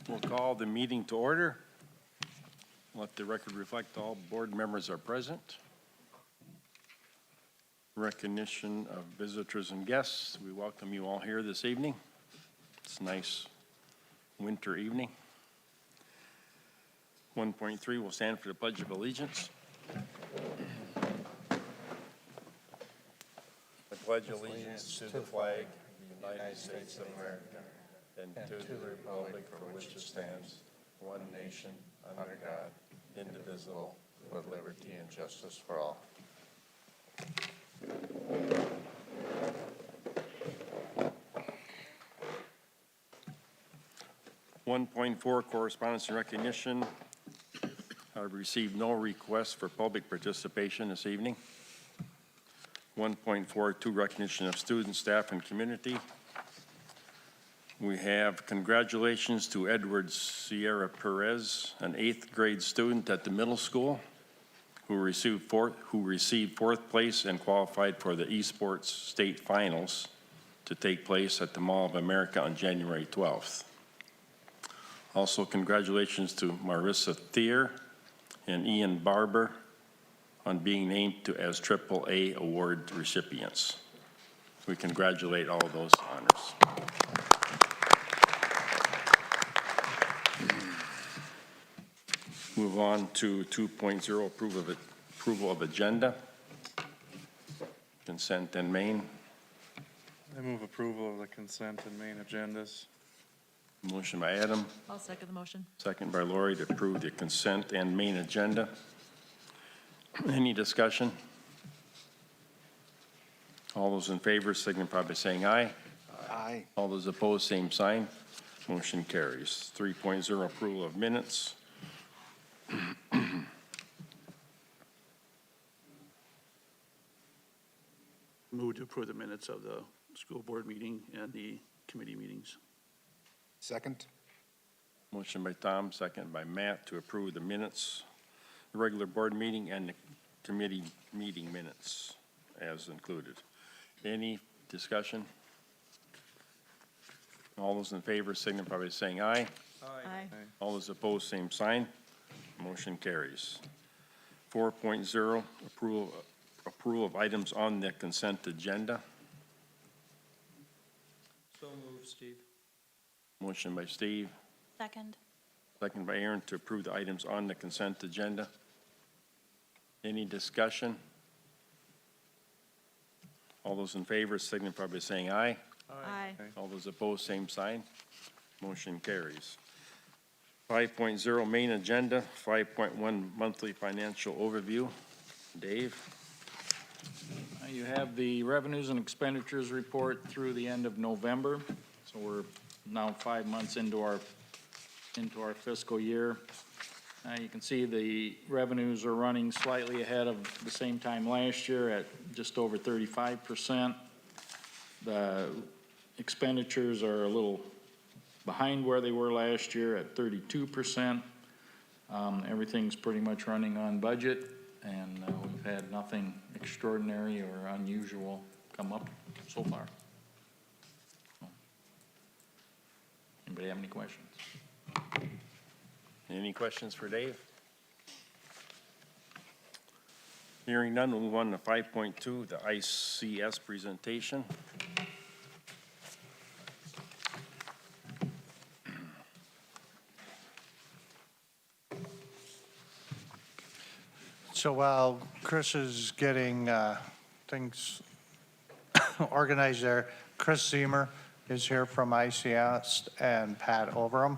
We'll call the meeting to order. Let the record reflect all board members are present. Recognition of visitors and guests. We welcome you all here this evening. It's a nice winter evening. 1.3 will stand for the Pledge of Allegiance. I pledge allegiance to the flag of the United States of America and to the republic for which it stands, one nation, under God, indivisible, with liberty and justice for all. (1.4) Correspondence and recognition. I've received no requests for public participation this evening. 1.42 recognition of students, staff, and community. We have congratulations to Edward Sierra Perez, an 8th grade student at the middle school who received fourth place and qualified for the esports state finals to take place at the Mall of America on January 12th. Also, congratulations to Marissa Thier and Ian Barber on being named as AAA award recipients. We congratulate all of those honors. Move on to 2.0, approval of agenda. Consent and main. I move approval of the consent and main agendas. Motion by Adam, I'll second the motion. second by Lori to approve the consent and main agenda. Any discussion? All those in favor signify by saying aye. Aye. All those opposed, same sign. Motion carries. 3.0, approval of minutes. Move to approve the minutes of the school board meeting and the committee meetings. Second? Motion by Tom, second by Matt to approve the minutes, the regular board meeting and the committee meeting minutes as included. Any discussion? All those in favor signify by saying aye. Aye. All those opposed, same sign. Motion carries. 4.0, approval of items on the consent agenda. So moved, Steve. Motion by Steve, Second. second by Aaron to approve the items on the consent agenda. Any discussion? All those in favor signify by saying aye. Aye. All those opposed, same sign. Motion carries. 5.0 main agenda, 5.1 monthly financial overview. Dave? You have the revenues and expenditures report through the end of November. So we're now 5 months into our fiscal year. You can see the revenues are running slightly ahead of the same time last year at just over 35%. The expenditures are a little behind where they were last year at 32%. Everything's pretty much running on budget, and we've had nothing extraordinary or unusual come up so far. Anybody have any questions? Any questions for Dave? Hearing none, we'll move on to 5.2, the ICS presentation. So while Chris is getting things organized there, Chris Zemer is here from ICS and Pat Overham,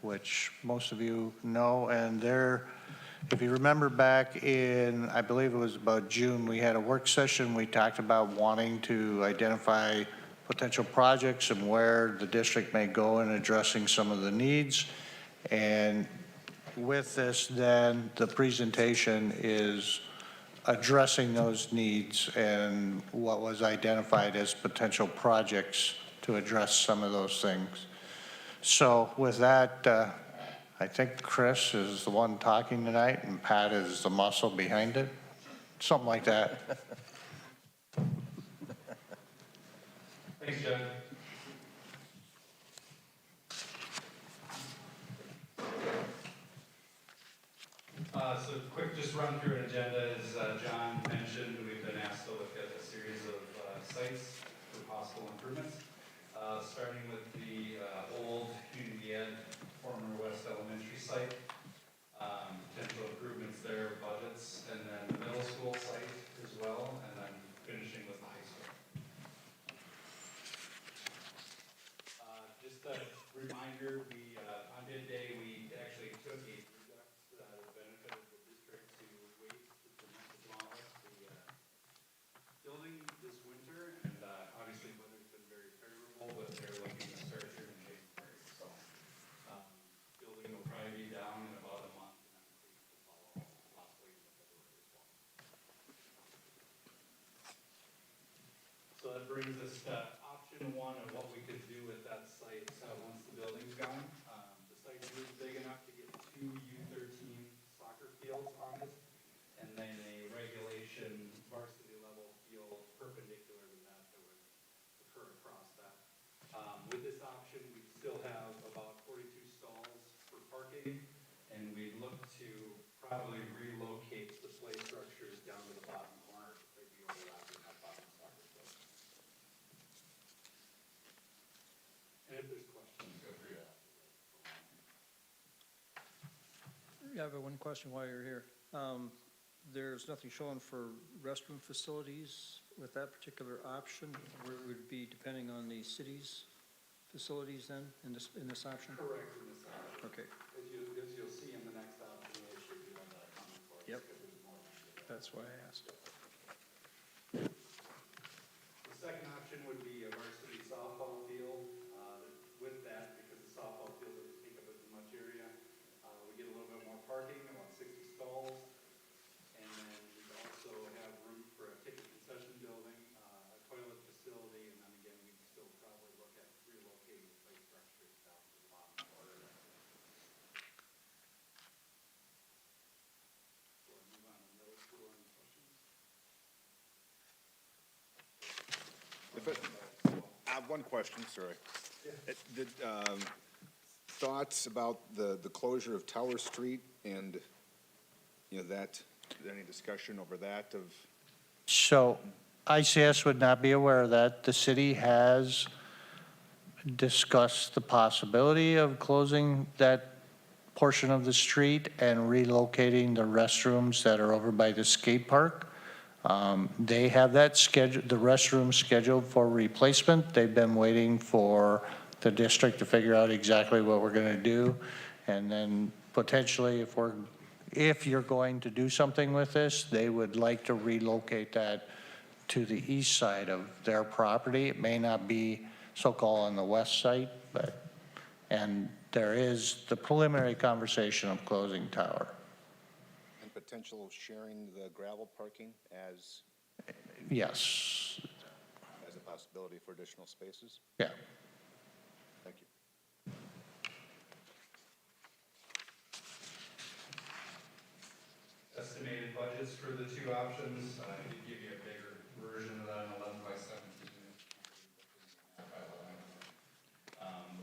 which most of you know. And they're, if you remember back in, I believe it was about June, we had a work session. We talked about wanting to identify potential projects and where the district may go in addressing some of the needs. And with this, then, the presentation is addressing those needs and what was identified as potential projects to address some of those things. So with that, I think Chris is the one talking tonight and Pat is the muscle behind it, something like that. Thanks, Doug. just run through an agenda, as John mentioned, we've been asked to look at a series of sites for possible improvements, starting with the old community ed, former West Elementary site, potential improvements there, budgets, and then the middle school site as well, and then finishing with the high school. Just a reminder, we, on bid day, we actually took a redux that benefited the district to wait to demolish the building this winter, and obviously weather's been very favorable, but they're looking to start here in January, so building will probably be down in about a month, and then complete will follow possibly in February as well. So that brings us to option one of what we could do with that site once the building's gone. The site is big enough to get 2 U13 soccer fields on it, and then a regulation varsity level field perpendicular to that that would occur across that. With this option, we still have about 42 stalls for parking, and we'd look to probably relocate the play structures down to the bottom corner. They'd be overlapping that bottom soccer field. And if there's questions, go through that. Yeah, I have one question while you're here. There's nothing shown for restroom facilities with that particular option, where it would be depending on the city's facilities then, in this option? Correct in this option. Okay, As you'll see in the next option, they should be on that common floor. Yep. Because there's more land to go. that's why I asked. The second option would be a varsity softball field. With that, because the softball field doesn't take up as much area, we get a little bit more parking, about 60 stalls. And then we also have room for a ticket concession building, a toilet facility, and then again, we'd still probably look at relocating the play structures down to the bottom corner. So I move on to middle school, any questions? I have one question, sorry. Thoughts about the closure of Tower Street and, that, any discussion over that of? So ICS would not be aware of that. The city has discussed the possibility of closing that portion of the street and relocating the restrooms that are over by the skate park. They have that scheduled, the restroom scheduled for replacement. They've been waiting for the district to figure out exactly what we're going to do. And then potentially if you're going to do something with this, they would like to relocate that to the east side of their property. It may not be so-called on the west side, and there is the preliminary conversation of closing Tower. And potential of sharing the gravel parking as Yes, a possibility for additional spaces? yeah. Thank you. Estimated budgets for the two options, I did give you a bigger version of that, 11 by 17.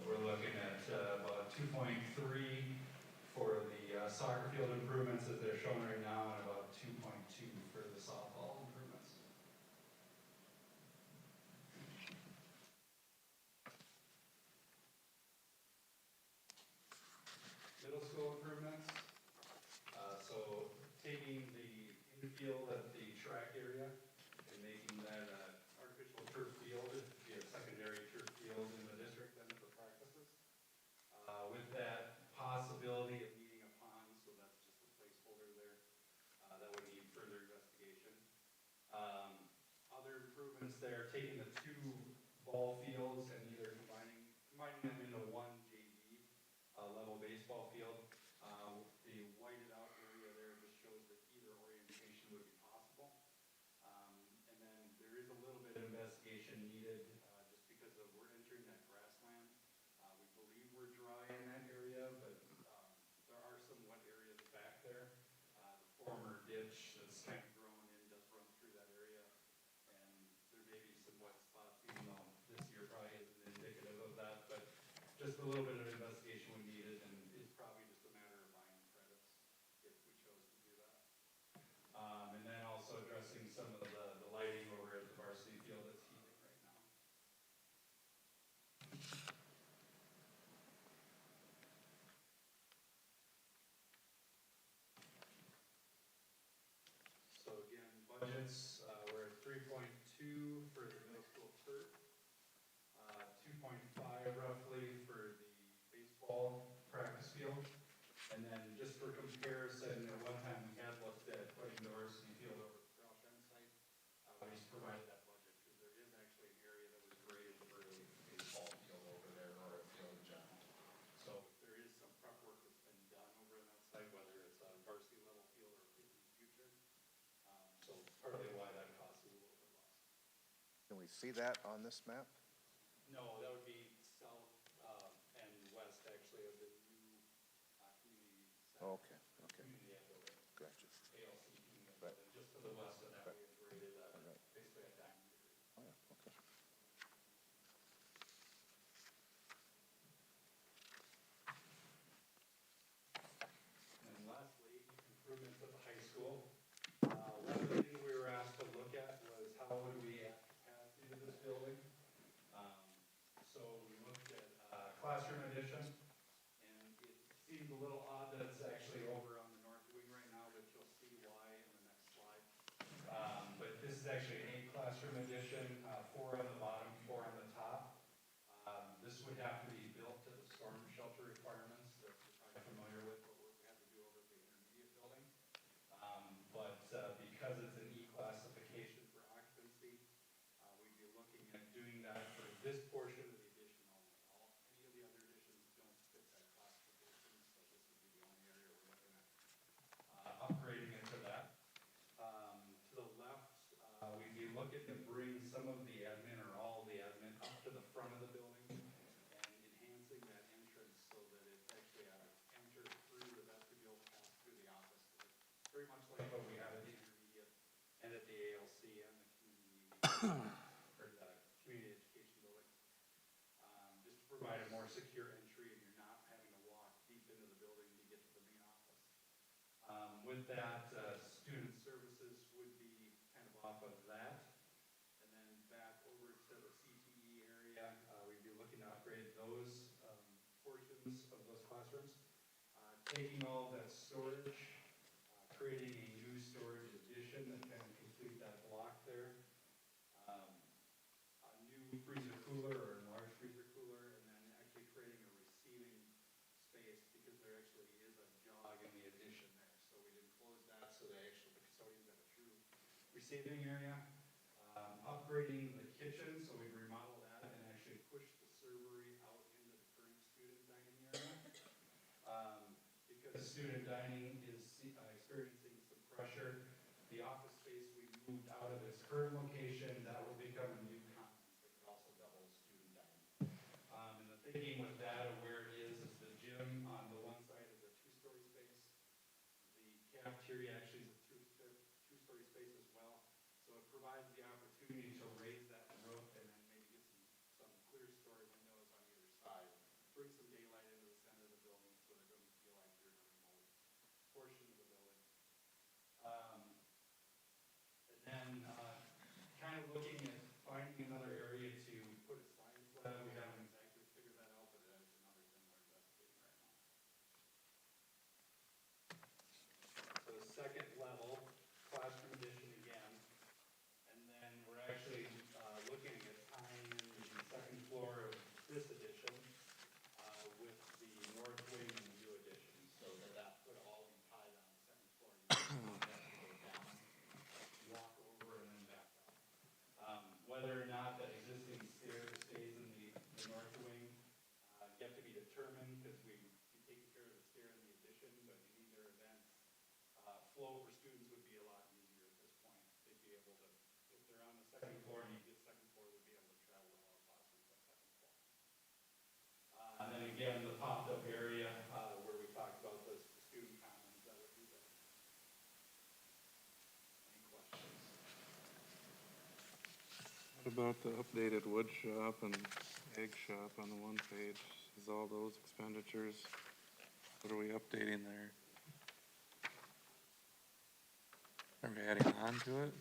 We're looking at about 2.3 for the soccer field improvements as they're shown right now, and about 2.2 for the softball improvements. Middle school improvements. So taking the infield at the track area and making that artificial turf field, be a secondary turf field in the district then for practices. With that possibility of needing a pond, so that's just a placeholder there. That would need further investigation. Other improvements there, taking the 2 ball fields and either combining them into one JV level baseball field. The whited out area there just shows that either orientation would be possible. And then there is a little bit of investigation needed just because we're entering that grassland. We believe we're dry in that area, but there are some wet areas back there. The former ditch that's kind of grown in does run through that area, and there may be some wet spots, even though this year probably isn't indicative of that, but just a little bit of investigation we needed, and it's probably just a matter of buying credits if we chose to do that. 2 for the middle school turf, 2.5 roughly for the baseball practice field. And then just for comparison, at one time we had looked at putting the varsity field over at the Rousham site. We just provided that budget because there is actually an area that was graded for a baseball field over there or a field in general. So there is some prep work that's been done over in that site, whether it's a varsity level field or in the future. So partly why that cost is a little bit less. Can we see that on this map? No, that would be south and west actually of the new community center. Oh, okay, okay, Community ed building, gotcha. ALC community ed Right. building. Just to the west of that, we have graded Right. basically a diamond degree. Oh, yeah, okay. And lastly, improvements at the high school. One of the things we were asked to look at was how would we add capacity to this building? So we looked at classroom addition, and it seems a little odd that it's actually over on the north wing right now, but you'll see why in the next slide. But this is actually an 8 classroom addition, 4 on the bottom, 4 on the top. This would have to be built to the storm shelter requirements that you're probably familiar with, what we had to do over at the intermediate building. But because it's an E classification for occupancy, we'd be looking at doing that for this portion of the addition only. Any of the other additions don't fit that classification, so this would be the only area we're looking at upgrading it to that. To the left, we'd be looking to bring some of the admin or all the admin up to the front of the building and enhancing that entrance so that it actually enters through the vestibule, pass through the office. Very much like what we have at the intermediate and at the ALC and the community or the community education building. Just to provide a more secure entry and you're not having to walk deep into the building to get to the main office. With that, student services would be kind of off of that. And then back over to the CTE area, we'd be looking to upgrade those portions of those classrooms. Taking all that storage, creating a new storage addition that can complete that block there. A new freezer cooler or enlarged freezer cooler, and then actually creating a receiving space because there actually is a jog in the addition there. So we didn't close that so they actually, the custodians have a true receiving area. Upgrading the kitchen, so we remodeled that and actually pushed the servery out into the current student dining area. Because student dining is experiencing some pressure. The office space we moved out of its current location, that will become a new commons that could also double student dining. And the thinking with that of where it is the gym on the one side is a 2-story space. The cafeteria actually is a two-story space as well. So it provides the opportunity to raise that roof and then maybe get some clear story windows on either side. Bring some daylight into the center of the building so it doesn't feel like you're in a remote portion of the building. And then kind of looking at finding another area to put a science lab. We haven't exactly figured that out, but that is another thing we're investigating right now. So the second level, classroom addition again. And then we're actually looking at tying in the second floor of this addition with the north wing and the new addition, so that would all be tied on the second floor. You don't have to go down, walk over, and then back up. Whether or not that existing stair stays in the north wing, yet to be determined because we'd be taking care of the stair in the addition, but in either event, flow for students would be a lot easier at this point. They'd be able to, if they're on the second floor and you get second floor, they'd be able to travel to all classes on the second floor. And then again, the popped up area where we talked about the student commons, that would be there. Any questions? What about the updated wood shop and egg shop on the one page? Is all those expenditures, what are we updating there? Are we adding on to it?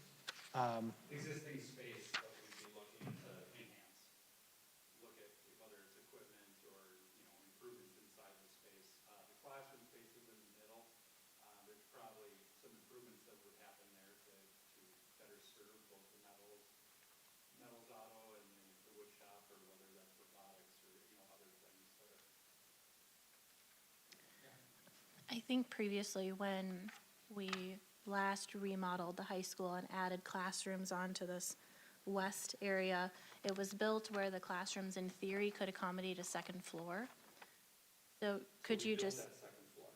Existing space that we'd be looking to enhance. Look at whether it's equipment or, improvements inside the space. The classroom space is in the middle. There's probably some improvements that would happen there to better serve both the metals think previously when we last remodeled the high school and added classrooms onto this west area, it was built where the classrooms in theory could accommodate a second floor. So could you just, That second floor.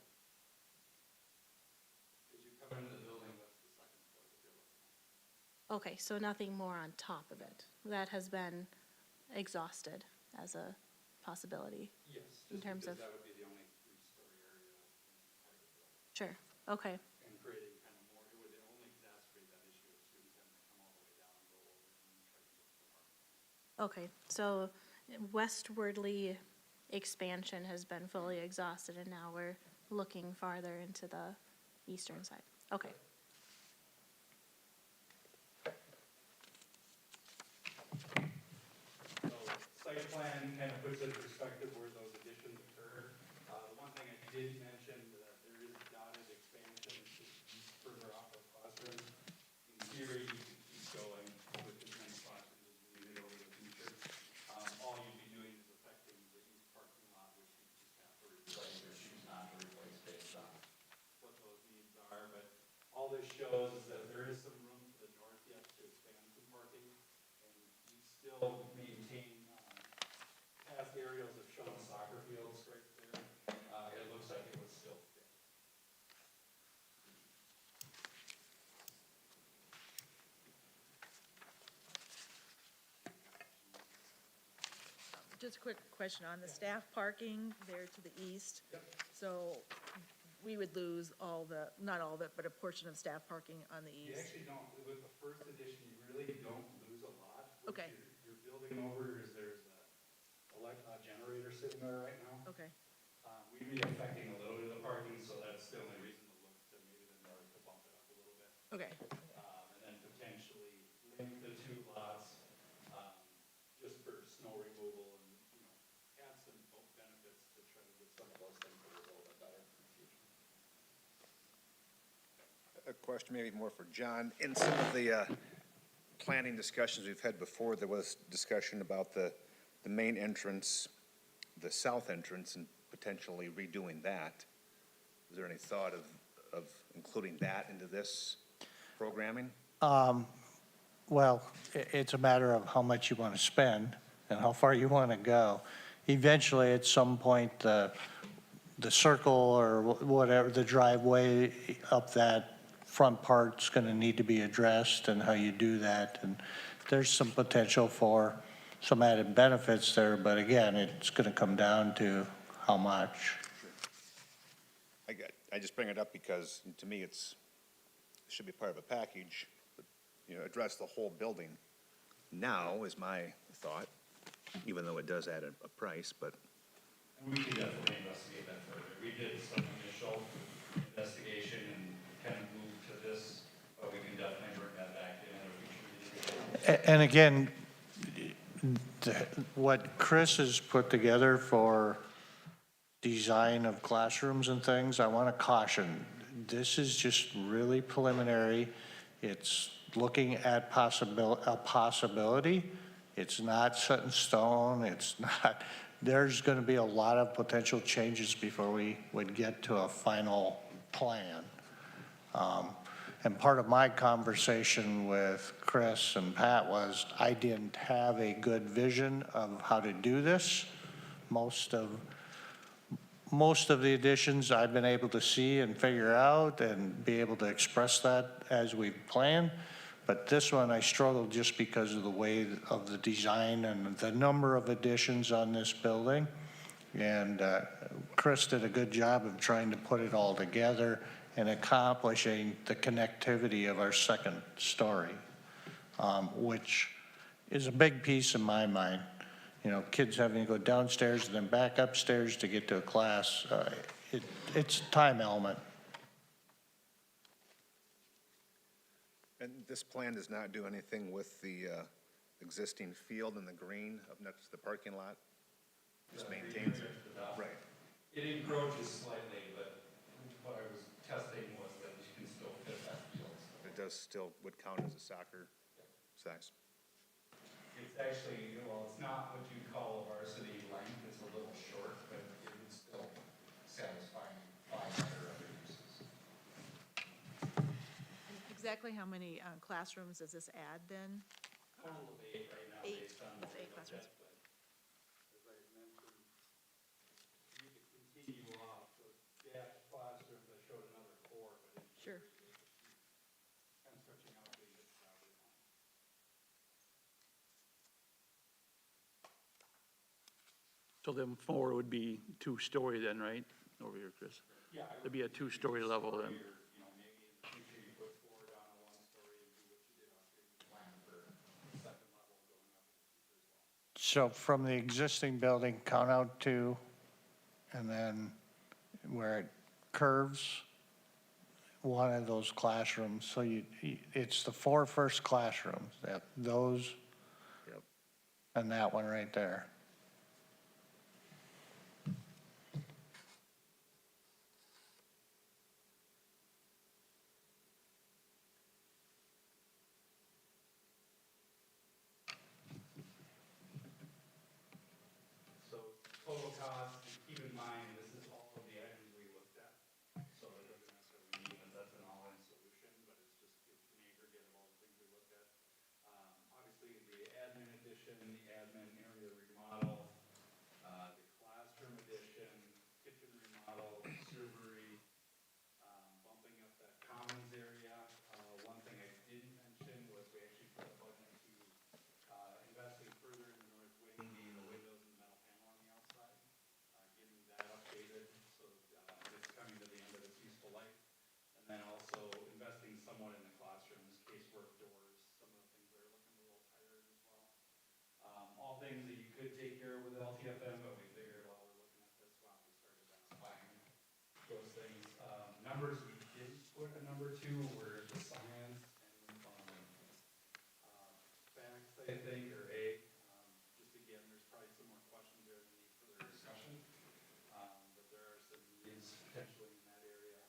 As you come into the building, that's the second floor that you're looking at. okay, so nothing more on top of it? That has been exhausted as a possibility? Yes, In just terms because of- that would be the only three-story area in the entire building. Sure, okay. And creating kind of more, it would only exacerbate that issue of students having to come all the way down and go over and then try to get to the parking. Okay, so westwardly expansion has been fully exhausted and now we're looking farther into the eastern side. Okay. So site plan kind of puts in perspective where those additions occur. The one thing I did mention, that there is dotted expansion to east further off of classrooms. In theory, you could keep going with as many classrooms as you needed over the future. All you'd be doing is affecting the east parking lot, which you just have to replace or choose not to replace based on what those needs are. But all this shows is that there is some room to the north yet to expand some parking. And you still maintain, past aerials have shown soccer fields right there. It looks like it would still fit. Just a quick question on the staff parking there to the east. Yep. So we would lose all the, not all of it, but a portion of staff parking on the You east. actually don't, with the first edition, you really don't lose a lot. What Okay. You're building over is there's a generator sitting there right now. Okay, We'd be affecting a little bit of the parking, so that's the only reason to look to maybe the north to bump it up a little bit. okay. And then potentially link the two lots, just for snow removal and, add some benefits to try to get some of those things a little bit better in the future. A question maybe more for John. In some of the planning discussions we've had before, there was discussion about the main entrance, the south entrance, and potentially redoing that. Is there any thought of including that into this programming? Well, it's a matter of how much you want to spend and how far you want to go. Eventually, at some point, the circle or whatever, the driveway up that front part's going to need to be addressed and how you do that. And there's some potential for some added benefits there, but again, it's going to come down to how much. I just bring it up because to me, it should be part of a package, but, address the whole building now is my thought, even though it does add a price, but. And we could definitely investigate that further. We did some initial investigation and kind of moved to this, but we can definitely bring that back in at a future meeting. And again, what Chris has put together for design of classrooms and things, I want to caution, this is just really preliminary. It's looking at a possibility. It's not set in stone. It's not, there's going to be a lot of potential changes before we would get to a final plan. And part of my conversation with Chris and Pat was I didn't have a good vision of how to do this. Most of the additions I've been able to see and figure out and be able to express that as we plan. But this one I struggled just because of the way of the design and the number of additions on this building. And Chris did a good job of trying to put it all together and accomplishing the connectivity of our second story, which is a big piece in my mind. Kids having to go downstairs and then back upstairs to get to a class, it's a time element. And this plan does not do anything with the existing field and the green up next to the parking lot? Just maintains it? Right. It encroaches slightly, but what I was testing was that you can still fit that field. It does still, would count as a soccer size? It's actually, it's not what you'd call a varsity length, it's a little short, but it would still satisfy 5 meter exactly how many classrooms does this add then? Total of 8 right now, Eight, based on with what we 8 looked classrooms. at, but as I mentioned, you could continue off the dash classrooms, I showed another 4, but in Sure. theory, they could keep kind of stretching out to the property line. So then 4 would be 2-story then, right? Over here, Chris. Yeah. It'd be a 2-story level then. Or, you know, maybe in the future you put 4 down to 1 story and do what you did out there, you plan for second level going up in the future as well. So from the existing building, count out 2, and then where it curves, one of those classrooms, so it's the 4 first classrooms, those. Yep. And that one right there. So total cost, keep in mind, this is all of the items we looked at. So it doesn't necessarily mean that that's an all-in solution, but it's an aggregate of all the things we looked at. Obviously, the admin addition, the admin area remodel, the classroom addition, kitchen remodel, servery, bumping up that commons area. One thing I didn't mention was we actually put a budget to investing further in the north wing, being the windows and the metal panel on the outside, getting that updated, so it's coming to the end of its useful life. And then also investing somewhat in the classrooms, casework doors, some of the things that are looking a little tired as well. All things that you could take care of with LTFM, but we figured while we're looking at this, why don't we start identifying those things. Numbers we didn't put a number to were the science and facts, I think, or A. Just again, there's probably some more questions there that need further discussion. But there are some needs potentially in that area.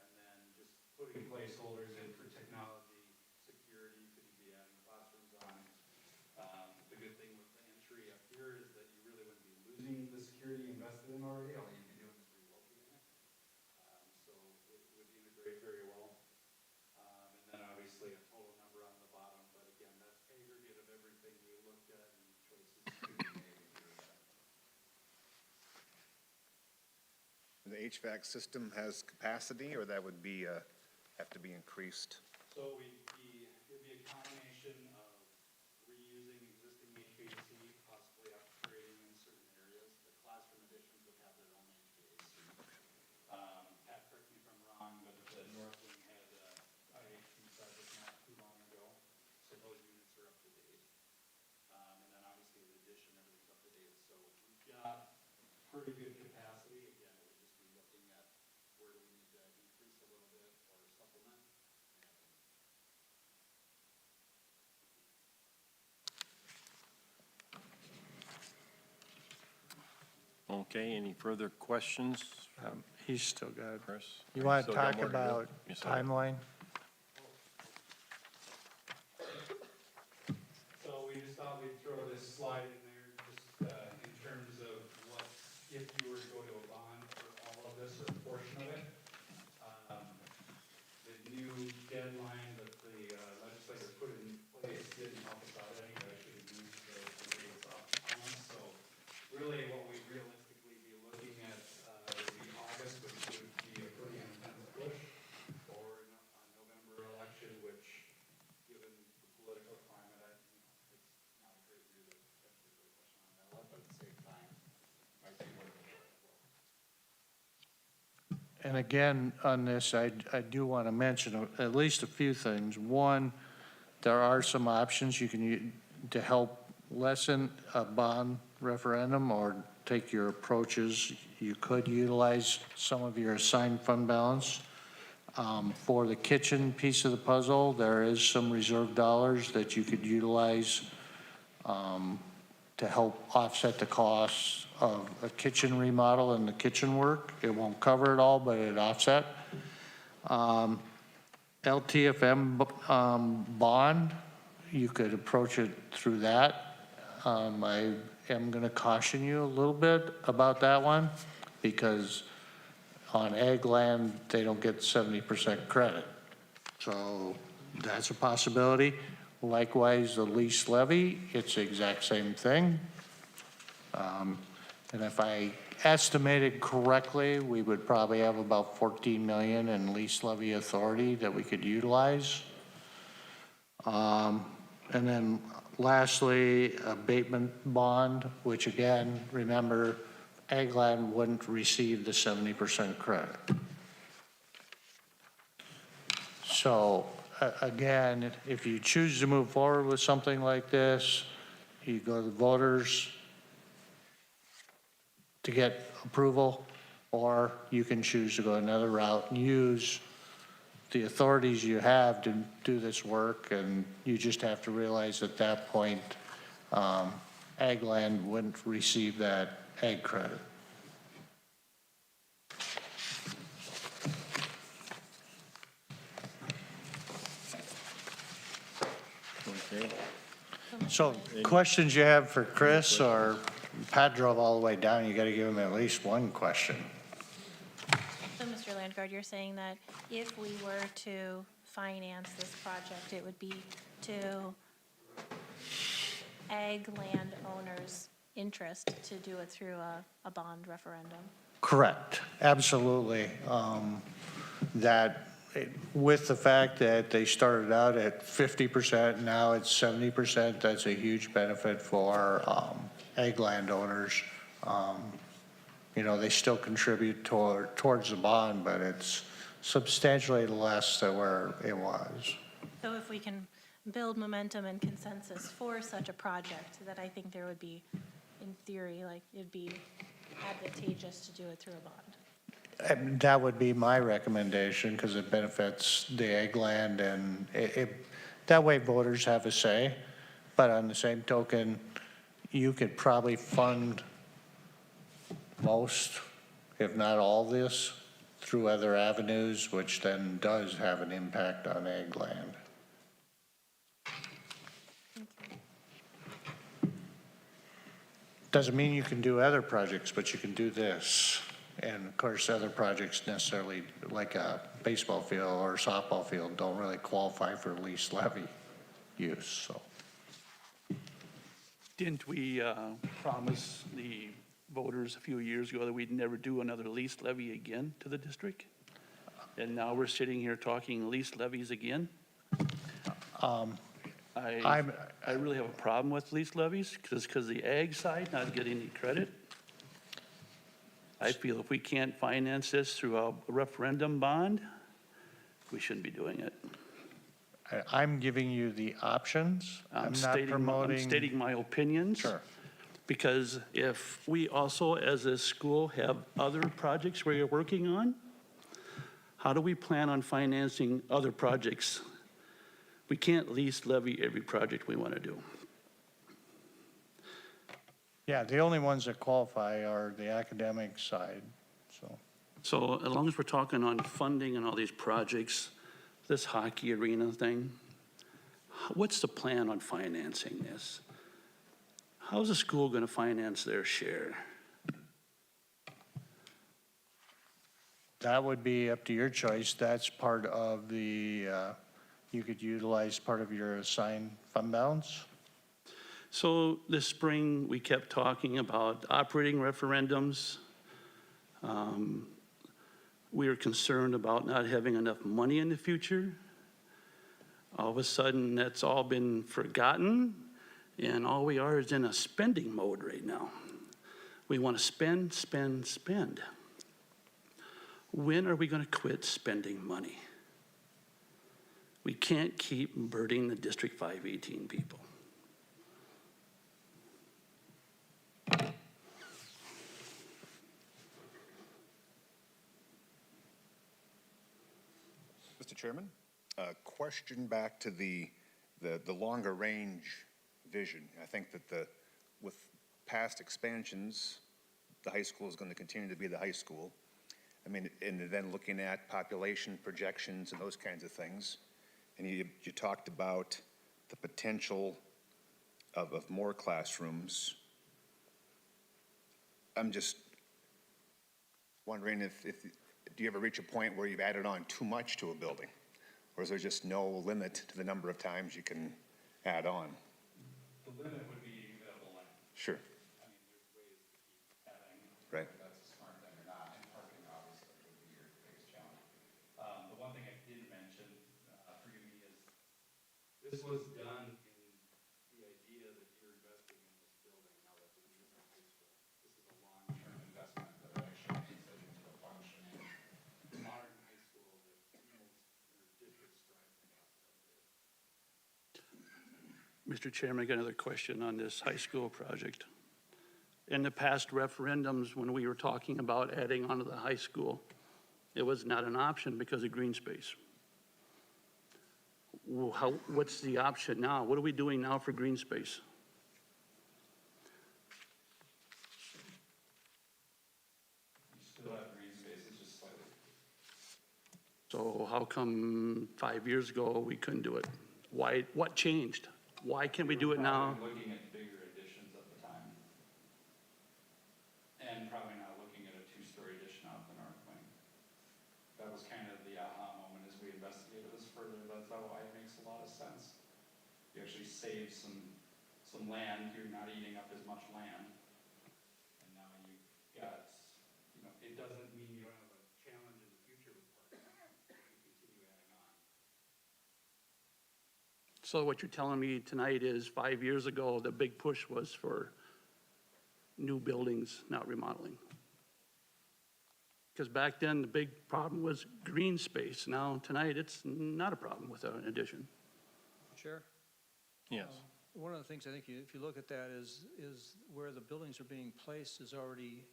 And then just putting placeholders in for technology, security, could you be adding classrooms on? The good thing with the entry up here is that you really wouldn't be losing the security invested in already. All you'd be doing is relocating it. So it would integrate very well. And then obviously a total number on the bottom, but again, that's aggregate of everything we looked at and choices to be made through that. The HVAC system has capacity, or that would be, have to be increased? So it'd be a combination of reusing existing HVAC, possibly upgrading in certain areas. The classroom additions would have their own HVAC. Pat, correct me if I'm wrong, but the North Wing had IHP project not too long ago, so those units are up to date. And then obviously the addition, everything's up to date, so we've got pretty good capacity. Again, it would just be looking at where do we need to increase a little bit or supplement. Okay, any further questions? He's still got. Chris? You want to Still got talk more to do? about You said- timeline? So we just thought we'd throw this slide in there, just in terms of what, if you were to go to a bond for all of this or a portion of it. The new deadline that the legislature put in place didn't help us out any, but I should have used the dates off on us. So really what we'd realistically be looking at would be August, which would be a pretty intense push, or a November election, which, given the political climate, it's not a great year to potentially put a question on ballot, but at the same time, might be worthwhile as well. And again, on this, I do want to mention at least a few things. One, there are some options you can use to help lessen a bond referendum or take your approaches. You could utilize some of your assigned fund balance. For the kitchen piece of the puzzle, there is some reserve dollars that you could utilize to help offset the costs of a kitchen remodel and the kitchen work. It won't cover it all, but it offset. LTFM bond, you could approach it through that. I am going to caution you a little bit about that one because on ag land, they don't get 70% credit. So That's a possibility. Likewise, the lease levy, it's the exact same thing. And if I estimated correctly, we would probably have about 14 million in lease levy authority that we could utilize. And then lastly, abatement bond, which again, remember, ag land wouldn't receive the 70% credit. So again, if you choose to move forward with something like this, you go to the voters to get approval, or you can choose to go another route and use the authorities you have to do this work, and you just have to realize at that point, ag land wouldn't receive that ag credit. Okay. So questions you have for Chris, or Pat drove all the way down, you gotta give him at least one question. So, Mr. Landgard, you're saying that if we were to finance this project, it would be to ag landowners' interest to do it through a bond referendum? Correct, absolutely. With the fact that they started out at 50%, now it's 70%, that's a huge benefit for ag landowners. You know, they still contribute towards the bond, but it's substantially less than where it was. So if we can build momentum and consensus for such a project, that I think there would be, in theory, like, it'd be advantageous to do it through a bond. And that would be my recommendation, because it benefits the ag land, and that way voters have a say. But on the same token, you could probably fund most, if not all this, through other avenues, which then does have an impact on ag land. Doesn't mean you can do other projects, but you can do this. And of course, other projects necessarily, like a baseball field or a softball field, don't really qualify for lease levy use, so. Didn't we promise the voters a few years ago that we'd never do another lease levy again to the district? And now we're sitting here talking lease levies again? I really have a problem with lease levies, because the ag side not getting any credit. I feel if we can't finance this through a referendum bond, we shouldn't be doing it. I'm giving you the options. I'm not I'm promoting. stating my opinions. Sure. Because if we also, as a school, have other projects we're working on, how do we plan on financing other projects? We can't lease levy every project we want to do. Yeah, the only ones that qualify are the academic side, so. So as long as we're talking on funding and all these projects, this hockey arena thing, what's the plan on financing this? How's the school going to finance their share? That would be up to your choice. That's part of the, you could utilize part of your assigned fund balance. So this spring, we kept talking about operating referendums. We were concerned about not having enough money in the future. All of a sudden, that's all been forgotten, and all we are is in a spending mode right now. We want to spend, spend, spend. When are we going to quit spending money? We can't keep burdening the District 518 people. Mr. Chairman, a question back to the longer range vision. I think that with past expansions, the high school is going to continue to be the high school. I mean, and then looking at population projections and those kinds of things. And you talked about the potential of more classrooms. I'm just wondering if do you ever reach a point where you've added on too much to a building? Or is there just no limit to the number of times you can add on? The limit would be available land. Sure, I mean, there's ways to keep adding. right. That's a smart thing or not, and parking obviously would be your biggest challenge. The one thing I didn't mention, forgive me, is this was done in the idea that you're investing in this building now that the new high school. This is a long-term investment that actually means that into a functioning modern high school that most districts strive to have. Mr. Chairman, I got another question on this high school project. In the past referendums, when we were talking about adding onto the high school, it was not an option because of green space. Well, what's the option now? What are we doing now for green space? You still have green space, it's just slightly. So how come 5 years ago we couldn't do it? Why, what changed? Why can't we do it now? Probably looking at bigger additions at the time. And probably not looking at a two-story addition out the north wing. That was kind of the aha moment as we investigated this further. That's why it makes a lot of sense. You actually save some land, you're not eating up as much land. And now you've got, it doesn't mean you don't have a challenge in the future with parking. You continue adding on. So what you're telling me tonight is 5 years ago, the big push was for new buildings, not remodeling. Because back then, the big problem was green space. Now, tonight, it's not a problem with an addition. Chair? Yes. One of the things I think if you look at that is where the buildings are being placed is already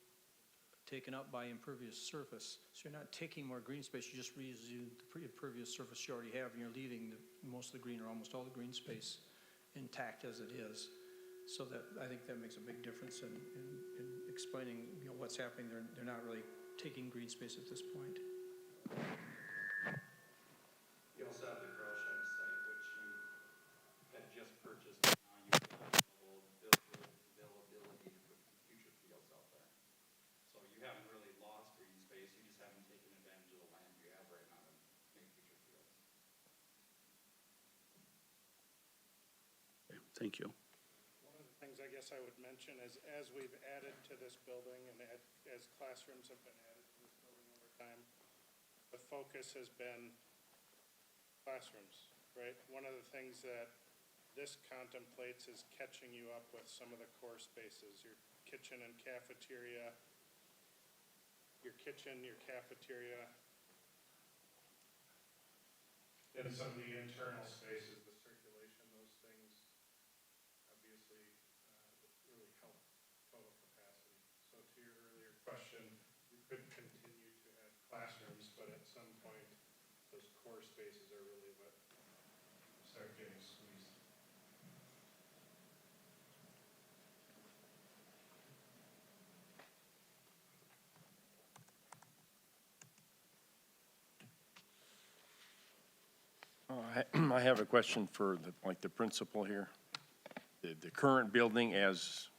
taken up by impervious surface. So you're not taking more green space, you're just reusing the impervious surface you already have, and you're leaving most of the green or almost all the green space intact as it is. So that, I think that makes a big difference in explaining, what's happening. They're not really taking green space at this point. You also have the Carlsheim site, which you had just purchased, and now you've got availability to put future fields out there. So you haven't really lost green space, you just haven't taken advantage of the land you have right now to make future fields. Okay, thank you. One of the things I guess I would mention is as we've added to this building and as classrooms have been added to this building over time, the focus has been classrooms, right? One of the things that this contemplates is catching you up with some of the core spaces, your kitchen and cafeteria, your kitchen, your cafeteria, and some of the internal spaces, the circulation, those things obviously really help total capacity. So to your earlier question, you could continue to add classrooms, but at some point, those core spaces are really what start getting squeezed. I have a question for the principal here. The current building as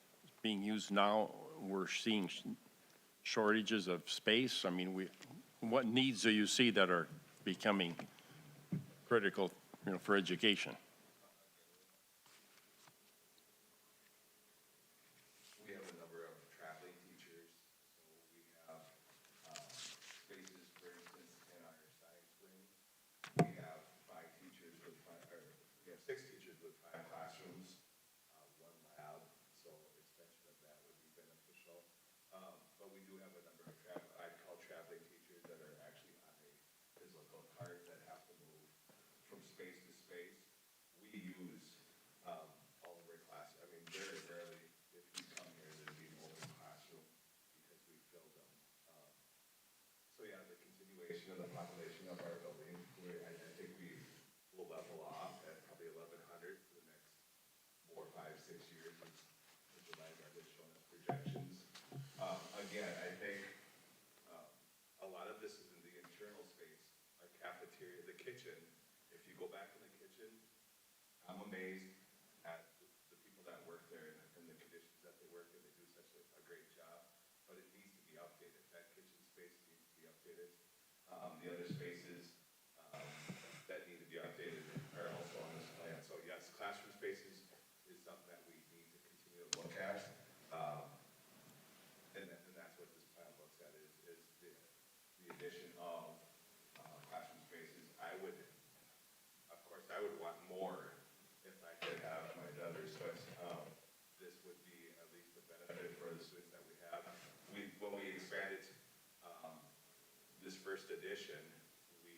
being used now, we're seeing shortages of space. I mean, what needs do you see that are becoming critical, for education? We have a number of traveling teachers, so we have spaces, for instance, in our science wing. We have we have 6 teachers with 5 classrooms, 1 lab, so extension of that would be beneficial. But we do have a number of I'd call traveling teachers that are actually on a physical cart that have to move from space to space. We use all of our class. I mean, very rarely, if you come here, there'd be an open classroom because we filled them. So yeah, the continuation of the population of our building, I think we will level off at probably 1,100 for the next 4, 5, 6 years, as the Vanguard has shown us projections. Again, I think a lot of this is in the internal space, our cafeteria, the kitchen. If you go back in the kitchen, I'm amazed at the people that work there and the conditions that they work in. They do such a great job, but it needs to be updated. That kitchen space needs to be updated. The other spaces that need to the addition of classroom spaces. Of course, I would want more if I could have my druthers, but this would be at least a benefit for the students that we have. When we expanded this first edition, we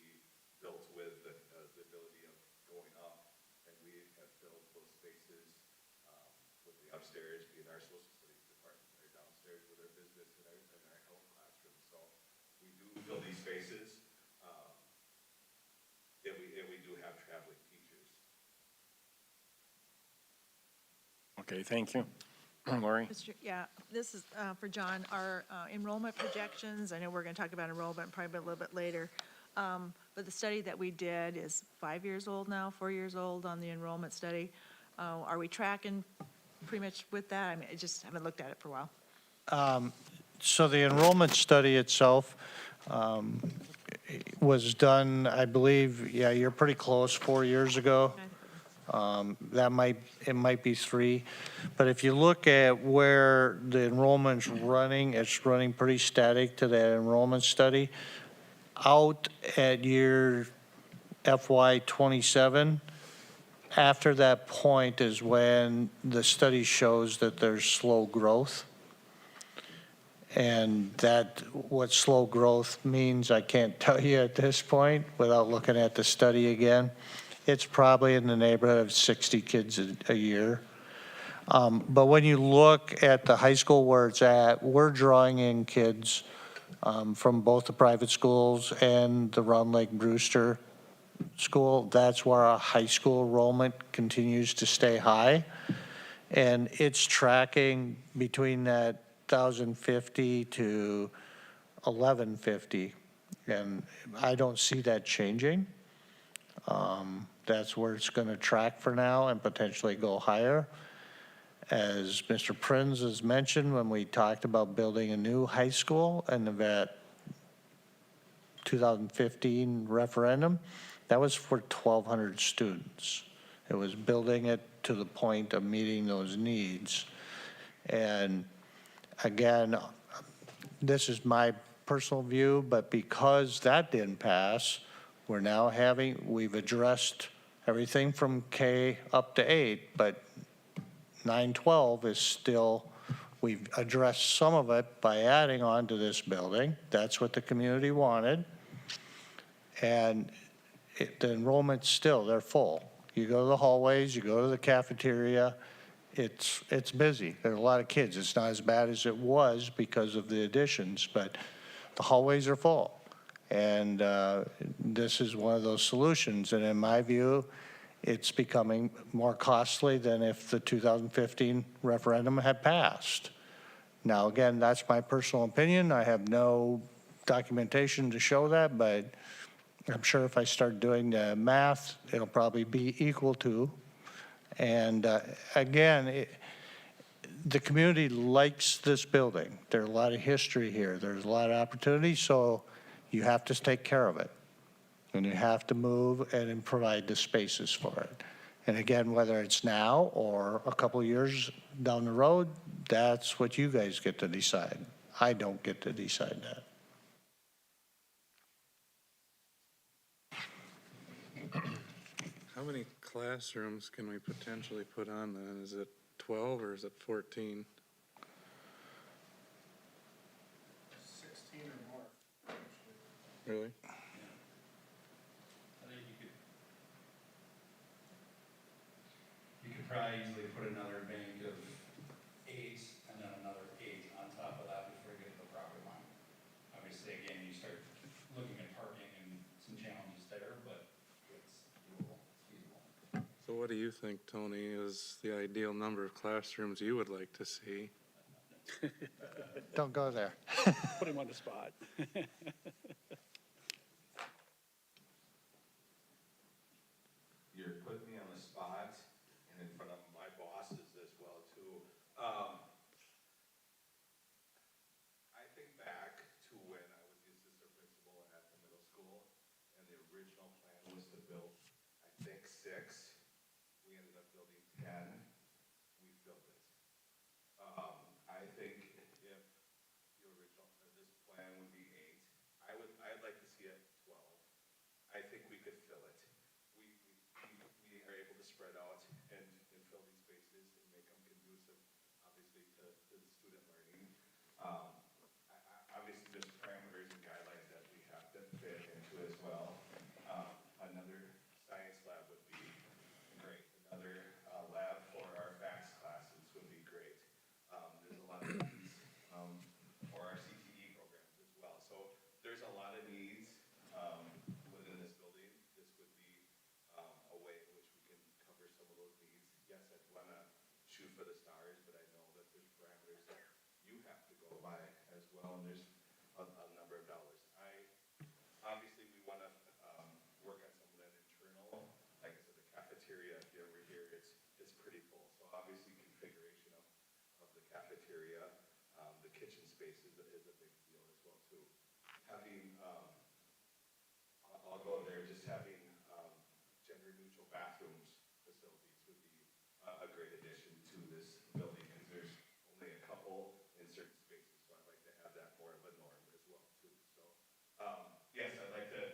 built with the ability of going up, and we have filled those spaces with the upstairs, being our social studies department, or downstairs with our business and our health classroom. So we do fill these spaces, and we do have traveling teachers. Okay, thank you. Lori? Yeah, this is for John. Our enrollment projections, I know we're going to talk about enrollment probably a little bit later, but the study that we did is 5 years old now, 4 years old on the enrollment study. Are we tracking pretty much with that? I mean, I just haven't looked at it for a while. So the enrollment study itself was done, I believe, yeah, you're pretty close, 4 years ago. It might be 3. But if you look at where the enrollment's running, it's running pretty static to that enrollment study. Out at year FY '27, after that point is when the study shows that there's slow growth. And that, what slow growth means, I can't tell you at this point without looking at the study again. It's probably in the neighborhood of 60 kids a year. But when you look at the high school where it's at, we're drawing in kids from both the private schools and the Round Lake Brewster School. That's where our high school enrollment continues to stay high. And it's tracking between that 1,050 to 1,150. And I don't see that changing. That's where it's going to track for now and potentially go higher. As Mr. Prinz has mentioned, when we talked about building a new high school and that 2015 referendum, that was for 1,200 students. It was building it to the point of meeting those needs. And again, this is my personal view, but because that didn't pass, we've addressed everything from K up to 8, but 9-12 is still, we've addressed some of it by adding on to this building. That's what the community wanted. And the enrollment's still, they're full. You go to the hallways, you go to the cafeteria, it's busy. There are a lot of kids. It's not as bad as it was because of the additions, but the hallways are full. And this is one of those solutions. And in my view, it's becoming more costly than if the 2015 referendum had passed. Now, again, that's my personal opinion. I have no documentation to show that, but I'm sure if I start doing the math, it'll probably be equal to. And again, the community likes this building. There's a lot of history here. There's a lot of opportunity, so you have to take care of it. And you have to move and provide the spaces for it. And again, whether it's now or a couple of years down the road, that's what you guys get to decide. I don't get to decide that. How many classrooms can we potentially put on then? Is it 12 or is it 14? 16 or more. Really? I think you could probably easily put another bank of 8 and then another 8 on top of that before you get to the property line. Obviously, again, you start looking at parking and some challenges there, but it's doable, it's feasible. So what do you think, Tony, is the ideal number of classrooms you would like to see? Don't go there. Put him on the spot. You're putting me on the spot and in front of my bosses as well, too. I think back to when I was the assistant principal at the middle school, and the original plan was to build, I think, 6. We ended up building 10. We filled it. I think if the original, this plan would be 8. I for the stars, but I know that there's parameters that you have to go by as well, and there's a number of dollars. Obviously, we want to work on some of that internal, like I said, the cafeteria, if you're over here, it's pretty full. So obviously configuration of the cafeteria, the kitchen space is a big deal as well too. Having, I'll go there, just having gender neutral bathrooms facilities would be a great addition to this building, because there's only a couple in certain spaces, so I'd like to have that more of a norm as well too. So, yes, I'd like to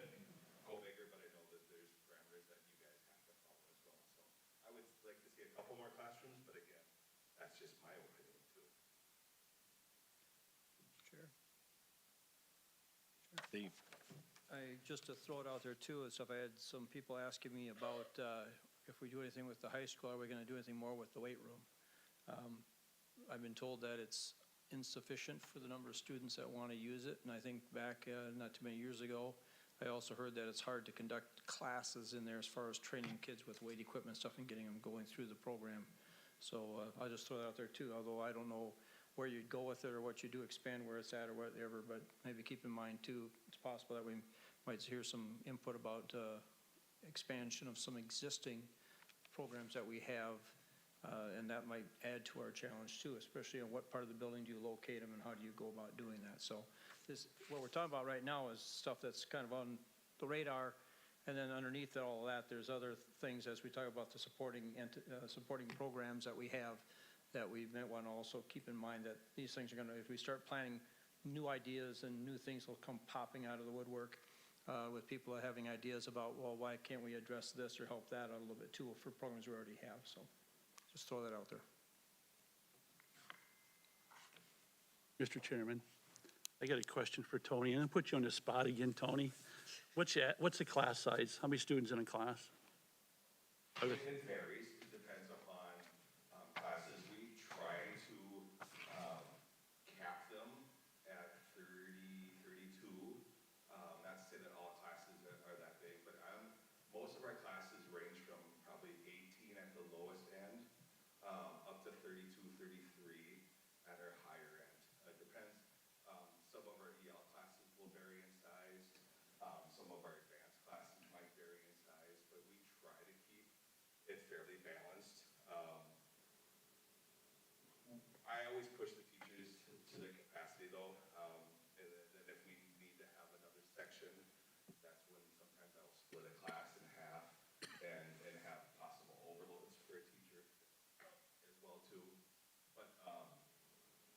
go bigger, but I know that there's parameters that you guys have to follow as well. So I would like to see a couple more classrooms, but again, that's just my opinion too. Chair? Steve? Just to throw it out there too, is if I had some people asking me about if we do anything with the high school, are we going to do anything more with the weight room? I've been told that it's insufficient for the number of students that want to use it, and I think back not too many years ago, I also heard that it's hard to conduct classes in there as far as training kids with weight equipment stuff and getting them going through the program. So I'll just throw that out there too, although I don't know where you'd go with it or what you do, expand where it's at or whatever, but maybe keep in mind too, it's possible that we might hear some input about expansion of some existing programs that we have, and that might add to our challenge too, especially on what part of the building do you locate them and how do you go about doing that. So this, what we're talking about right now is stuff that's kind of on the radar, and then underneath all of that, there's other things as we talk about the supporting programs that we have, that we might want to also keep in mind that these things are going to, if we start planning new ideas and new things will come popping out of the woodwork with people having ideas about, well, why can't we address this or help that out a little bit too for programs we already have. So just throw that out there. Mr. Chairman, I got a question for Tony, and I'll put you on the spot again, Tony. What's the class size? How many students in a class? It varies, it depends upon classes. We try to cap them at 30, 32. Not to say that all classes are that big, but most of our classes range from probably 18 at the lowest end, up to 32, 33 at our higher end. It depends. Some of our EL classes will vary in size. Some of our advanced classes might vary in size, but we try to keep it fairly balanced. I always push the teachers to their capacity though, and then if we need to have another section, that's when sometimes I'll split a class in half and have possible overloads for a teacher as well too. But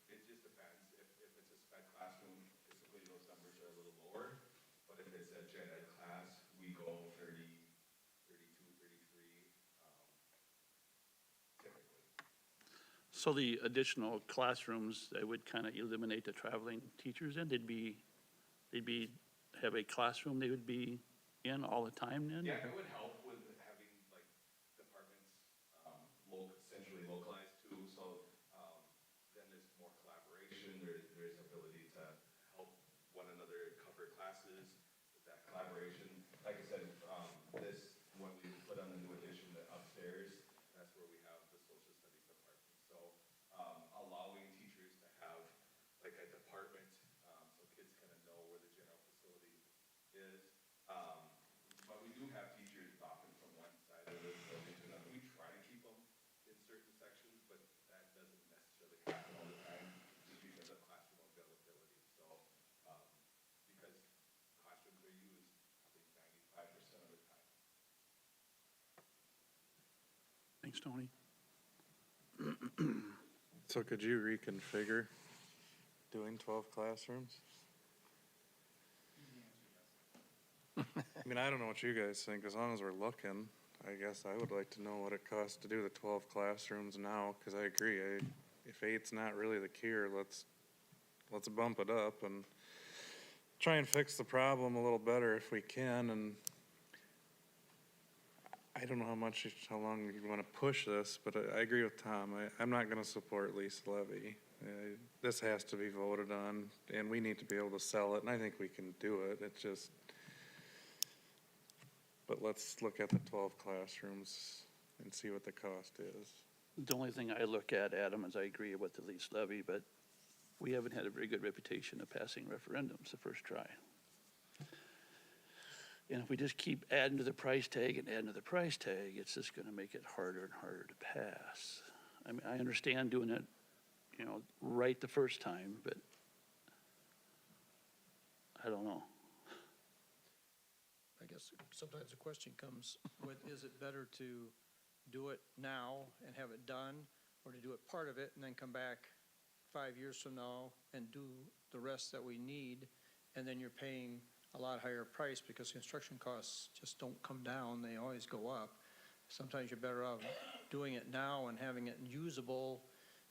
it just depends. If it's a sped classroom, typically those numbers are a little lower, but if it's a gen ed class, we go 30, 32, 33, typically. So the additional classrooms, that would kind of eliminate the traveling teachers, and they'd have a classroom they would be in all the time then? Yeah, it would help with having like departments centrally localized too, so then there's more collaboration, there's ability to help one another cover classes with that collaboration. Like I said, when we put on the new addition upstairs, that's where we have the social studies department. So allowing teachers to have like a department so kids kind of know where the general facility is. But we do have teachers often from one side of the building to another. We try to keep them in certain sections, but that doesn't necessarily happen all the time just because of classroom availability. So, because classrooms are used, I think 95% of the time. Thanks, Tony. So could you reconfigure doing 12 classrooms? I mean, I don't know what you guys think. As long as we're looking, I guess I would like to know what it costs to do the 12 classrooms now, because I agree. If 8's not really the cure, let's bump it up and try and fix the problem a little better if we can. And I don't know how long you want to push this, but I agree with Tom. I'm not going to support lease levy. This has to be voted on, and we need to be able to sell it, and I think we can do it. It's just, but let's look at the 12 classrooms and see what the cost is. The only thing I look at, Adam, is I agree with the lease levy, but we haven't had a very good reputation of passing referendums the first try. And if we just keep adding to the price tag and adding to the price tag, it's just gonna make it harder and harder to pass. I mean, I understand doing it, right the first time, but I don't know. I guess sometimes the question comes with, is it better to do it now and have it done, or to do it part of it and then come back 5 years from now and do the rest that we need, and then you're paying a lot higher price because construction costs just don't come down, they always go up. Sometimes you're better off doing it now and having it usable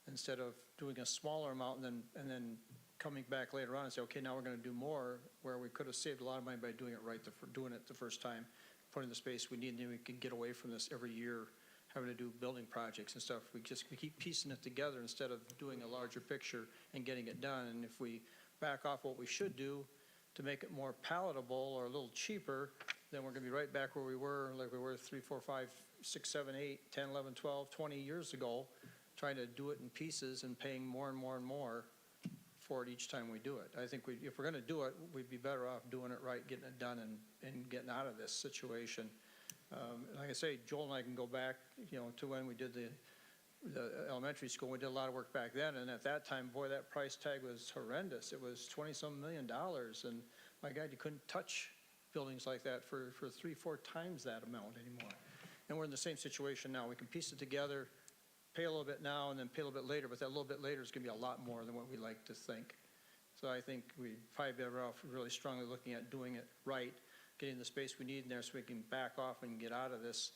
instead of doing a smaller amount and then coming back later on and say, okay, now we're gonna do more, where we could have saved a lot of money by doing it right, doing it the first time, putting the space we need, and then we can get away from this every year, having to do building projects and stuff. We keep piecing it together instead of doing a larger picture and getting it done. And if we back off what we should do to make it more palatable or a little cheaper, then we're gonna be right back where we were, like we were 3, 4, 5, 6, 7, 8, 10, 11, 12, 20 years ago, trying to do it in pieces and paying more and more and more for it each time we do it. I think if we're gonna do it, we'd be better off doing it right, getting it done and getting out of this situation. Like I say, Joel and I can go back, to when we did the elementary school. We did a lot of work back then, and at that time, boy, that price tag was horrendous. It was $20-some million, and my God, you couldn't touch buildings like that for 3, 4 times that amount anymore. And we're in the same situation now. We can piece it together, pay a little bit now, and then pay a little bit later, but that little bit later is gonna be a lot more than what we like to think. So I think we'd probably be better off really strongly looking at doing it right, getting the space we need in there so we can back off and get out of this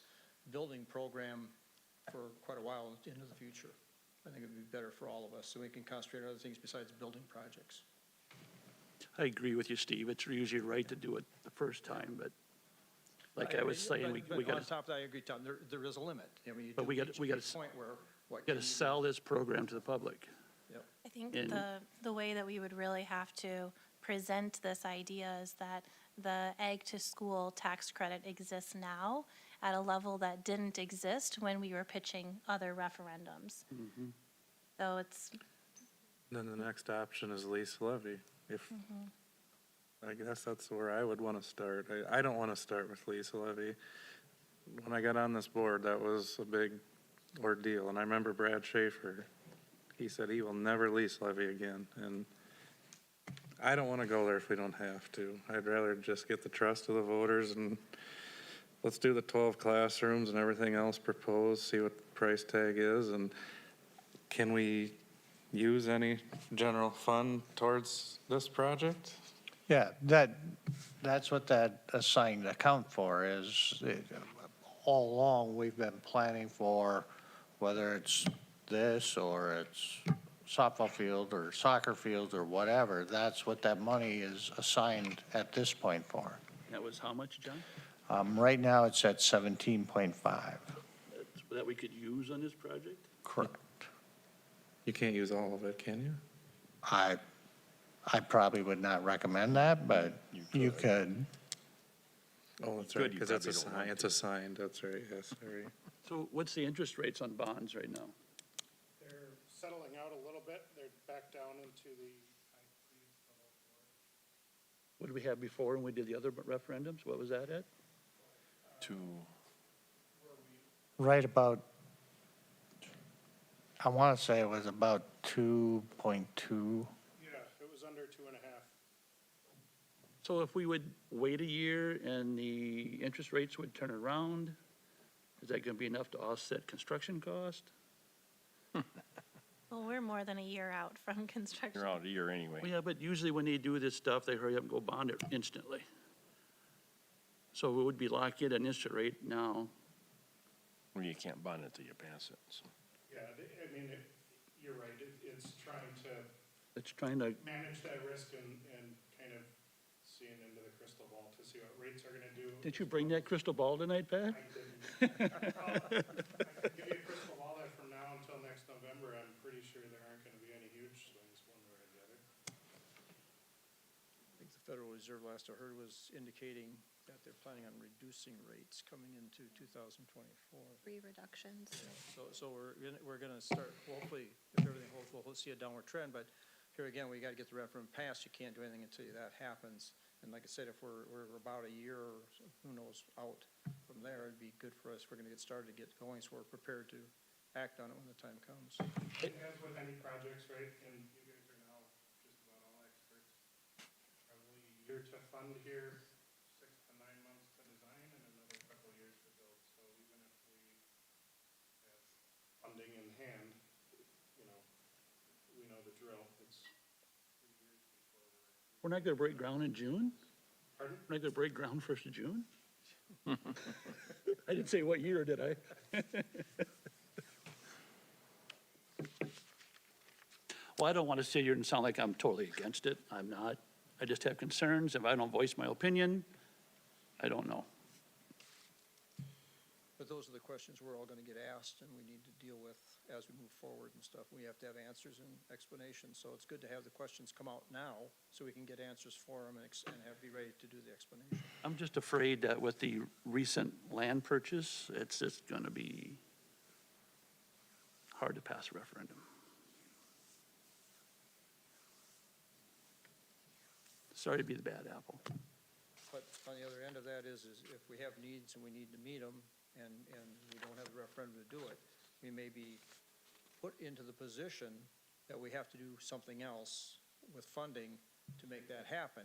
building program for quite a while into the future. I think it'd be better for all of us, so we can concentrate on other things besides building projects. I agree with you, Steve. It's usually right to do it the first time, but like I was saying, we But on gotta, top of that, I agree, Tom, there is a limit. I mean, you But do we gotta- reach we a gotta point where, what gotta can you do? sell this program to the public. I think And- the way that we would really have to present this idea is that the Ag to School tax credit exists now at a level that didn't exist when we were pitching other referendums. So it's, Then the next option is lease levy. I guess that's where I would want to start. I don't want to start with lease levy. When I got on this board, that was a big ordeal, and I remember Brad Schaefer, he said he will never lease levy again, and I don't want to go there if we don't have to. I'd rather just get the trust of the voters and let's do the 12 classrooms and everything else proposed, see what the price tag is, and can we use any general fund towards this project? Yeah, that's what that assigned account for is. All along, we've been planning for whether it's this or it's softball field or soccer field or whatever. That's what that money is assigned at this point for. That was how much, John? Right now, it's at 17.5. That we could use on this project? Correct. You can't use all of it, can you? I probably would not recommend that, but you could. Oh, that's Good, right, you because it's probably don't want it's assigned, that's right, yes, sorry. So what's the interest rates on bonds right now? They're settling out a little bit. They're back down into the, What did we have before when we did the other referendums? What was that at? Right about, I want to say it was about 2.2. yeah, it was under 2.5. So if we would wait a year and the interest rates would turn around, is that gonna be enough to offset construction cost? well, we're more than a year out from construction. You're out a year anyway. Well, yeah, but usually when they do this stuff, they hurry up and go bond it instantly. So it would be locked in at an instant rate now. Well, you can't bond it till you pass it, so. Yeah, I mean, you're right. It's trying to It's trying to, manage that risk and kind of seeing into the crystal ball to see what rates are gonna do. didn't you bring that crystal ball tonight, Pat? I didn't. I can give you a crystal ball that from now until next November, I'm pretty sure there aren't gonna be any huge swings one way or the other. I think the Federal Reserve last I heard was indicating that they're planning on reducing rates coming into 2024. Free reductions. So we're gonna start, hopefully, if everything holds, we'll see a downward trend, but here again, we gotta get the referendum passed. You can't do anything until that happens. And like I said, if we're about a year or who knows out from there, it'd be good for us. We're gonna get started to get going, so we're prepared to act on it when the time comes. As with any projects, right, and you guys are now just about all experts, probably a year to fund here, 6 to 9 months to design, and another couple of years to build. So even if we have funding in hand, you know, we know the drill. It's 3 years before we're. We're not gonna break ground in June? Pardon? We're not gonna break ground 1st of June? I didn't say what year, did I? Well, I don't want to sit here and sound like I'm totally against it. I'm not. I just have concerns. If I don't voice my opinion, I don't know. But those are the questions we're all gonna get asked, and we need to deal with as we move forward and stuff. We have to have answers and explanations, so it's good to have the questions come out now, so we can get answers for them and be ready to do the explanation. I'm just afraid that with the recent land purchase, it's just going to be hard to pass a referendum. Sorry to be the bad apple. But on the other end of that is if we have needs and we need to meet them, and we don't have the referendum to do it, we may be put into the position that we have to do something else with funding to make that happen.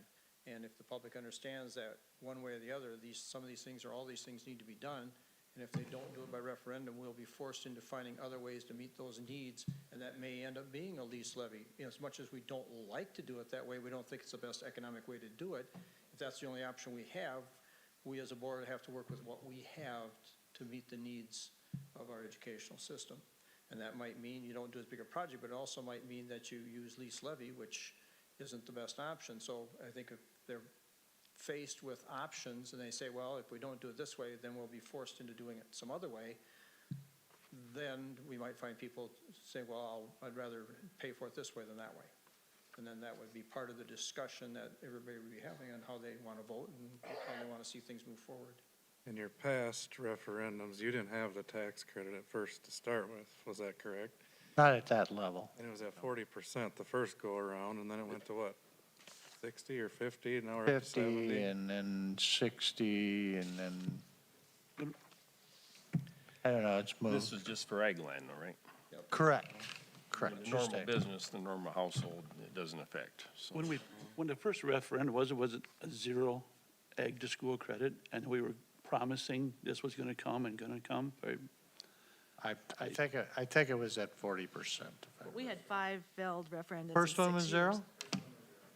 And if the public understands that one way or the other, some of these things or all these things need to be done, and if they don't do it by referendum, we'll be forced into finding other ways to meet those needs, and that may end up being a lease levy. You know, as much as we don't like to do it that way, we don't think it's the best economic way to do it. If that's the only option we have, we as a board have to work with what we have to meet the needs of our educational system. And that might mean you don't do as big a project, but it also might mean that you use lease levy, which isn't the best option. So I think if they're faced with options and they say, well, if we don't do it this way, then we'll be forced into doing it some other way, then we might find people say, well, I'd rather pay for it this way than that way. And then that would be part of the discussion that everybody would be having on how they want to vote and how they want to see things move forward. In your past referendums, you didn't have the tax credit at first to start with, was that correct? Not at that level. And it was at 40% the first go around, and then it went to what? 60 or 50, now we're up to 50 70? and then 60 and then, I don't know, it's This moved. is just for ag land, though, right? Correct, correct. The Just normal ag. business, the normal household, it doesn't affect, so. When the first referendum was it a zero ag to school credit? And we were promising this was going to come and going to come? I think it was at 40%. We had 5 failed referendums. First in one was 6 zero? years.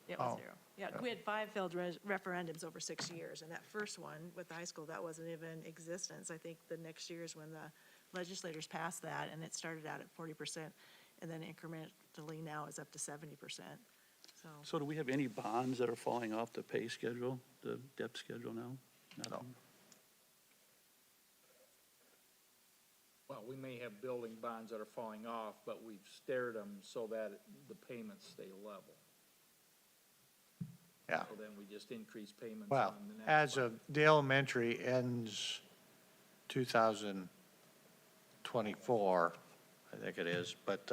It was Oh. 0. Yeah, we had 5 failed referendums over 6 years, and that first one with the high school, that wasn't even in existence. I think the next year is when the legislators passed that, and it started out at 40%, and then incrementally now is up to 70%. So do we have any bonds that are falling off the pay schedule, the DEP schedule now? Nothing? Well, we may have building bonds that are falling off, but we've stared them so that the payments stay level. Yeah. So then we just increase payments Well, on the next. as of, the elementary ends 2024, I think it is, but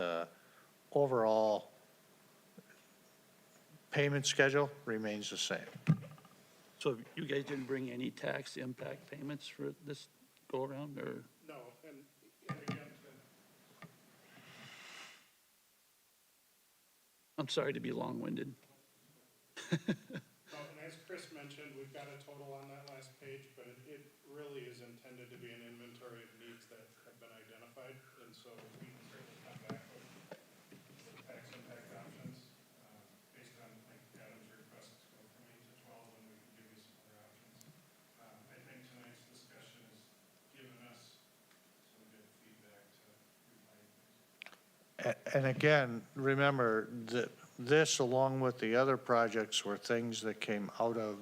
overall payment schedule remains the same. So you guys didn't bring any tax impact payments for this go-around, or? No, and again, I'm sorry to be long-winded. and as Chris mentioned, we've got a total on that last page, but it really is intended to be an inventory of needs that have been identified, and so we can certainly come back with tax impact options, based on, like Adam's requests, go from 8 to 12, and we can give you some other options. I think tonight's discussion has given us some good feedback to refine things. And again, remember that this, along with the other projects, were things that came out of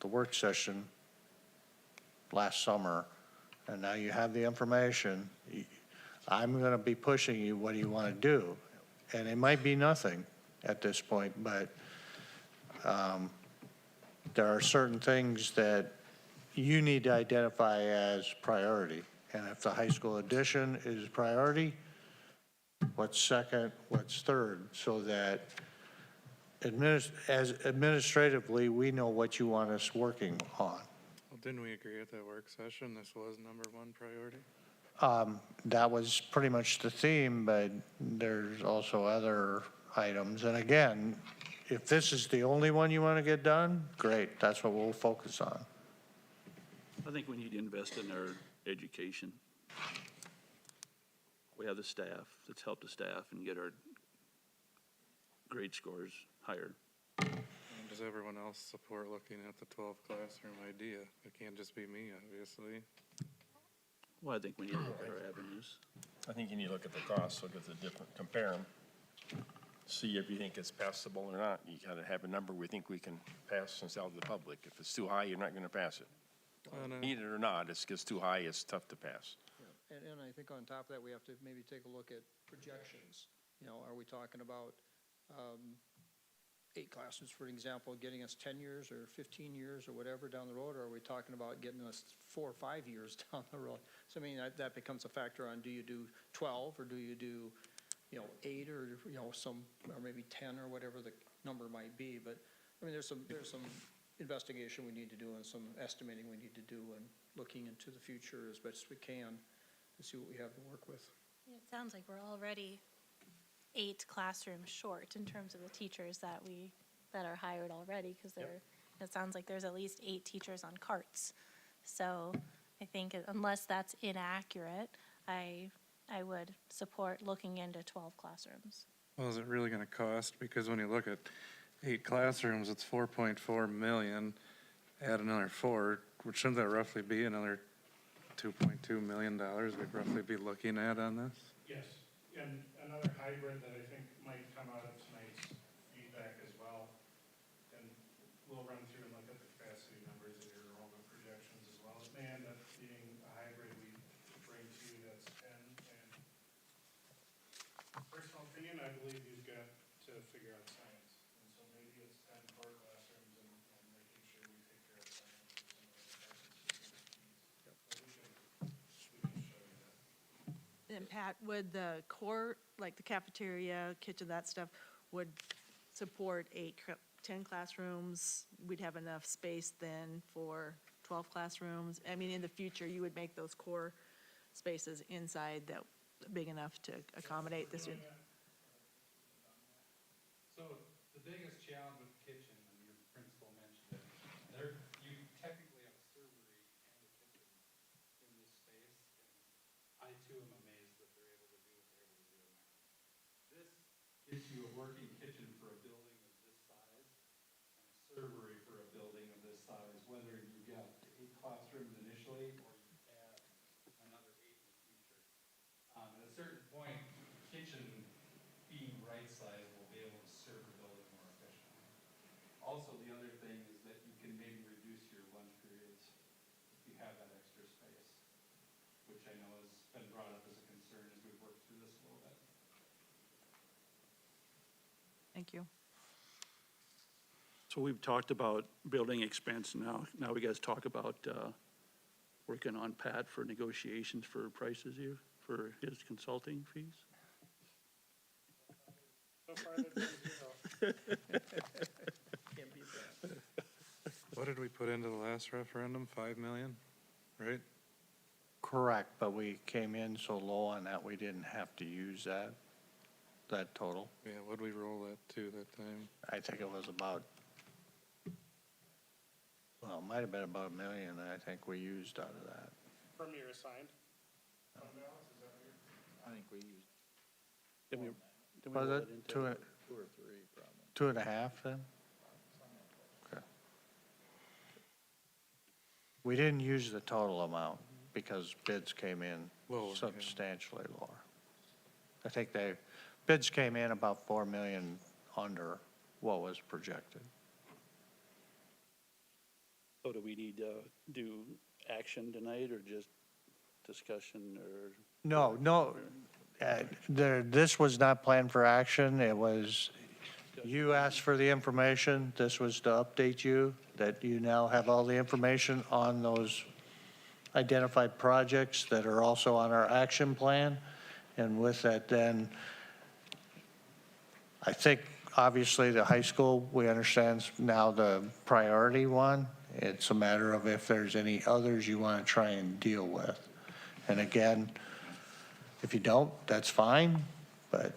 the work session last summer, and now you have the information. I'm going to be pushing you, what do you want to do? And it might be nothing at this point, but there are certain things that you need to identify as priority. And if the high school addition is priority, what's second, what's third, so that administratively, we know what you want us working on. Well, didn't we agree at that work session, this was number one priority? That was pretty much the theme, but there's also other items. And again, if this is the only one you want to get done, great, that's what we'll focus on. I think we need to invest in our education. We have the staff, let's help the staff and get our grade scores higher. And does everyone else support looking at the 12 classroom idea? It can't just be me, obviously. Well, I think we need to look at our avenues. I think you need to look at the costs, look at the different, compare them. See if you think it's passable or not. You gotta have a number we think we can pass and sell to the public. If it's too high, you're not gonna pass it. Need it or not, if it gets too high, it's tough to pass. And I think on top of that, we have to maybe take a look at projections. You know, are we talking about 8 classrooms, for example, getting us 10 years or 15 years or whatever down the road? Or are we talking about getting us 4 or 5 years down the road? So I mean, that becomes a factor on, do you do 12 or do you do, 8 or, or maybe 10 or whatever the number might be. But I mean, there's some investigation we need to do and some estimating we need to do and looking into the future as best we can to see what we have to work with. It sounds like we're already 8 classrooms short in terms of the teachers that are hired already, because it sounds like there's at least 8 teachers on carts. So I think unless that's inaccurate, I would support looking into 12 classrooms. Well, is it really gonna cost? Because when you look at 8 classrooms, it's 4.4 million. Add another 4, which shouldn't that roughly be another $2.2 million we'd roughly be looking at on this? Yes, and another hybrid that I think might come out of tonight's feedback as well. And we'll run through and look at the capacity numbers and your enrollment projections as well. It may end up being a hybrid we bring to you that's 10. And personal opinion, I believe you've got to figure out science. And so maybe it's 10 core classrooms and making sure we take care of science for some of the needs. But we can show you that. And Pat, would the core, like the cafeteria, kitchen, that stuff, would support 10 classrooms? We'd have enough space then for 12 classrooms? I mean, in the future, you would make those core spaces inside that big enough to accommodate the student? So the biggest challenge with the kitchen, and your principal mentioned it, you technically have a servery and a kitchen in this space, and I too am amazed that they're able to do what they're able to do in there. This gets you a working kitchen for a building of this size, and a servery for a building of this size, whether you get 8 classrooms initially, or you add another 8 in the future. At a certain point, kitchen being right size will be able to serve the building more efficiently. Also, the other thing is that you can maybe reduce your lunch periods if you have that extra space, which I know has been brought up as a concern as we've worked through this a little bit. Thank you. So we've talked about building expense now. Now we guys talk about working on Pat for negotiations for prices here, for his consulting fees. So far, they've been 0. What did we put into the last referendum? 5 million, right? Correct, but we came in so low on that, we didn't have to use that total. Yeah, what'd we roll that to that time? I think it was about, well, it might have been about $1 million, I think we used out of that. From your assigned fund balance, is that what you're? I think we used Did we Was roll it into 2 2 or 3 probably. 2.5 then? Okay. We didn't use the total amount because bids came in Lower, yeah. substantially lower. I think bids came in about 4 million under what was projected. So do we need to do action tonight or just discussion or? No, this was not planned for action. It was, You asked for the information. This was to update you, that you now have all the information on those identified projects that are also on our action plan. And with that, then, I think, obviously, the high school, we understand now the priority one. It's a matter of if there's any others you want to try and deal with. And again, if you don't, that's fine, but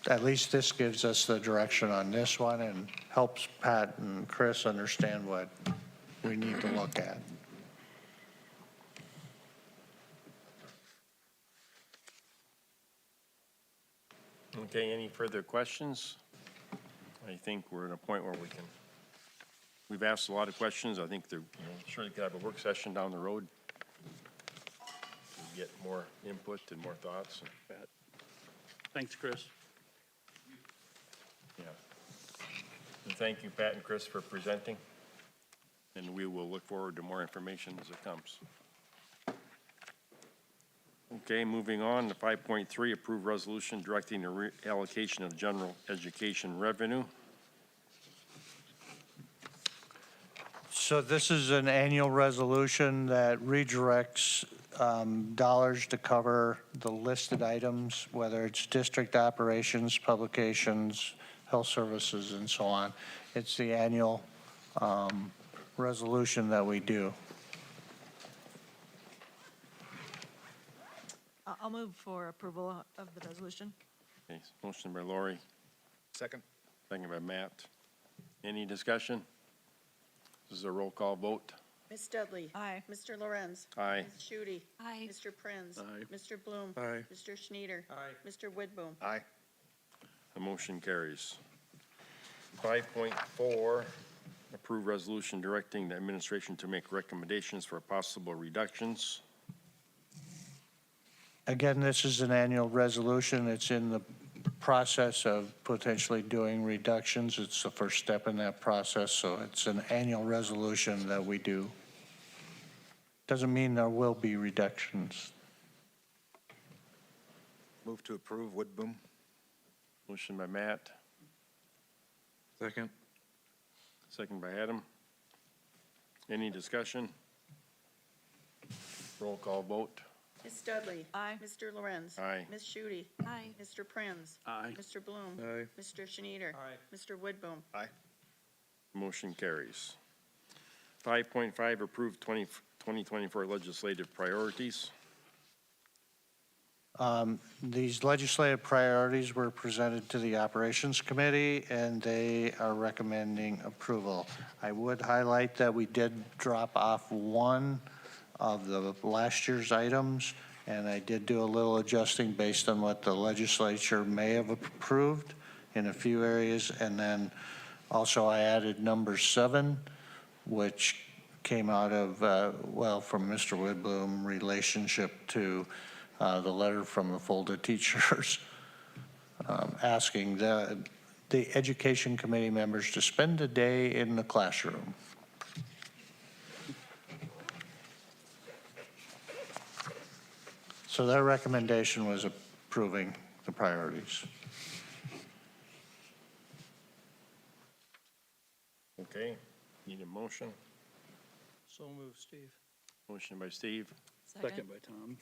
at least this gives us the direction on this one and helps Pat and Chris understand what we need to look at. Okay, any further questions? I think we're at a point where we've asked a lot of questions. I think they're, sure we could have a work session down the road to get more input and more thoughts. Thanks, Chris. Yeah. And thank you, Pat and Chris, for presenting. And we will look forward to more information as it comes. Okay, moving on to 5.3, approve resolution directing the reallocation of general education revenue. So this is an annual resolution that redirects dollars to cover the listed items, whether it's district operations, publications, health services, and so on. It's the annual resolution that we do. I'll move for approval of the resolution. Okay, motion by Lori, Second? second by Matt. Any discussion? This is a roll call vote. Ms. Dudley. Aye. Mr. Lorenz. Aye. Ms. Shute. Aye. Mr. Prinz. Aye. Mr. Bloom. Aye. Mr. Schneeder. Aye. Mr. Widboom. Aye. The motion carries. 5.4, approve resolution directing the administration to make recommendations for possible reductions. Again, this is an annual resolution. It's in the process of potentially doing reductions. It's the first step in that process, so it's an annual resolution that we do. Doesn't mean there will be reductions. Move to approve, Woodboom. Motion by Matt, Second? second by Adam. Any discussion? Roll call vote. Ms. Dudley. Aye. Mr. Lorenz. Aye. Ms. Shute. Aye. Mr. Prinz. Aye. Mr. Bloom. Aye. Mr. Schneeder. Aye. Mr. Widboom. Aye. Motion carries. 5.5, approve 2024 legislative priorities. These legislative priorities were presented to the Operations Committee, and they are recommending approval. I would highlight that we did drop off one of the last year's items, and I did do a little adjusting based on what the legislature may have approved in a few areas, and then also I added number 7, which came out of, from Mr. Widboom, relationship to the letter from the FOLDA teachers asking the Education Committee members to spend a day in the classroom. So their recommendation was approving the priorities. Okay, need a motion? So move, Steve. Motion by Steve, Second by Tom.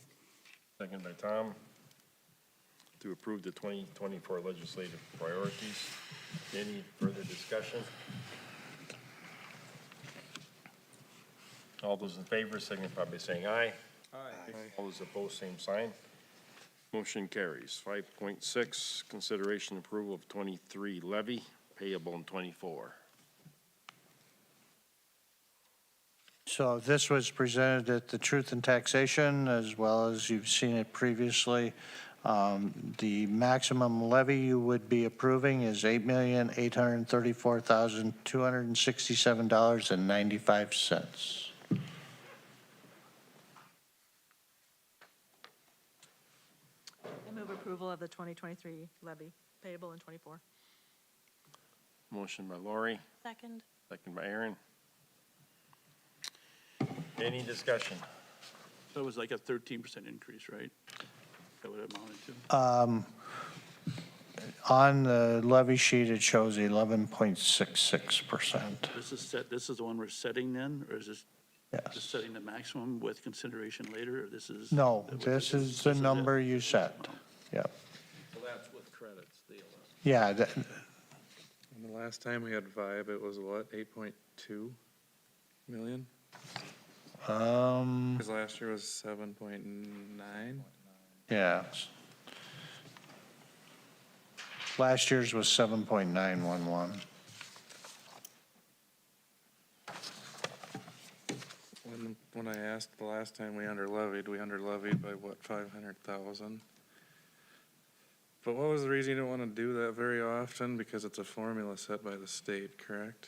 second by Tom, to approve the 2024 legislative priorities. Any further discussion? All those in favor, signify by saying aye. Aye. All those opposed, same sign. Motion carries. 5.6, consideration approval of 23 levy payable in 24. So this was presented at the Truth in Taxation, as well as you've seen it previously. The maximum levy you would be approving is $8,834,267.95. I move approval of the 2023 levy payable in 24. Motion by Lori, Second. second by Aaron. Any discussion? That was like a 13% increase, right? That would have amounted to. On the levy sheet, it shows 11.66%. This is the one we're setting then, or is this just Yes. setting the maximum with consideration later, or this is? No, this is the number you set. Yep. So that's with credits, the 11. Yeah, And the last time we had Vibe, it was what, 8.2 million? Because last year was 7.9. yeah. Last year's was 7.911. When I asked the last time we under levied by what, 500,000? But what was the reason you don't want to do that very often? Because it's a formula set by the state, correct?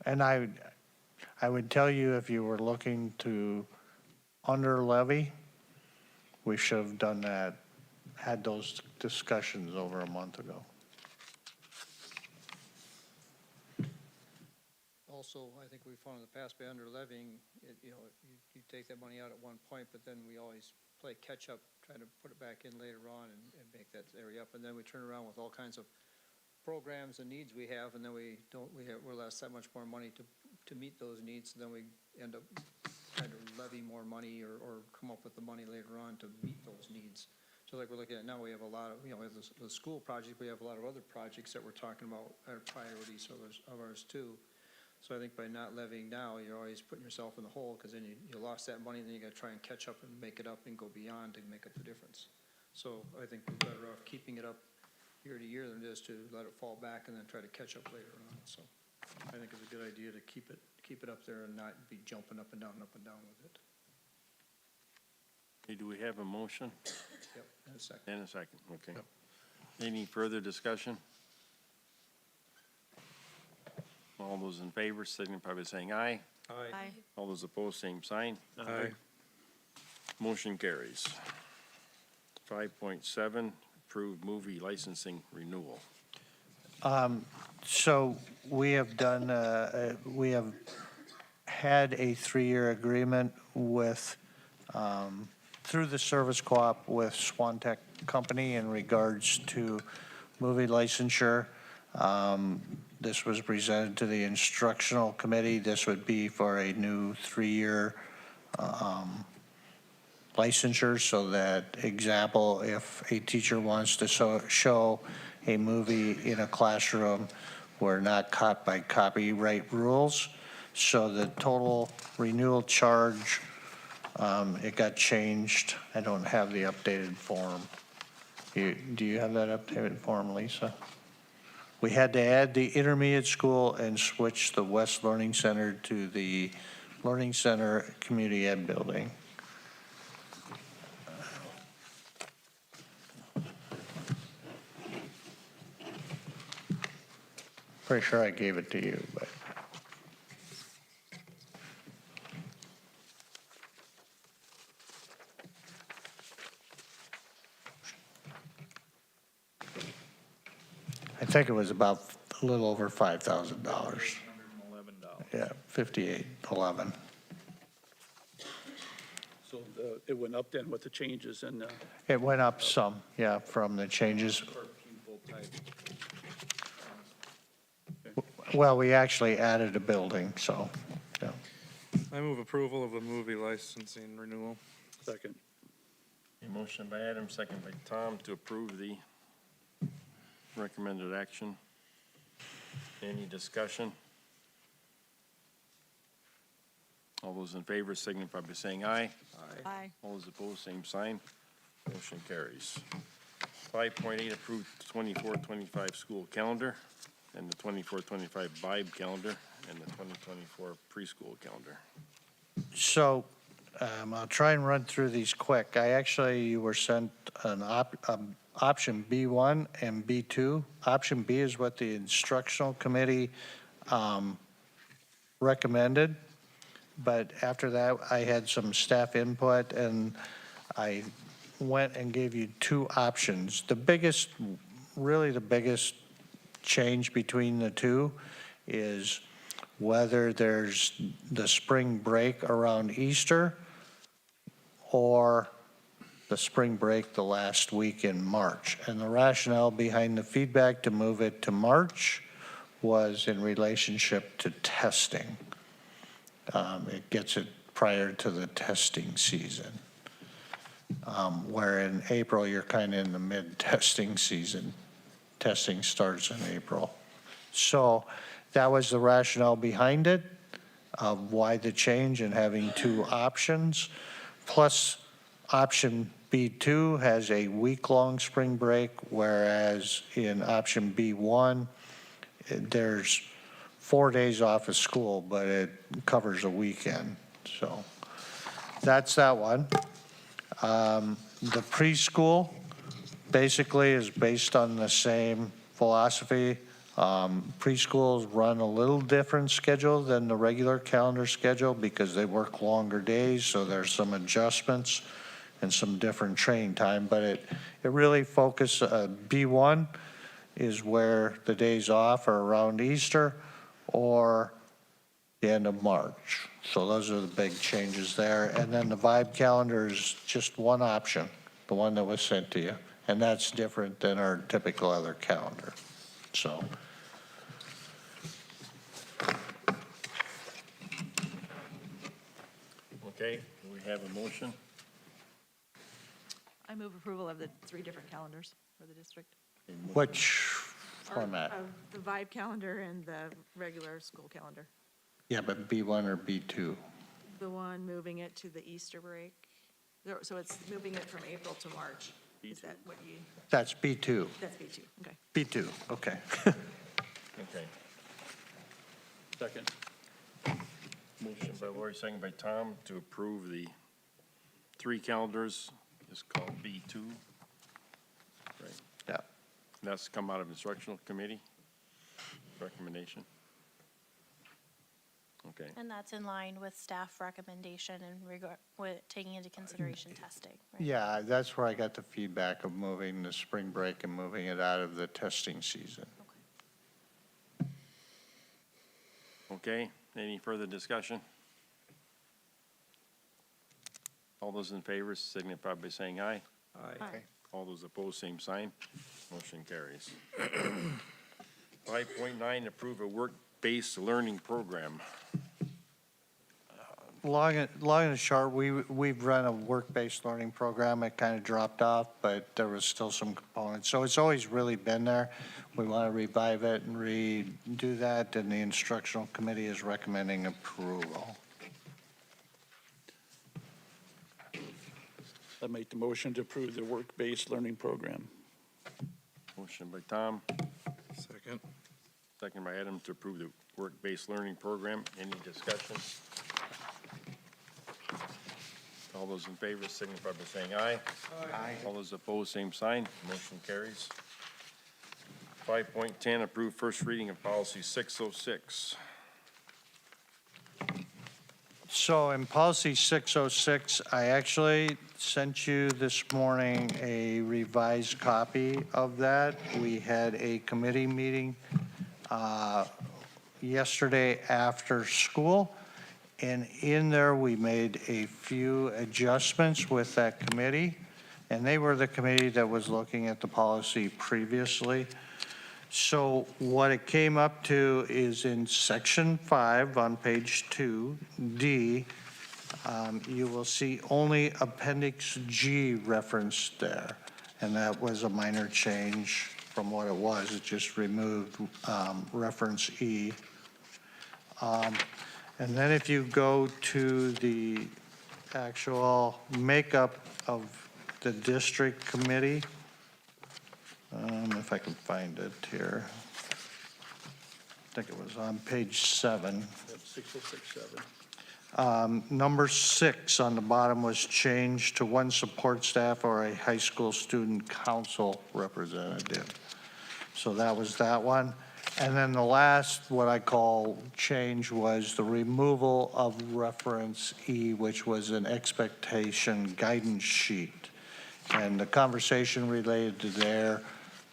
And I would tell you, if you were looking to under levy, we should have done that, had those discussions over a month ago. Also, I think we found in the past by under levying, you take that money out at one point, but then we always play catch-up, trying to put it back in later on and make that area up. And then we turn around with all kinds of programs and needs we have, and then we're less that much more money to meet those needs. And then we end up trying to levy more money or come up with the money later on to meet those needs. So like we're looking at now, we have a lot of, we have the school project, we have a lot of other projects that we're talking about are priorities of ours too. So I think by not levying now, you're always putting yourself in the hole, because then you lost that money, and then you gotta try and catch up and make it up and go beyond to make up the difference. So I think we're better off keeping it up year to year than it is to let it fall back and then try to catch up later on. So I think it's a good idea to keep it up there and not be jumping up and down with it. Okay, do we have a motion? Yep, in a second. And a second, okay. Any further discussion? All those in favor, signify by saying aye. Aye. All those opposed, same sign. Aye. Motion carries. 5.7, approved movie licensing renewal. So we have done, we have had a 3-year agreement with, through the service co-op with Swantech Company in regards to movie licensure. This was presented to the instructional committee. This would be for a new 3-year licensure, so that, example, if a teacher wants to show a movie in a classroom, we're not caught by copyright rules. So the total renewal charge, it got changed. I don't have the updated form. Do you have that updated form, Lisa? We had to add the intermediate school and switch the West Learning Center to the Learning Center Community Ed building. Pretty sure I gave it to you, but. I think it was about a little over $5,000. $111. Yeah, 5811. So it went up then with the changes and, It went up some, yeah, from the changes. For pupil type. Well, we actually added a building, so, yeah. I move approval of the movie licensing renewal. second. A motion by Adam, second by Tom to approve the recommended action. Any discussion? All those in favor signify by saying aye. Aye. All those opposed, same sign. Motion carries. 5.8, approved 24-25 school calendar, and the 24-25 Vibe calendar, and the 2024 preschool calendar. So I'll try and run through these quick. You were sent an option B1 and B2. Option B is what the instructional committee recommended. But after that, I had some staff input, and I went and gave you 2 options. Really the biggest change between the 2 is whether there's the spring break around Easter or the spring break the last week in March. And the rationale behind the feedback to move it to March was in relationship to testing. It gets it prior to the testing season. Where in April, you're kind of in the mid-testing season. Testing starts in April. So that was the rationale behind it, of why the change and having two options. Plus, option B2 has a week-long spring break, whereas in option B1, there's 4 days off of school, but it covers a weekend. So that's that one. The preschool basically is based on the same philosophy. Preschools run a little different schedule than the regular calendar schedule because they work longer days, so there's some adjustments and some different training time, but it really focuses, B1 is where the days off are around Easter or the end of March. So those are the big changes there. And then the Vibe calendar is just one option, the one that was sent to you. And that's different than our typical other calendar. So. Okay, do we have a motion? I move approval of the 3 different calendars for the district. Which Or, format? The Vibe calendar and the regular school calendar. Yeah, but B1 or B2? The one moving it to the Easter break. So it's moving it from April to March. Is that what you, That's B2. that's B2, okay. B2, okay. Okay. Second. Motion by Lori, second by Tom, to approve the 3 calendars. It's called B2. Right. Yeah. That's come out of instructional committee recommendation. Okay. And that's in line with staff recommendation and regard, with taking into consideration testing, right? Yeah, that's where I got the feedback of moving the spring break and moving it out of the testing season. Okay, any further discussion? All those in favor signify by saying aye. Aye. All those opposed, same sign. Motion carries. 5.9, approve a work-based learning program. Long and short, we've run a work-based learning program. It kind of dropped off, but there was still some components. So it's always really been there. We want to revive it and redo that, and the instructional committee is recommending approval. I make the motion to approve the work-based learning program. Motion by Tom, Second. second by Adam to approve the work-based learning program. Any discussion? All those in favor signify by saying aye. Aye. All those opposed, same sign. Motion carries. 5.10, approve first reading of policy 606. So in policy 606, I actually sent you this morning a revised copy of that. We had a committee meeting yesterday after school, and in there we made a few adjustments with that committee, and they were the committee that was looking at the policy previously. So what it came up to is in section 5 on page 2D, you will see only appendix G referenced there. And that was a minor change from what it was. It just removed reference E. And then if you go to the actual makeup of the district committee, if I can find it here. I think it was on page 7. 6067. Number 6 on the bottom was changed to 1 support staff or a high school student council representative. So that was that one. And then the last, what I call change, was the removal of reference E, which was an expectation guidance sheet. And the conversation related to there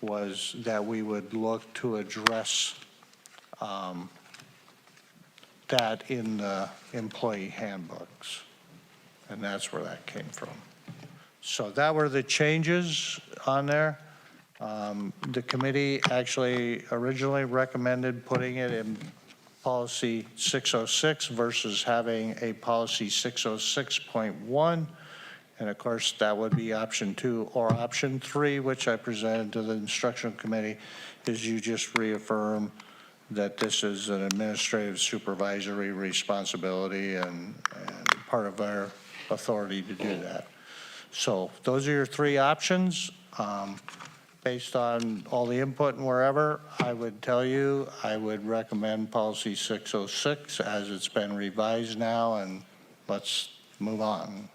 was that we would look to address that in the employee handbooks. And that's where that came from. So that were the changes on there. The committee actually originally recommended putting it in policy 606 versus having a policy 606.1. And of course, that would be option 2 or option 3, which I presented to the instructional committee, is you just reaffirm that this is an administrative supervisory responsibility and part of our authority to do that. So those are your 3 options. Based on all the input and wherever, I would tell you, I would recommend policy 606 as it's been revised now, and let's move on.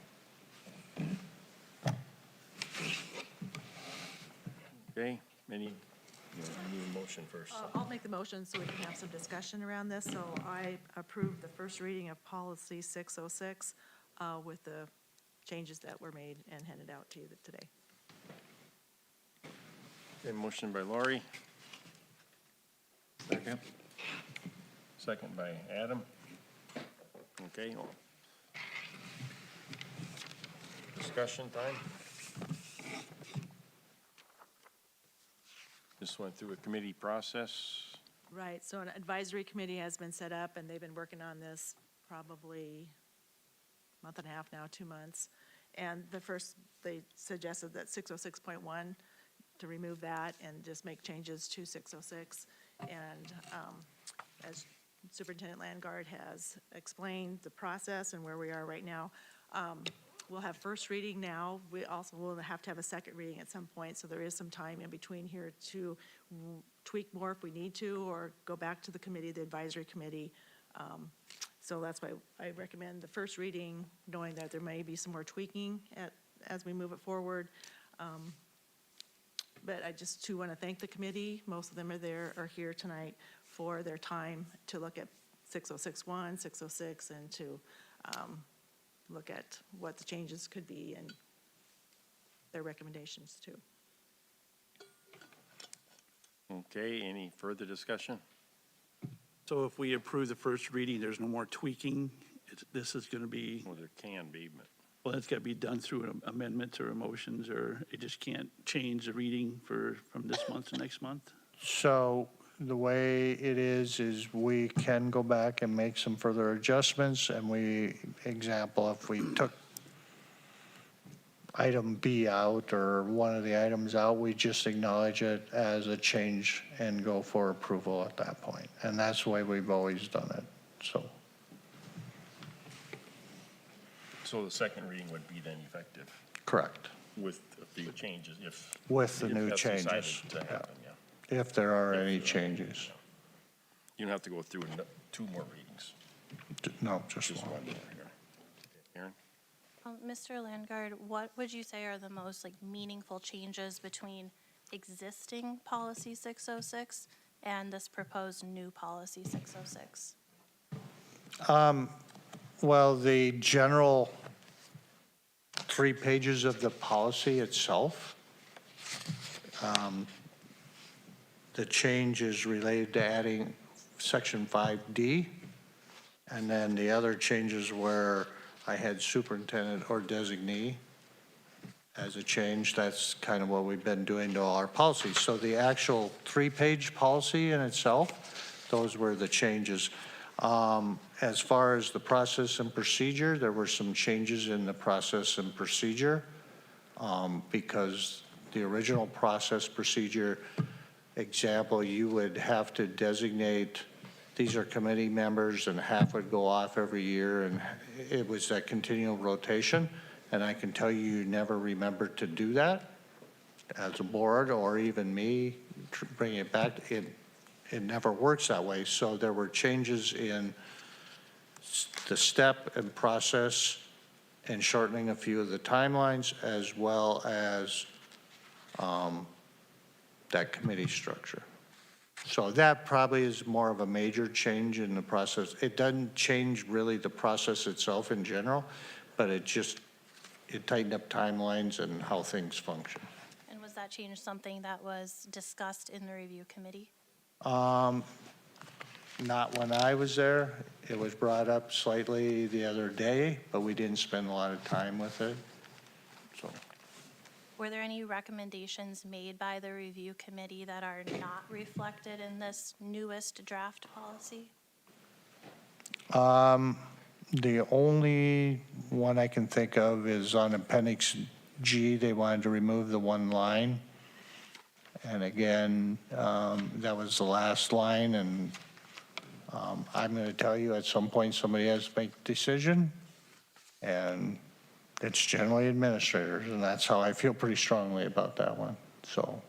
Okay, any, you need a motion first. I'll make the motion so we can have some discussion around this. So I approve the first reading of policy 606 with the changes that were made and handed out to you today. Okay, motion by Lori. Second. Second by Adam. Okay. Discussion time. This went through a committee process. Right, so an advisory committee has been set up, and they've been working on this probably a month and a half now, 2 months. And they suggested that 606.1, to remove that and just make changes to 606. And as Superintendent Landgard has explained the process and where we are right now, we'll have first reading now. We also will have to have a second reading at some point, so there is some time in between here to tweak more if we need to, or go back to the committee, the advisory committee. So that's why I recommend the first reading, knowing that there may be some more tweaking as we move it forward. But I just too want to thank the committee. Most of them are here tonight for their time to look at 606.1, 606, and to look at what the changes could be and their recommendations too. Okay, any further discussion? So if we approve the first reading, there's no more tweaking. This is going to be, Well, there can be, but well, it's got to be done through amendments or motions, or it just can't change the reading from this month to next month? So the way it is we can go back and make some further adjustments, and if we took item B out or one of the items out, we just acknowledge it as a change and go for approval at that point. And that's the way we've always done it, so. so the second reading would be then effective Correct. with a few changes if. With the if new that's decided changes, to yeah. happen, yeah. If there are any changes. You don't have to go through 2 more readings, No, just just one. one more here. Aaron? Mr. Landgard, what would you say are the most meaningful changes between existing policy 606 and this proposed new policy 606? Well, the general 3 pages of the policy itself, the change is related to adding section 5D. And then the other changes where I had superintendent or designee as a change. That's kind of what we've been doing to all our policies. So the actual 3-page policy in itself, those were the changes. As far as the process and procedure, there were some changes in the process and procedure because the original process procedure example, you would have to designate, these are committee members and half would go off every year, and it was that continual rotation. And I can tell you never remembered to do that as a board or even me, bring it back. It never works that way. So there were changes in the step and process and shortening a few of the timelines, as well as that committee structure. So that probably is more of a major change in the process. It doesn't change really the process itself in general, but it tightened up timelines and how things function. And was that change something that was discussed in the review committee? Not when I was there. It was brought up slightly the other day, but we didn't spend a lot of time with it. So Were there any recommendations made by the review committee that are not reflected in this newest draft policy? The only one I can think of is on Appendix G, they wanted to remove the one line. And again, that was the last line, and I'm going to tell you, at some point, somebody has to make a decision, and it's generally administrators, and that's how I feel pretty strongly about that one, so.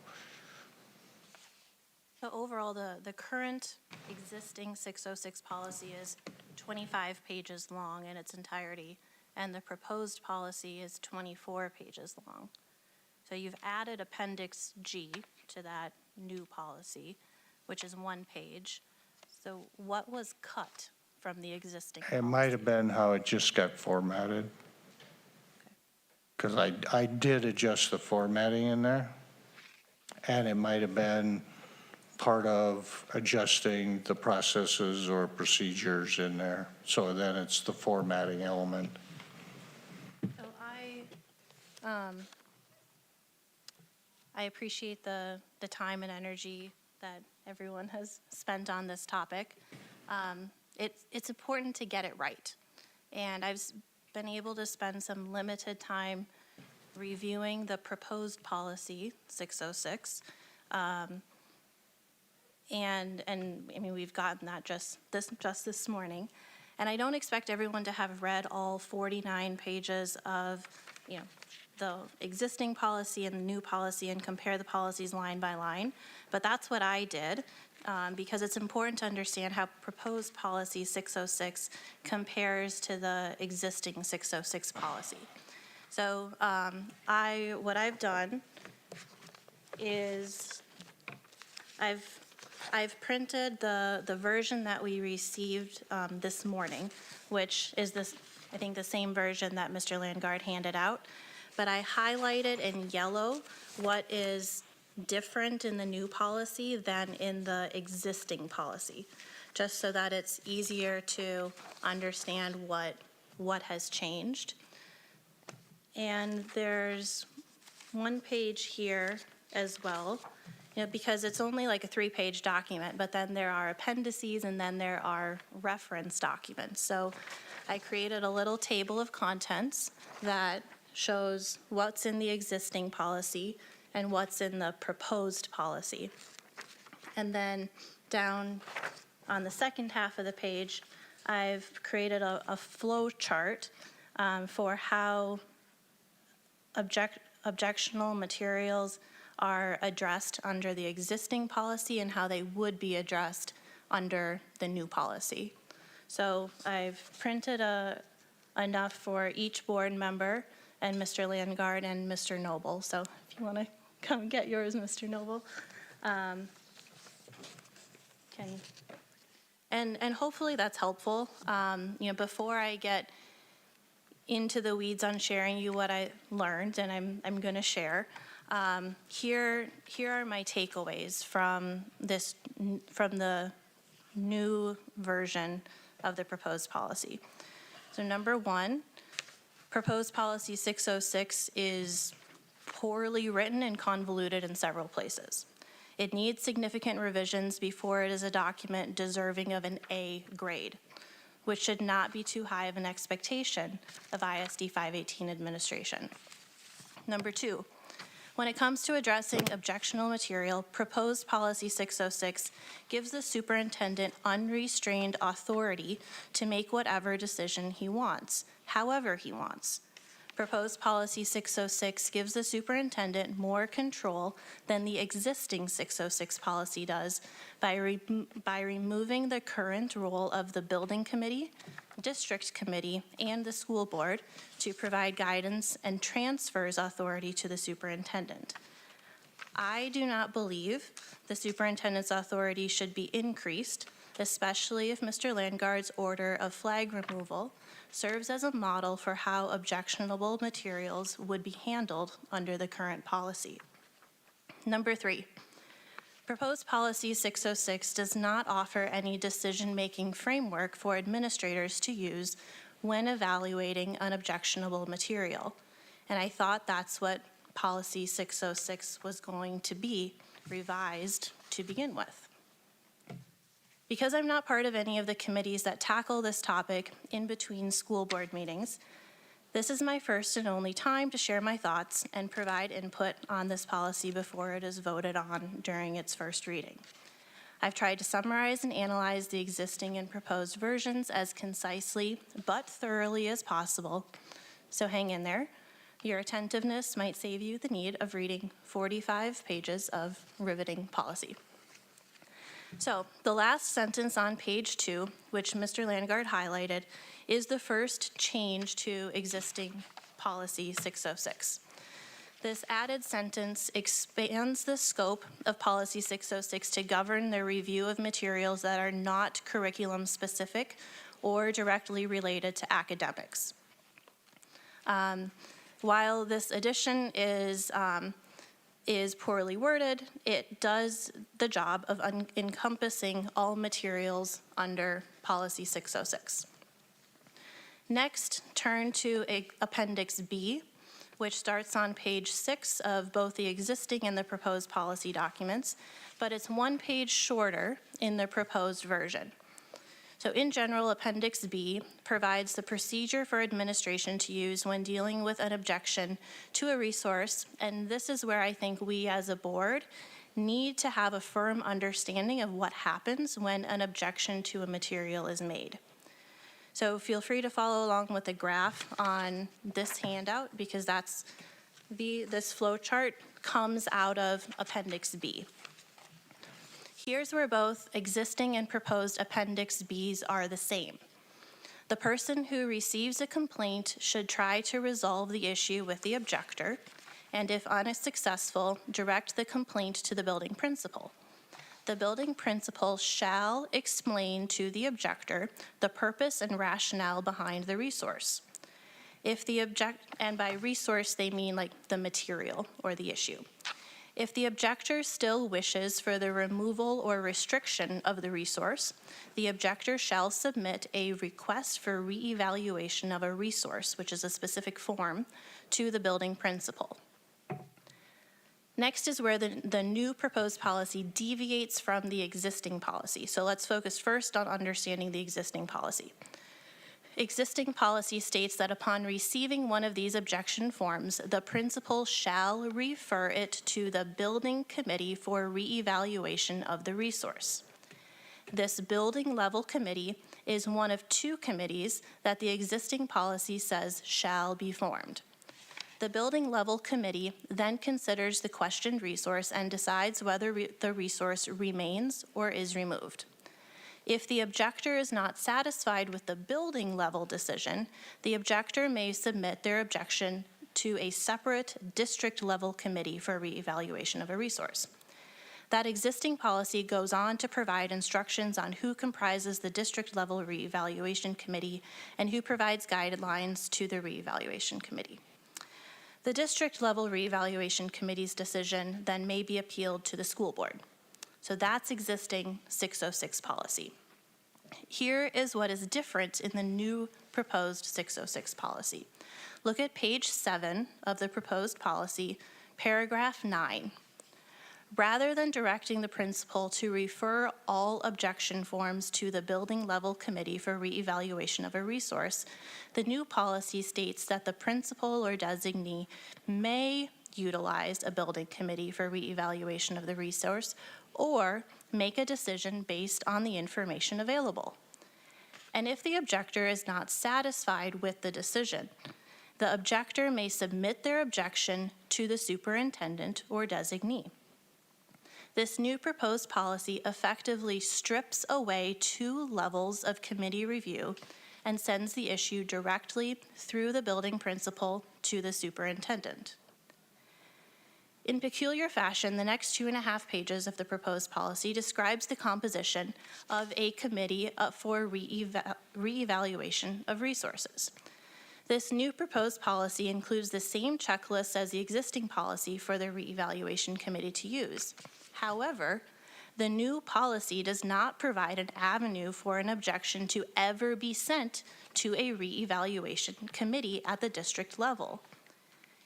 So overall, the current existing 606 policy is 25 pages long in its entirety, and the proposed policy is 24 pages long. So you've added Appendix G to that new policy, which is 1 page. So what was cut from the existing policy? It might have been how it just got formatted. Because I did adjust the formatting in there, and it might have been part of adjusting the processes or procedures in there. So then it's the formatting element. So I appreciate the time and energy that everyone has spent on this topic. It's important to get it right. And I've been able to spend some limited time reviewing the proposed policy, 606. And I mean, we've gotten that just this morning. And I don't expect everyone to have read all 49 pages of, the existing policy and the new policy and compare the policies line by line. But that's what I did, because it's important to understand how proposed policy 606 compares to the existing 606 policy. So what I've done is I've printed the version that we received this morning, which is I think the same version that Mr. Landgard handed out. But I highlighted in yellow what is different in the new policy than in the existing policy, just so that it's easier to understand what has changed. And there's 1 page here as well, because it's only like a 3-page document, but then there are appendices and then there are reference documents. So I created a little table of contents that shows what's in the existing policy and what's in the proposed policy. And then down on the second half of the page, I've created a flow chart for how objectionable materials are addressed under the existing policy and how they would be addressed under the new policy. So I've printed enough for each board member and Mr. Landgard and Mr. Noble. So if you want to come get yours, Mr. Noble. And hopefully that's helpful. Before I get into the weeds on sharing you what I learned, and I'm going to share, here are my takeaways from the new version of the proposed policy. So number 1, proposed policy 606 is poorly written and convoluted in several places. It needs significant revisions before it is a document deserving of an A grade, which should not be too high of an expectation of ISD 518 administration. Number 2, when it comes to addressing objectionable material, proposed policy 606 gives the superintendent unrestrained authority to make whatever decision he wants, however he wants. Proposed policy 606 gives the superintendent more control than the existing 606 policy does by removing the current role of the building committee, district committee, and the school board to provide guidance and transfers authority to the superintendent. I do not believe the superintendent's authority should be increased, especially if Mr. Landgard's order of flag removal serves as a model for how objectionable materials would be handled under the current policy. Number 3, proposed policy 606 does not offer any decision-making framework for administrators to use when evaluating an objectionable material. And I thought that's what Policy 606 was going to be revised to begin with. Because I'm not part of any of the committees that tackle this topic in between school board meetings, this is my first and only time to share my thoughts and provide input on this policy before it is voted on during its first reading. I've tried to summarize and analyze the existing and proposed versions as concisely but thoroughly as possible, so hang in there. Your attentiveness might save you the need of reading 45 pages of riveting policy. So the last sentence on page 2, which Mr. Landgard highlighted, is the first change to existing policy 606. This added sentence expands the scope of policy 606 to govern the review of materials that are not curriculum specific or directly related to academics. While this addition is poorly worded, it does the job of encompassing all materials under policy 606. Next, turn to Appendix B, which starts on page 6 of both the existing and the proposed policy documents, but it's 1 page shorter in the proposed version. So in general, Appendix B provides the procedure for administration to use when dealing with an objection to a resource, and this is where I think we as a board need to have a firm understanding of what happens when an objection to a material is made. So feel free to follow along with the graph on this handout because this flow chart comes out of Appendix B. Here's where both existing and proposed Appendix Bs are the same. The person who receives a complaint should try to resolve the issue with the objector, and if unsuccessful, direct the complaint to the building principal. The building principal shall explain to the objector the purpose and rationale behind the resource. And by resource, they mean like the material or the issue. If the objector still wishes for the removal or restriction of the resource, the objector shall submit a request for reevaluation of a resource, which is a specific form, to the building principal. Next is where the new proposed policy deviates from the existing policy. So let's focus first on understanding the existing policy. Existing policy states that upon receiving one of these objection forms, the principal shall refer it to the building committee for reevaluation of the resource. This building level committee is one of 2 committees that the existing policy says shall be formed. The building level committee then considers the questioned resource and decides whether the resource remains or is removed. If the objector is not satisfied with the building level decision, the objector may submit their objection to a separate district level committee for reevaluation of a resource. That existing policy goes on to provide instructions on who comprises the district level reevaluation committee and who provides guidelines to the reevaluation committee. The district level reevaluation committee's decision then may be appealed to the school board. So that's existing 606 policy. Here is what is different in the new proposed 606 policy. Look at page 7 of the proposed policy, paragraph 9. Rather than directing the principal to refer all objection forms to the building level committee for reevaluation of a resource, the new policy states that the principal or designee may utilize a building committee for reevaluation of the resource or make a decision based on the information available. And if the objector is not satisfied with the decision, the objector may submit their objection to the superintendent or designee. This new proposed policy effectively strips away 2 levels of committee review and sends the issue directly through the building principal to the superintendent. In peculiar fashion, the next 2.5 pages of the proposed policy describes the composition of a committee for reevaluation of resources. This new proposed policy includes the same checklist as the existing policy for the reevaluation committee to use. However, the new policy does not provide an avenue for an objection to ever be sent to a reevaluation committee at the district level.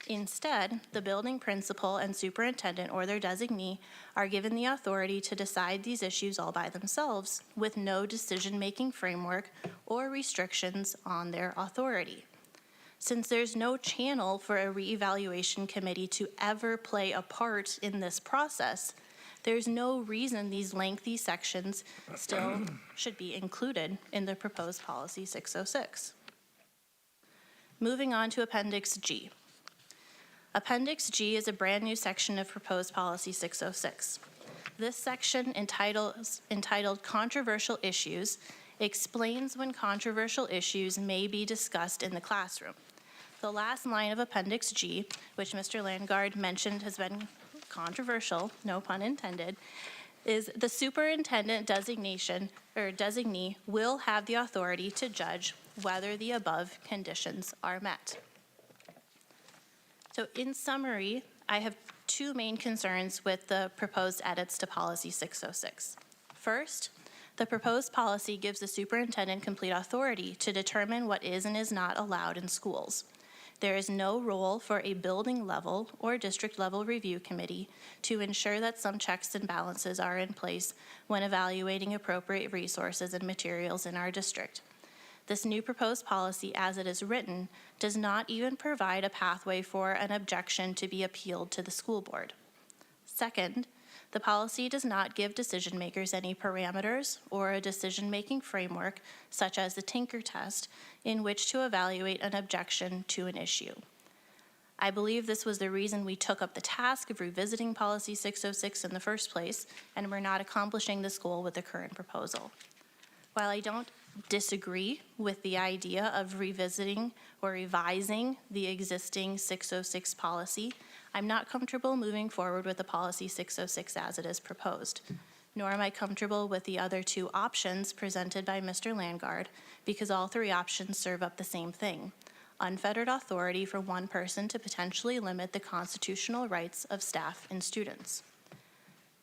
Instead, the building principal and superintendent or their designee are given the authority to decide these issues all by themselves with no decision-making framework or restrictions on their authority. Since there's no channel for a reevaluation committee to ever play a part in this process, there's no reason these lengthy sections still should be included in the proposed policy 606. Moving on to Appendix G. Appendix G is a brand-new section of proposed policy 606. This section entitled Controversial Issues explains when controversial issues may be discussed in the classroom. The last line of Appendix G, which Mr. Landgard mentioned has been controversial, no pun intended, is the superintendent designation or designee will have the authority to judge whether the above conditions are met. So in summary, I have two main concerns with the proposed edits to policy 606. First, the proposed policy gives the superintendent complete authority to determine what is and is not allowed in schools. There is no role for a building level or district level review committee to ensure that some checks and balances are in place when evaluating appropriate resources and materials in our district. This new proposed policy, as it is written, does not even provide a pathway for an objection to be appealed to the school board. Second, the policy does not give decision makers any parameters or a decision-making framework, such as the Tinker test, in which to evaluate an objection to an issue. I believe this was the reason we took up the task of revisiting policy 606 in the first place, and we're not accomplishing this goal with the current proposal. While I don't disagree with the idea of revisiting or revising the existing 606 policy, I'm not comfortable moving forward with the policy 606 as it is proposed, nor am I comfortable with the other two options presented by Mr. Landgard, because all three options serve up the same thing: unfettered authority for one person to potentially limit the constitutional rights of staff and students.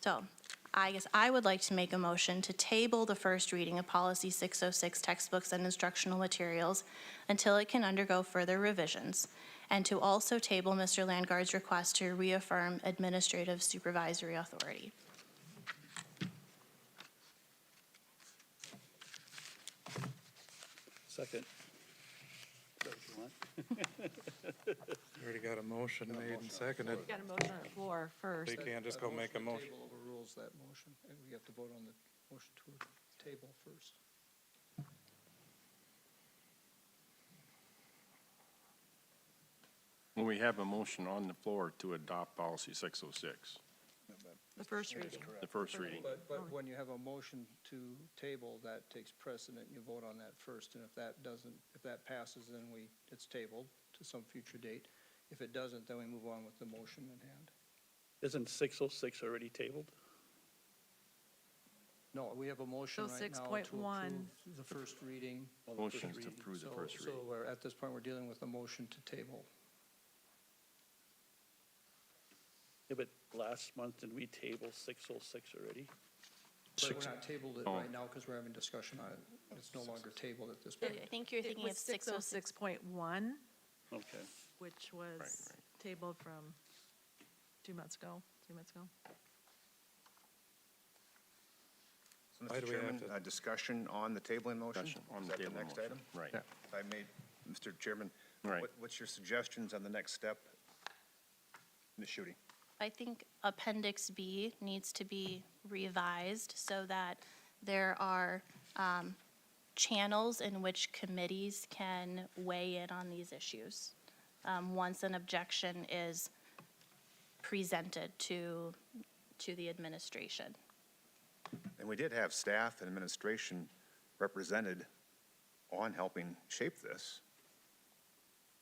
So, I guess I would like to make a motion to table the first reading of policy 606 textbooks and instructional materials until it can undergo further revisions, and to also table Mr. Landgard's request to reaffirm administrative supervisory authority. Second. Already got a motion made and seconded. Got a motion on the floor first. They can't just go make a motion. Table overrules that motion, and we have to vote on the motion to table first. Well, we have a motion on the floor to adopt policy 606, The first reading. the first reading. But when you have a motion to table, that takes precedent, you vote on that first, and if that passes, then it's tabled to some future date. If it doesn't, then we move on with the motion in hand. Isn't 606 already tabled? No, we have a motion So right now to 6.1. approve the first reading. Motions to approve the first So reading. we're, at this point, we're dealing with a motion to table. Yeah, but last month, did we table 606 already? But we're not tabled it Oh. right now because we're having discussion on it. It's no longer tabled at this point. I think you're It thinking was of 606. 606.1, Okay. which was Right. tabled from 2 months ago, 3 months ago. So, Why Mr. do we have Chairman, to- a discussion on the tabling motion? Discussion on Is the that table next motion. item? Right. Yeah. If I may, Mr. Chairman, Right. what's your suggestions on the next step? Ms. Schutte? I think Appendix B needs to be revised so that there are channels in which committees can weigh in on these issues once an objection is presented to the administration. And we did have staff and administration represented on helping shape this.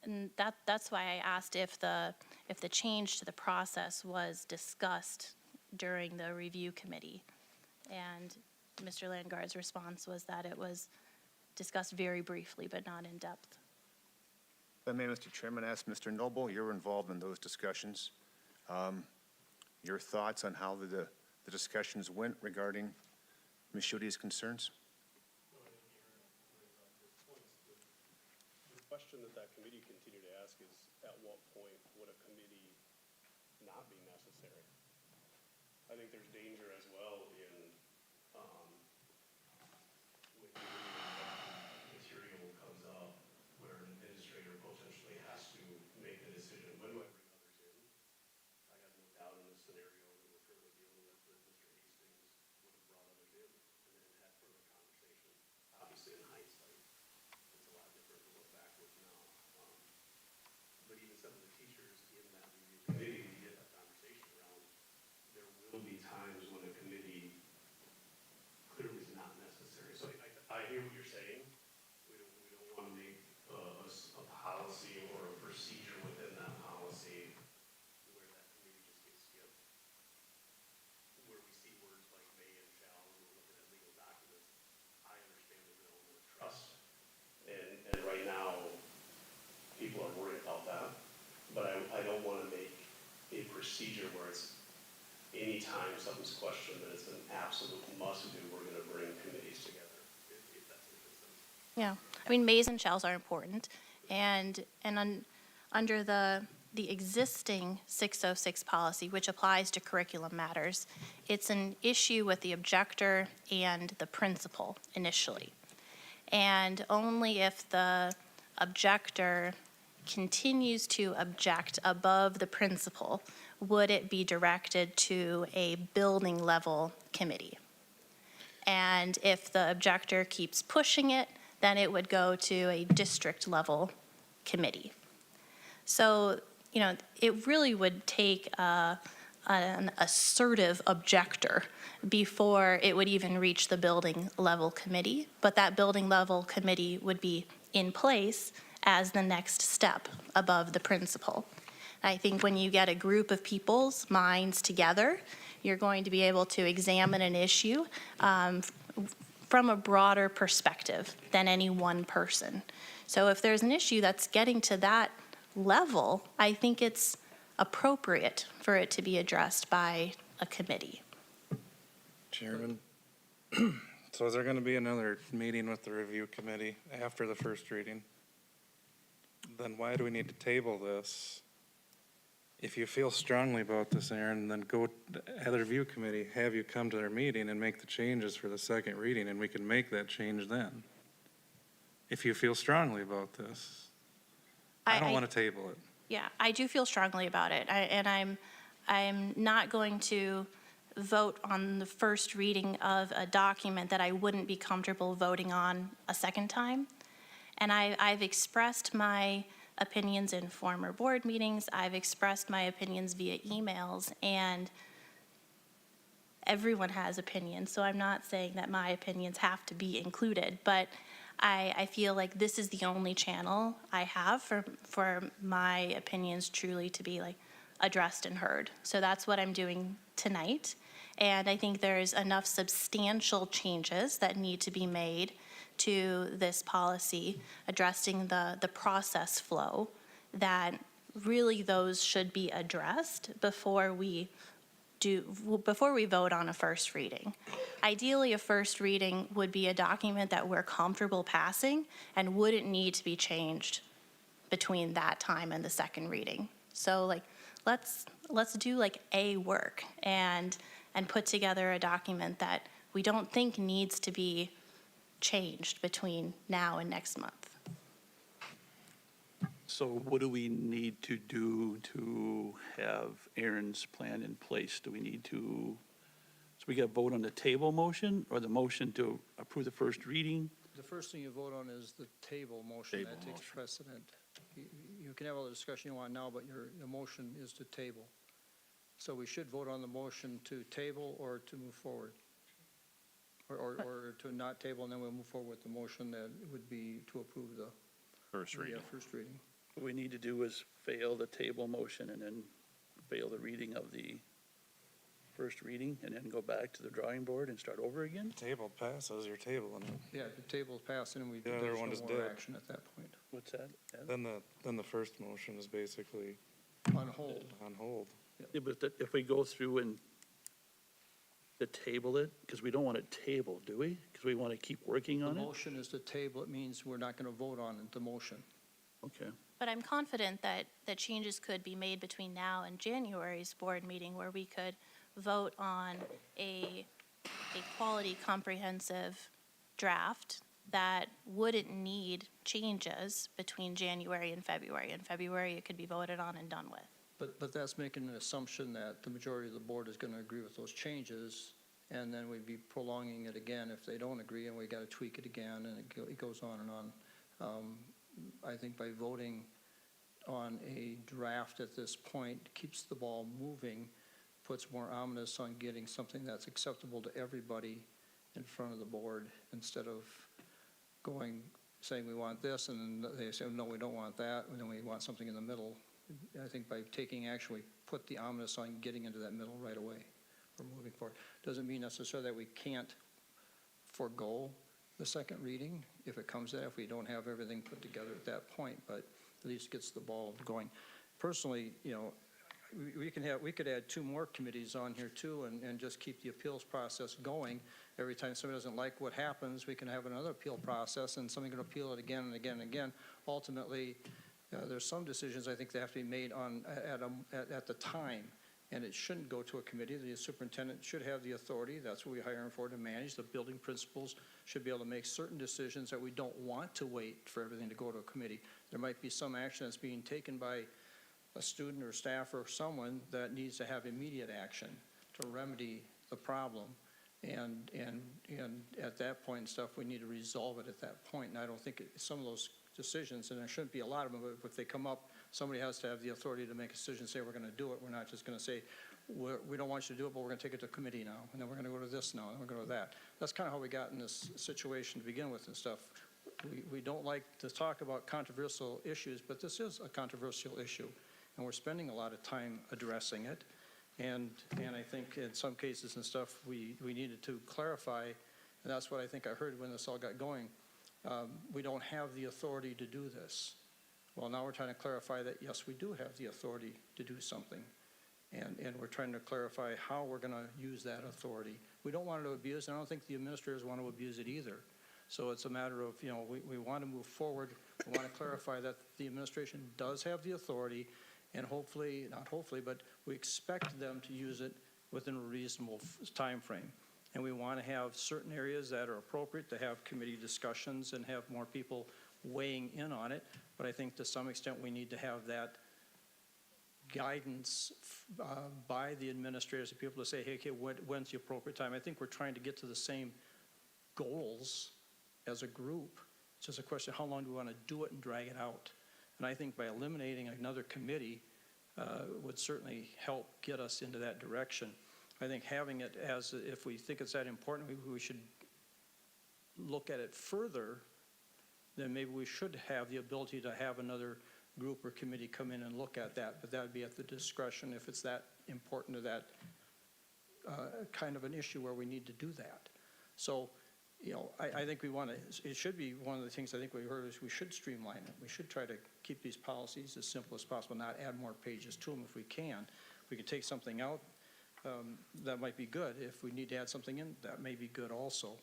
And that's why I asked if the change to the process was discussed during the review committee. And Mr. Landgard's response was that it was discussed very briefly, but not in depth. If I may, Mr. Chairman, ask Mr. Noble, you're involved in those discussions. Your thoughts on how the discussions went regarding Ms. Schutte's concerns? The question that committee continued to ask is, at what point would a I think there's danger as well in, when material comes up where an administrator potentially has to make the decision, when do I bring others in? I have no doubt in this scenario that we're currently dealing with, that Mr. Hastings would have brought others in and then had further conversation. Obviously, in hindsight, it's a lot different to look backwards now. But even some of the teachers in that review committee, we did have conversation around, there will be times when a committee clearly is not necessary. So I hear what you're saying. We don't want to make a policy or a procedure within that policy where that committee just gets skipped. Where we see words like may and shall, and we're looking at legal documents, I understand there's an element of trust. And right now, people are worried about that. But I don't want to make a procedure where it's anytime something's questioned, that it's an absolute must-do, we're going to bring committees together, if that's the instance. Yeah, I mean, mays and shells are important, and under the existing 606 policy, which applies to curriculum matters, it's an issue with the objector and the principal initially. And only if the objector continues to object above the principal would it be directed to a building level committee. And if the objector keeps pushing it, then it would go to a district level committee. So, you know, it really would take an assertive objector before it would even reach the building level committee, but that building level committee would be in place as the next step above the principal. I think when you get a group of people's minds together, you're going to be able to examine an issue from a broader perspective than any one person. So if there's an issue that's getting to that level, I think it's appropriate for it to be addressed by a committee. Chairman, so is there going to be another meeting with the review committee after the first reading? Then why do we need to table this? If you feel strongly about this, Aaron, then go have the review committee, have you come to their meeting and make the changes for the second reading, and we can make that change then. If you feel strongly about this. I don't want to table it. Yeah, I do feel strongly about it, and I'm not going to vote on the first reading of a document that I wouldn't be comfortable voting on a second time. And I've expressed my opinions in former board meetings. I've expressed my opinions via emails, and everyone has opinions, so I'm not saying that my opinions have to be included, but I feel like this is the only channel I have for my opinions truly to be like addressed and heard. So that's what I'm doing tonight. And I think there's enough substantial changes that need to be made to this policy addressing the process flow that really those should be addressed before we vote on a first reading. Ideally, a first reading would be a document that we're comfortable passing and wouldn't need to be changed between that time and the second reading. So like, let's do like a work and put together a document that we don't think needs to be changed between now and next month. So what do we need to do to have Aaron's plan in place? Do we need to, so we got to vote on the table motion or the motion to approve the first reading? The first thing you vote on is the table motion. Table That takes motion. precedent. You can have all the discussion you want now, but your motion is to table. So we should vote on the motion to table or to move forward. Or to not table, and then we'll move forward with the motion that would be to approve the First reading. first reading. What we need to do is fail the table motion and then fail the reading of the first reading and then go back to the drawing board and start over again? Table passes, you're tabling it. Yeah, the table's passed, and The other one there's is no more dead. action at that point. What's that? Then the first motion is basically On hold. on hold. Yeah, but if we go through and to table it, because we don't want to table, do we? Because we want to keep working The on it? motion is to table. It means we're not going to vote on the motion. Okay. But I'm confident that changes could be made between now and January's board meeting where we could vote on a quality comprehensive draft that wouldn't need changes between January and February. In February, it could be voted on and done with. But that's making an assumption that the majority of the board is going to agree with those changes, and then we'd be prolonging it again if they don't agree, and we got to tweak it again, and it goes on and on. I think by voting on a draft at this point keeps the ball moving, puts more ominous on getting something that's acceptable to everybody in front of the board, instead of saying we want this, and then they say, no, we don't want that, and then we want something in the middle. I think by taking action, we put the ominous on getting into that middle right away. We're moving forward. Doesn't mean necessarily that we can't forego the second reading if it comes to that, if we don't have everything put together at that point, but at least gets the ball going. Personally, we could add 2 more committees on here too, and just keep the appeals process going. Every time somebody doesn't like what happens, we can have another appeal process, and somebody can appeal it again and again and again. Ultimately, there's some decisions I think that have to be made at the time, and it shouldn't go to a committee. The superintendent should have the authority. That's what we hire him for, to manage. The building principals should be able to make certain decisions that we don't want to wait for everything to go to a committee. There might be some action that's being taken by a student or staff or someone that needs to have immediate action to remedy the problem. And at that point and stuff, we need to resolve it at that point. And I don't think some of those decisions, and there shouldn't be a lot of them, but if they come up, somebody has to have the authority to make a decision, say we're going to do it. We're not just going to say, we don't want you to do it, but we're going to take it to committee now, and then we're going to go to this now, and we're going to go to that. That's kind of how we got in this situation to begin with and stuff. We don't like to talk about controversial issues, but this is a controversial issue, and we're spending a lot of time addressing it. And I think in some cases and stuff, we needed to clarify, and that's what I think I heard when this all got going. We don't have the authority to do this. Well, now we're trying to clarify that, yes, we do have the authority to do something. And we're trying to clarify how we're going to use that authority. We don't want it to abuse, and I don't think the administrators want to abuse it either. So it's a matter of, we want to move forward. We want to clarify that the administration does have the authority, and hopefully, not hopefully, but we expect them to use it within a reasonable time frame. And we want to have certain areas that are appropriate to have committee discussions and have more people weighing in on it. But I think to some extent we need to have that guidance by the administrators and people to say, hey, okay, when's the appropriate time? I think we're trying to get to the same goals as a group. It's just a question of how long do we want to do it and drag it out. And I think by eliminating another committee would certainly help get us into that direction. I think having it as, if we think it's that important, we should look at it further, then maybe we should have the ability to have another group or committee come in and look at that. But that would be at the discretion if it's that important to that kind of an issue where we need to do that. So, I think we want to, it should be one of the things I think we heard is we should streamline it. We should try to keep these policies as simple as possible, not add more pages to them if we can. If we can take something out, that might be good. If we need to add something in, that may be good also.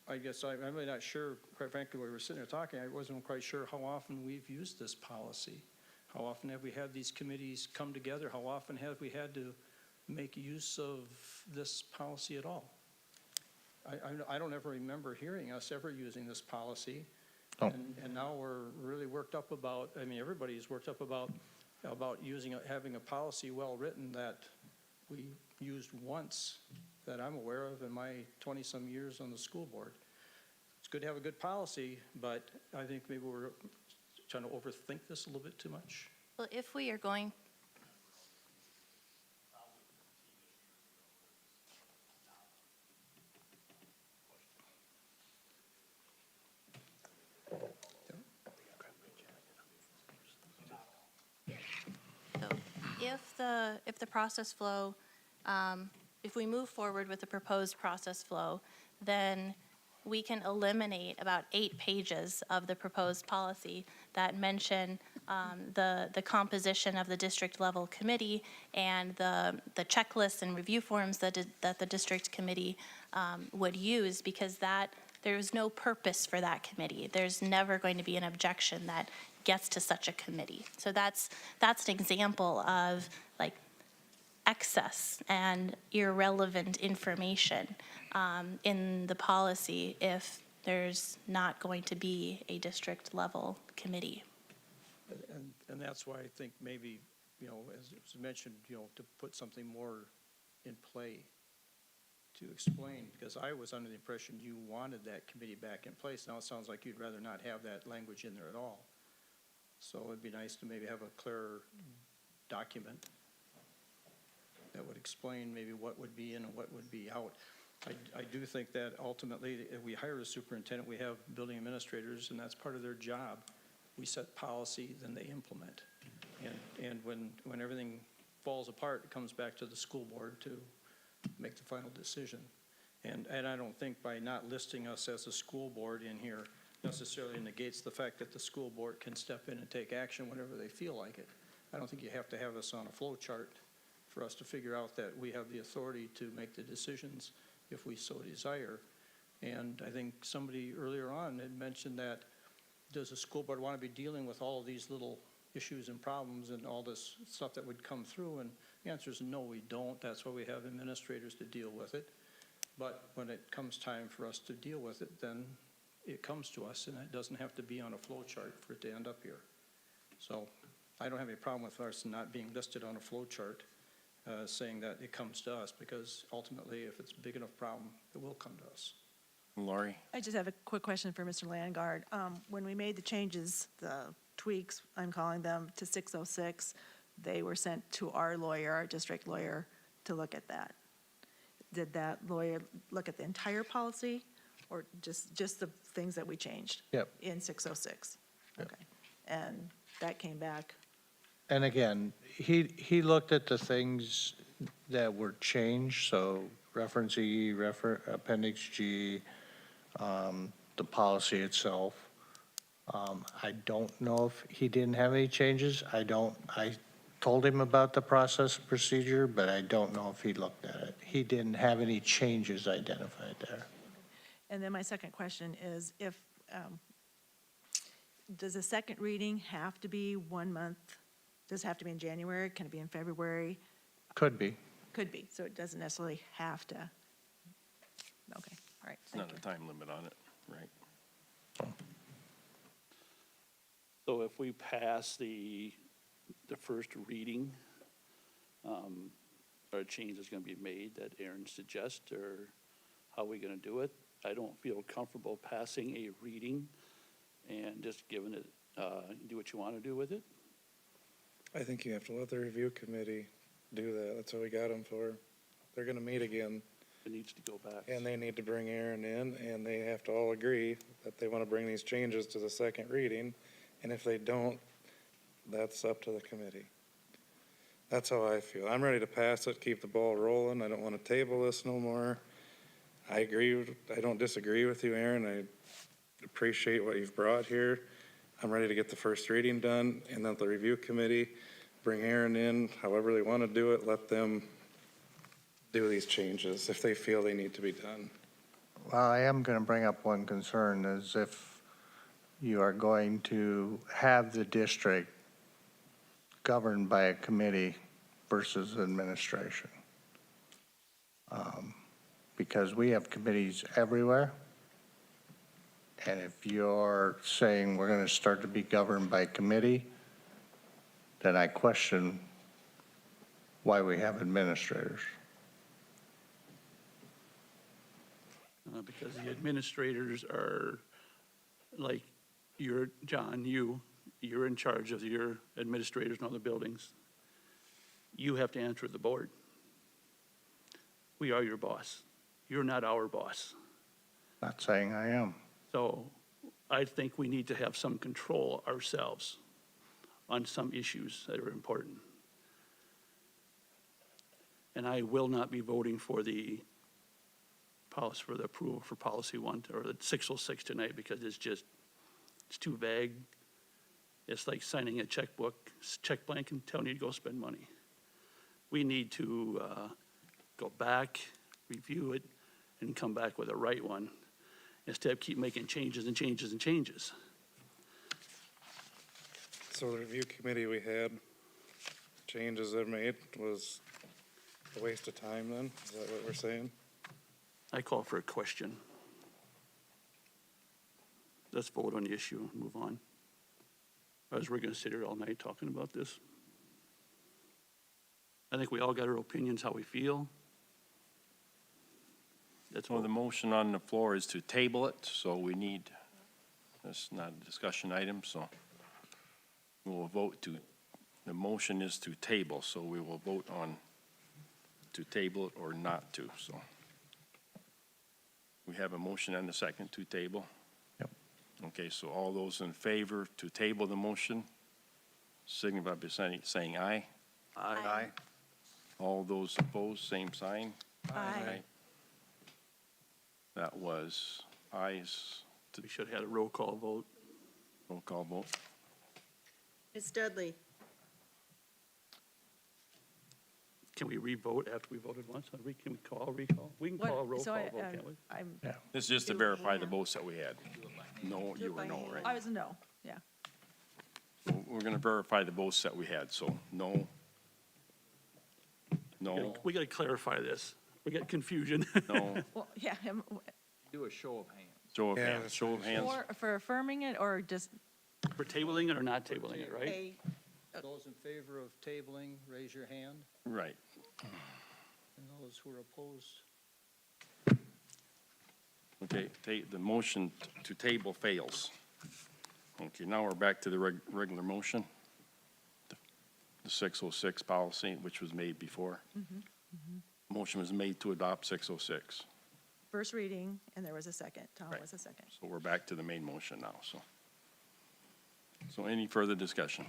I guess I'm really not sure, quite frankly, when we were sitting there talking, I wasn't quite sure how often we've used this policy. How often have we had these committees come together? How often have we had to make use of this policy at all? I don't ever remember hearing us ever using this policy. Oh. And now we're really worked up about, everybody's worked up about having a policy well-written that we used once that I'm aware of in my 20-some years on the school board. It's good to have a good policy, but I think maybe we're trying to overthink this a little bit too much. Well, if we are going, so if the process flow, if we move forward with the proposed process flow, then we can eliminate about 8 pages of the proposed policy that mention the composition of the district level committee and the checklists and review forms that the district committee would use, because there's no purpose for that committee. There's never going to be an objection that gets to such a committee. So that's an example of, like, excess and irrelevant information in the policy if there's not going to be a district-level committee. And that's why I think maybe, as it was mentioned, to put something more in play to explain, because I was under the impression you wanted that committee back in place. Now it sounds like you'd rather not have that language in there at all. So it'd be nice to maybe have a clearer document that would explain maybe what would be in and what would be out. I do think that ultimately, if we hire a superintendent, we have building administrators, and that's part of their job. We set policy, then they implement. And when everything falls apart, it comes back to the school board to make the final decision. And I don't think by not listing us as a school board in here necessarily negates the fact that the school board can step in and take action whenever they feel like it. I don't think you have to have us on a flow chart for us to figure out that we have the authority to make the decisions if we so desire. And I think somebody earlier on had mentioned that, does the school board want to be dealing with all of these little issues and problems and all this stuff that would come through? And the answer is no, we don't. That's why we have administrators to deal with it. But when it comes time for us to deal with it, then it comes to us, and it doesn't have to be on a flow chart for it to end up here. So I don't have any problem with us not being listed on a flow chart, saying that it comes to us, because ultimately, if it's a big enough problem, it will come to us. Lori? I just have a quick question for Mr. Landgard. When we made the changes, the tweaks, I'm calling them, to 606, they were sent to our lawyer, our district lawyer, to look at that. Did that lawyer look at the entire policy, or just the things that we changed? Yep. In 606? Yep. Okay. And that came back? And again, he looked at the things that were changed, so reference E, appendix G, the policy itself. I don't know if he didn't have any changes. I told him about the process and procedure, but I don't know if he looked at it. He didn't have any changes identified there. And then my second question is, if, does a second reading have to be 1 month? Does it have to be in January? Can it be in February? Could be. Could be, so it doesn't necessarily have to. Okay, all right, It's thank not you. a time limit on it, right? So if we pass the first reading, are changes going to be made that Aaron suggests, or how are we going to do it? I don't feel comfortable passing a reading and just giving it, do what you want to do with it. I think you have to let the review committee do that. That's what we got them for. They're gonna meet again, It needs to go back. and they need to bring Aaron in, and they have to all agree that they wanna bring these changes to the second reading. And if they don't, that's up to the committee. That's how I feel. I'm ready to pass it, keep the ball rolling. I don't wanna table this no more. I don't disagree with you, Aaron. I appreciate what you've brought here. I'm ready to get the first reading done, and then the review committee, bring Aaron in, however they want to do it, let them do these changes if they feel they need to be done. Well, I am going to bring up one concern, is if you are going to have the district governed by a committee versus administration. Because we have committees everywhere. And if you're saying we're going to start to be governed by committee, then I question why we have administrators. Because the administrators are, like, John, you're in charge of your administrators and all the buildings. You have to answer to the board. We are your boss. You're not our boss. Not saying I am. So I think we need to have some control ourselves on some issues that are important. And I will not be voting for the policy, for the approval for policy 1 or the 606 tonight, because it's too vague. It's like signing a check blank and telling you to go spend money. We need to go back, review it, and come back with a right one, instead of keep making changes and changes and changes. So the review committee we had, changes they made was a waste of time then? Is that what we're saying? I call for a question. Let's vote on the issue and move on. Otherwise, we're gonna sit here all night talking about this. I think we all got our opinions, how we feel. That's Well, what the motion on the floor is to table it, so we need, it's not a discussion item, so we will vote to, the motion is to table, so we will vote on to table it or not to, so. We have a motion and a second to table? Yep. Okay, so all those in favor to table the motion, signify by saying aye. Aye. All those opposed, same sign. Aye. That was ayes, we should have had a roll call vote. roll call vote. Ms. Dudley? Can we re-vote after we voted once? Can we call recall? We can call a roll So call I- vote, can't we? I'm, This is just to Do it verify the hand. votes that we had. No, Do you it were by no, hand. right? I was a no, yeah. We're going to verify the votes that we had, so no. No, We gotta clarify this. We got confusion. no, Well, yeah, Do a show of hands. show of Yeah, hands, that's show of hands. for affirming it or just, We're tabling it or not tabling it, right? A, Those in favor of tabling, raise your hand, Right. and those who are opposed, Okay, the motion to table fails. Okay, now we're back to the regular motion. The 606 policy, which was made before. Motion was made to adopt 606. first reading, and there was a second. Tom Right. was a second. So we're back to the main motion now, so. So any further discussion?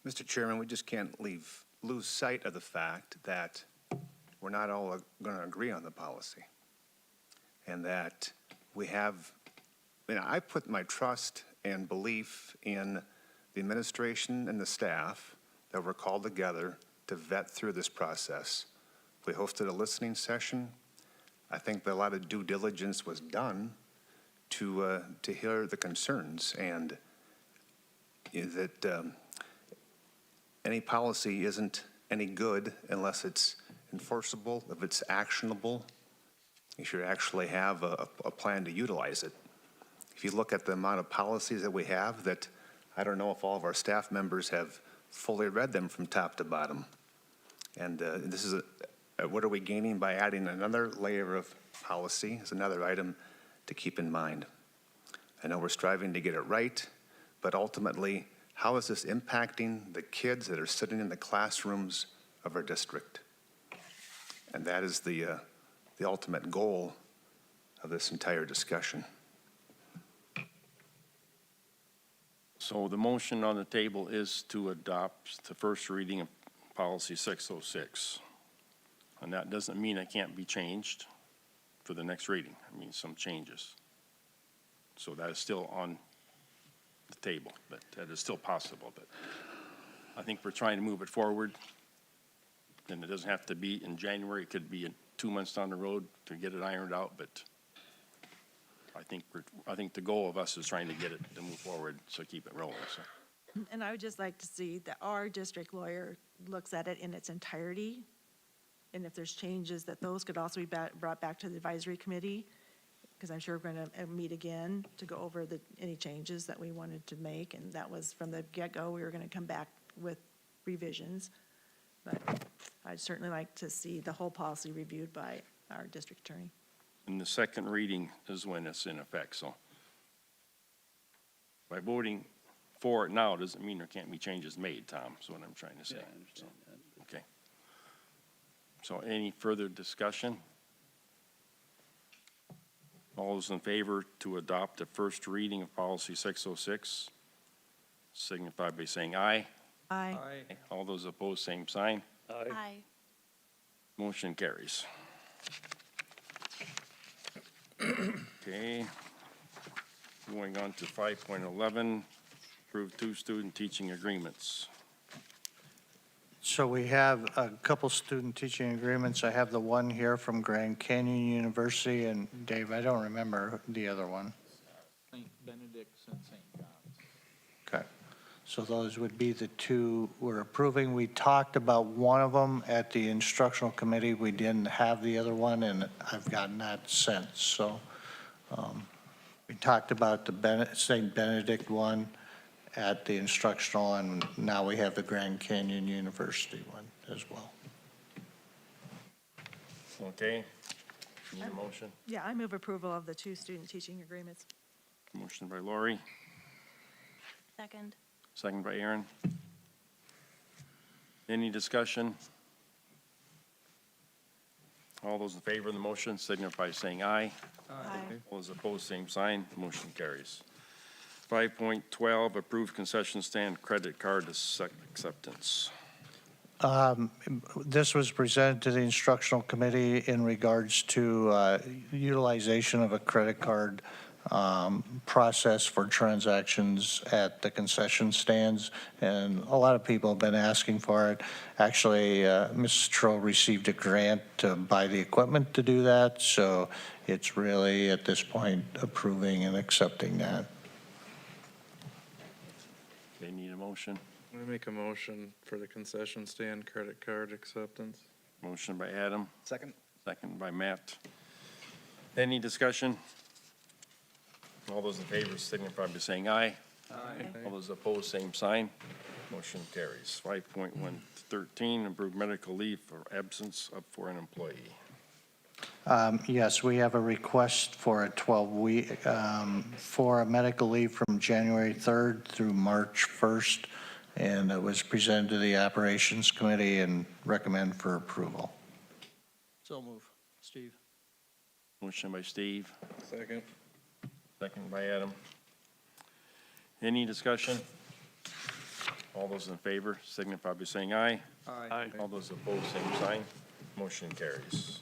Mr. Chairman, we just can't lose sight of the fact that we're not all going to agree on the policy. And that we have, I put my trust and belief in the administration and the staff that were called together to vet through this process. We hosted a listening session. I think that a lot of due diligence was done to hear the concerns, and that any policy isn't any good unless it's enforceable, if it's actionable. You should actually have a plan to utilize it. If you look at the amount of policies that we have, that I don't know if all of our staff members have fully read them from top to bottom. And this is what are we gaining by adding another layer of policy is another item to keep in mind. I know we're striving to get it right, but ultimately, how is this impacting the kids that are sitting in the classrooms of our district? And that is the ultimate goal of this entire discussion. So the motion on the table is to adopt the first reading of policy 606. And that doesn't mean it can't be changed for the next reading. I mean, some changes. So that is still on the table, but that is still possible. But I think we're trying to move it forward. And it doesn't have to be in January. It could be in 2 months down the road to get it ironed out, but I think the goal of us is trying to get it to move forward, so keep it rolling, so. And I would just like to see that our district lawyer looks at it in its entirety. And if there's changes, that those could also be brought back to the advisory committee, because I'm sure we're going to meet again to go over any changes that we wanted to make. And that was from the get-go, we were going to come back with revisions. But I'd certainly like to see the whole policy reviewed by our district attorney. And the second reading is when it's in effect, so. By voting for it now doesn't mean there can't be changes made, Tom, is what I'm trying to say. Yeah, I understand that. Okay. So any further discussion? All those in favor to adopt the first reading of policy 606, signify by saying aye. Aye. aye. All those opposed, same sign. Aye. Motion carries. Okay. Going on to 5.11, approve 2 student teaching agreements. So we have a couple student teaching agreements. I have the one here from Grand Canyon University, and Dave, I don't remember the other one. St. Benedict's and St. John's. Okay. So those would be the two we're approving. We talked about one of them at the instructional committee. We didn't have the other one, and I've gotten that since. So we talked about the St. Benedict one at the instructional, and now we have the Grand Canyon University one as well. Okay, need a motion? Yeah, I move approval of the two student teaching agreements. Motion by Lori, Second. second by Aaron. Any discussion? All those in favor of the motion signify by saying aye. Aye. All those opposed, same sign. Motion carries. 5.12, approve concession stand credit card acceptance. This was presented to the instructional committee in regards to utilization of a credit card process for transactions at the concession stands, and a lot of people have been asking for it. Actually, Mrs. Troll received a grant to buy the equipment to do that, so it's really, at this point, approving and accepting that. They need a motion. I make a motion for the concession stand credit card acceptance. Motion by Adam, Second? second by Matt. Any discussion? All those in favor signify by saying aye. All those opposed, same sign. Motion carries. 5.113, approve medical leave for absence for an employee. Yes, we have a request for a 12-week, for a medical leave from January 3rd through March 1st, and it was presented to the Operations Committee and recommend for approval. So move. Steve? Motion by Steve, Second. second by Adam. Any discussion? All those in favor signify by saying aye. Aye. All those opposed, same sign. Motion carries.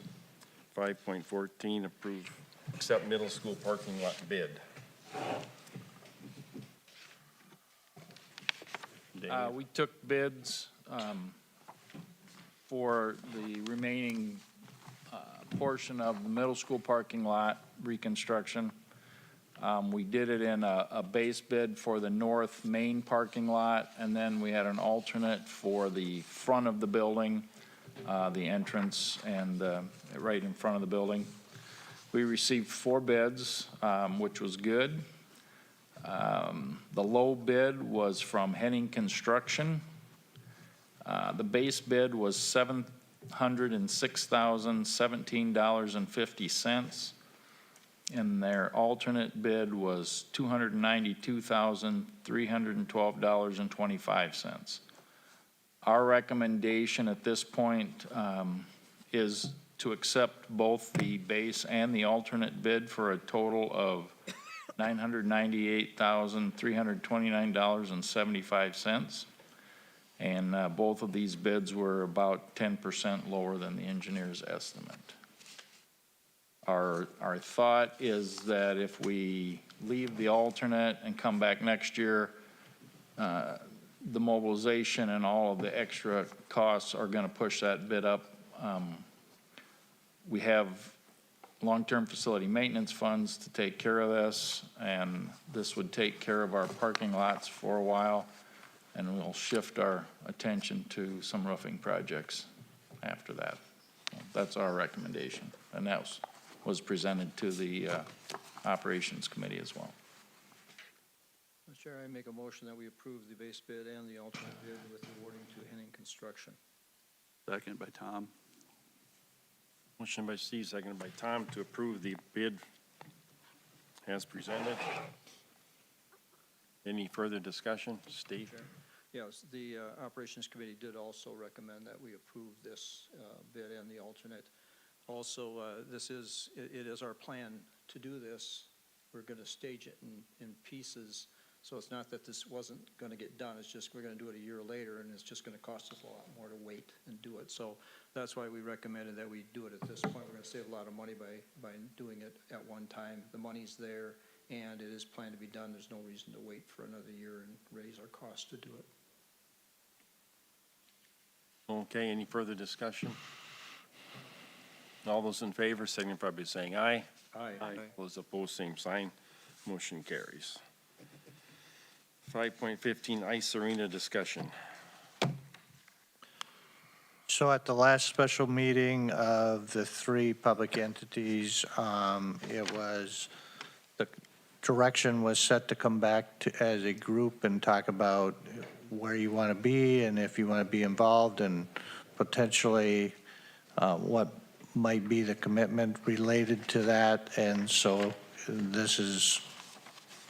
5.14, approve, accept middle school parking lot bid. Dave? We took bids for the remaining portion of the middle school parking lot reconstruction. We did it in a base bid for the north main parking lot, and then we had an alternate for the front of the building, the entrance and right in front of the building. We received 4 bids, which was good. The low bid was from Henning Construction. The base bid was $706,017.50. And their alternate bid was $292,312.25. Our recommendation at this point is to accept both the base and the alternate bid for a total of $998,329.75. And both of these bids were about 10% lower than the engineer's estimate. Our thought is that if we leave the alternate and come back next year, the mobilization and all of the extra costs are going to push that bid up. We have long-term facility maintenance funds to take care of this, and this would take care of our parking lots for a while, and we'll shift our attention to some roofing projects after that. That's our recommendation, and that was presented to the Operations Committee as well. Mr. Chair, I make a motion that we approve the base bid and the alternate bid with awarding to Henning Construction. Second by Tom. Motion by Steve, seconded by Tom to approve the bid as presented. Any further discussion? Steve? Yes, the Operations Committee did also recommend that we approve this bid and the alternate. Also, it is our plan to do this. We're going to stage it in pieces. So it's not that this wasn't going to get done. It's just we're going to do it a year later, and it's just going to cost us a lot more to wait and do it. So that's why we recommended that we do it at this point. We're going to save a lot of money by doing it at one time. The money's there, and it is planned to be done. There's no reason to wait for another year and raise our costs to do it. Okay, any further discussion? All those in favor signify by saying aye. Aye. Those opposed, same sign. Motion carries. 5.15 ice arena discussion. So at the last special meeting of the three public entities, it was, the direction was set to come back to, as a group and talk about where you want to be and if you want to be involved and potentially what might be the commitment related to that. And so this is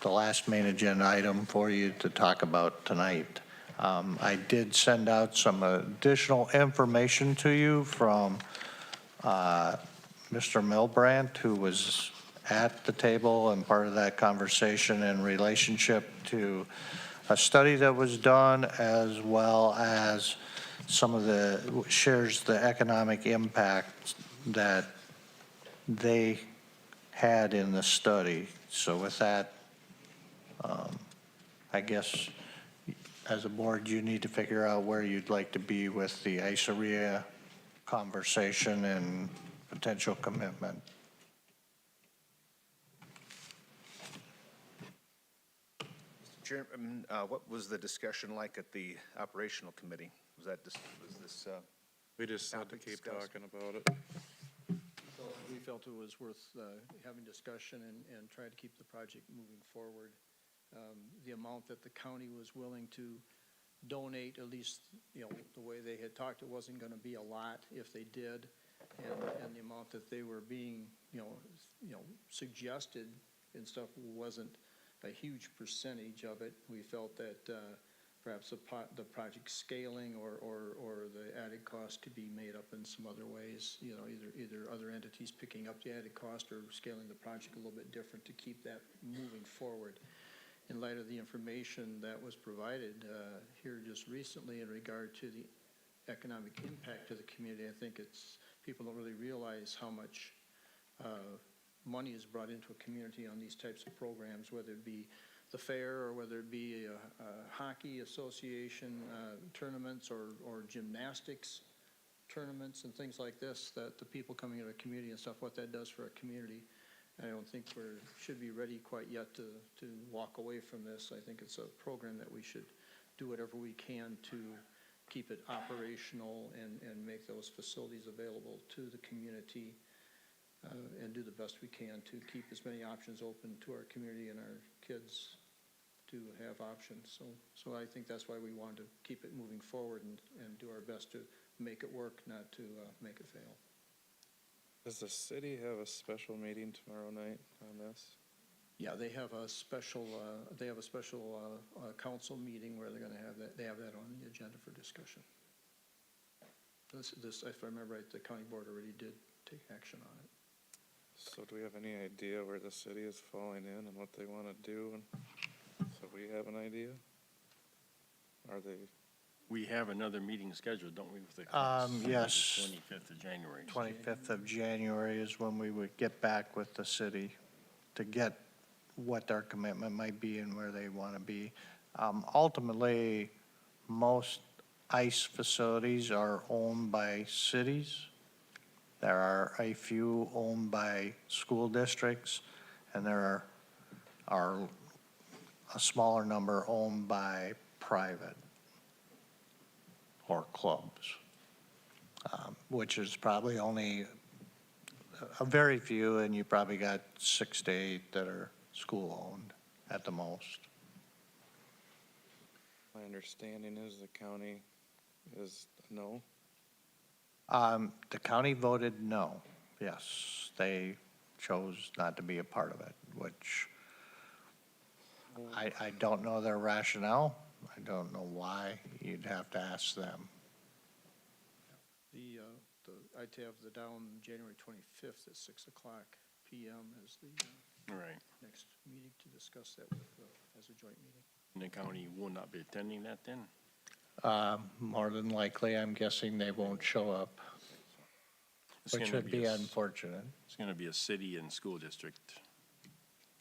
the last main agenda item for you to talk about tonight. I did send out some additional information to you from Mr. Milbrandt, who was at the table and part of that conversation in relationship to a study that was done, as well as some of the, shares the economic impact that they had in the study. So with that, I guess as a board, you need to figure out where you'd like to be with the ICERIA conversation and potential commitment. Chairman, what was the discussion like at the operational committee? Was that, was this, We just had to Topic keep discussed. talking about it. So we felt it was worth having discussion and try to keep the project moving forward. The amount that the county was willing to donate, at least, the way they had talked, it wasn't going to be a lot if they did. And the amount that they were being, suggested and stuff wasn't a huge percentage of it. We felt that perhaps the project scaling or the added cost could be made up in some other ways, either other entities picking up the added cost or scaling the project a little bit different to keep that moving forward. In light of the information that was provided here just recently in regard to the economic impact to the community, I think people don't really realize how much money is brought into a community on these types of programs, whether it be the fair or whether it be a hockey association tournaments or gymnastics tournaments and things like this, that the people coming into a community and stuff, what that does for a community. I don't think should be ready quite yet to walk away from this. I think it's a program that we should do whatever we can to keep it operational and make those facilities available to the community and do the best we can to keep as many options open to our community and our kids to have options. So I think that's why we wanted to keep it moving forward and do our best to make it work, not to make it fail. Does the city have a special meeting tomorrow night on this? Yeah, they have a special council meeting where they're gonna have that, they have that on the agenda for discussion. This, if I remember right, the county board already did take action on it. So do we have any idea where the city is falling in and what they want to do? And so we have an idea? Are they? We have another meeting scheduled, don't we, with the Yes. 25th of January. 25th of January is when we would get back with the city to get what their commitment might be and where they want to be. Ultimately, most ICE facilities are owned by cities. There are a few owned by school districts, and there are a smaller number owned by private or clubs, which is probably only a very few, and you probably got 6 to 8 that are school-owned at the most. My understanding is the county is no. The county voted no, yes. They chose not to be a part of it, which I don't know their rationale. I don't know why. You'd have to ask them. I'd have the down January 25th at 6 o'clock PM as the Right. next meeting to discuss that with, as a joint meeting. And the county will not be attending that then? More than likely, I'm guessing they won't show up, It's which gonna would be a s- unfortunate. It's going to be a city and school district.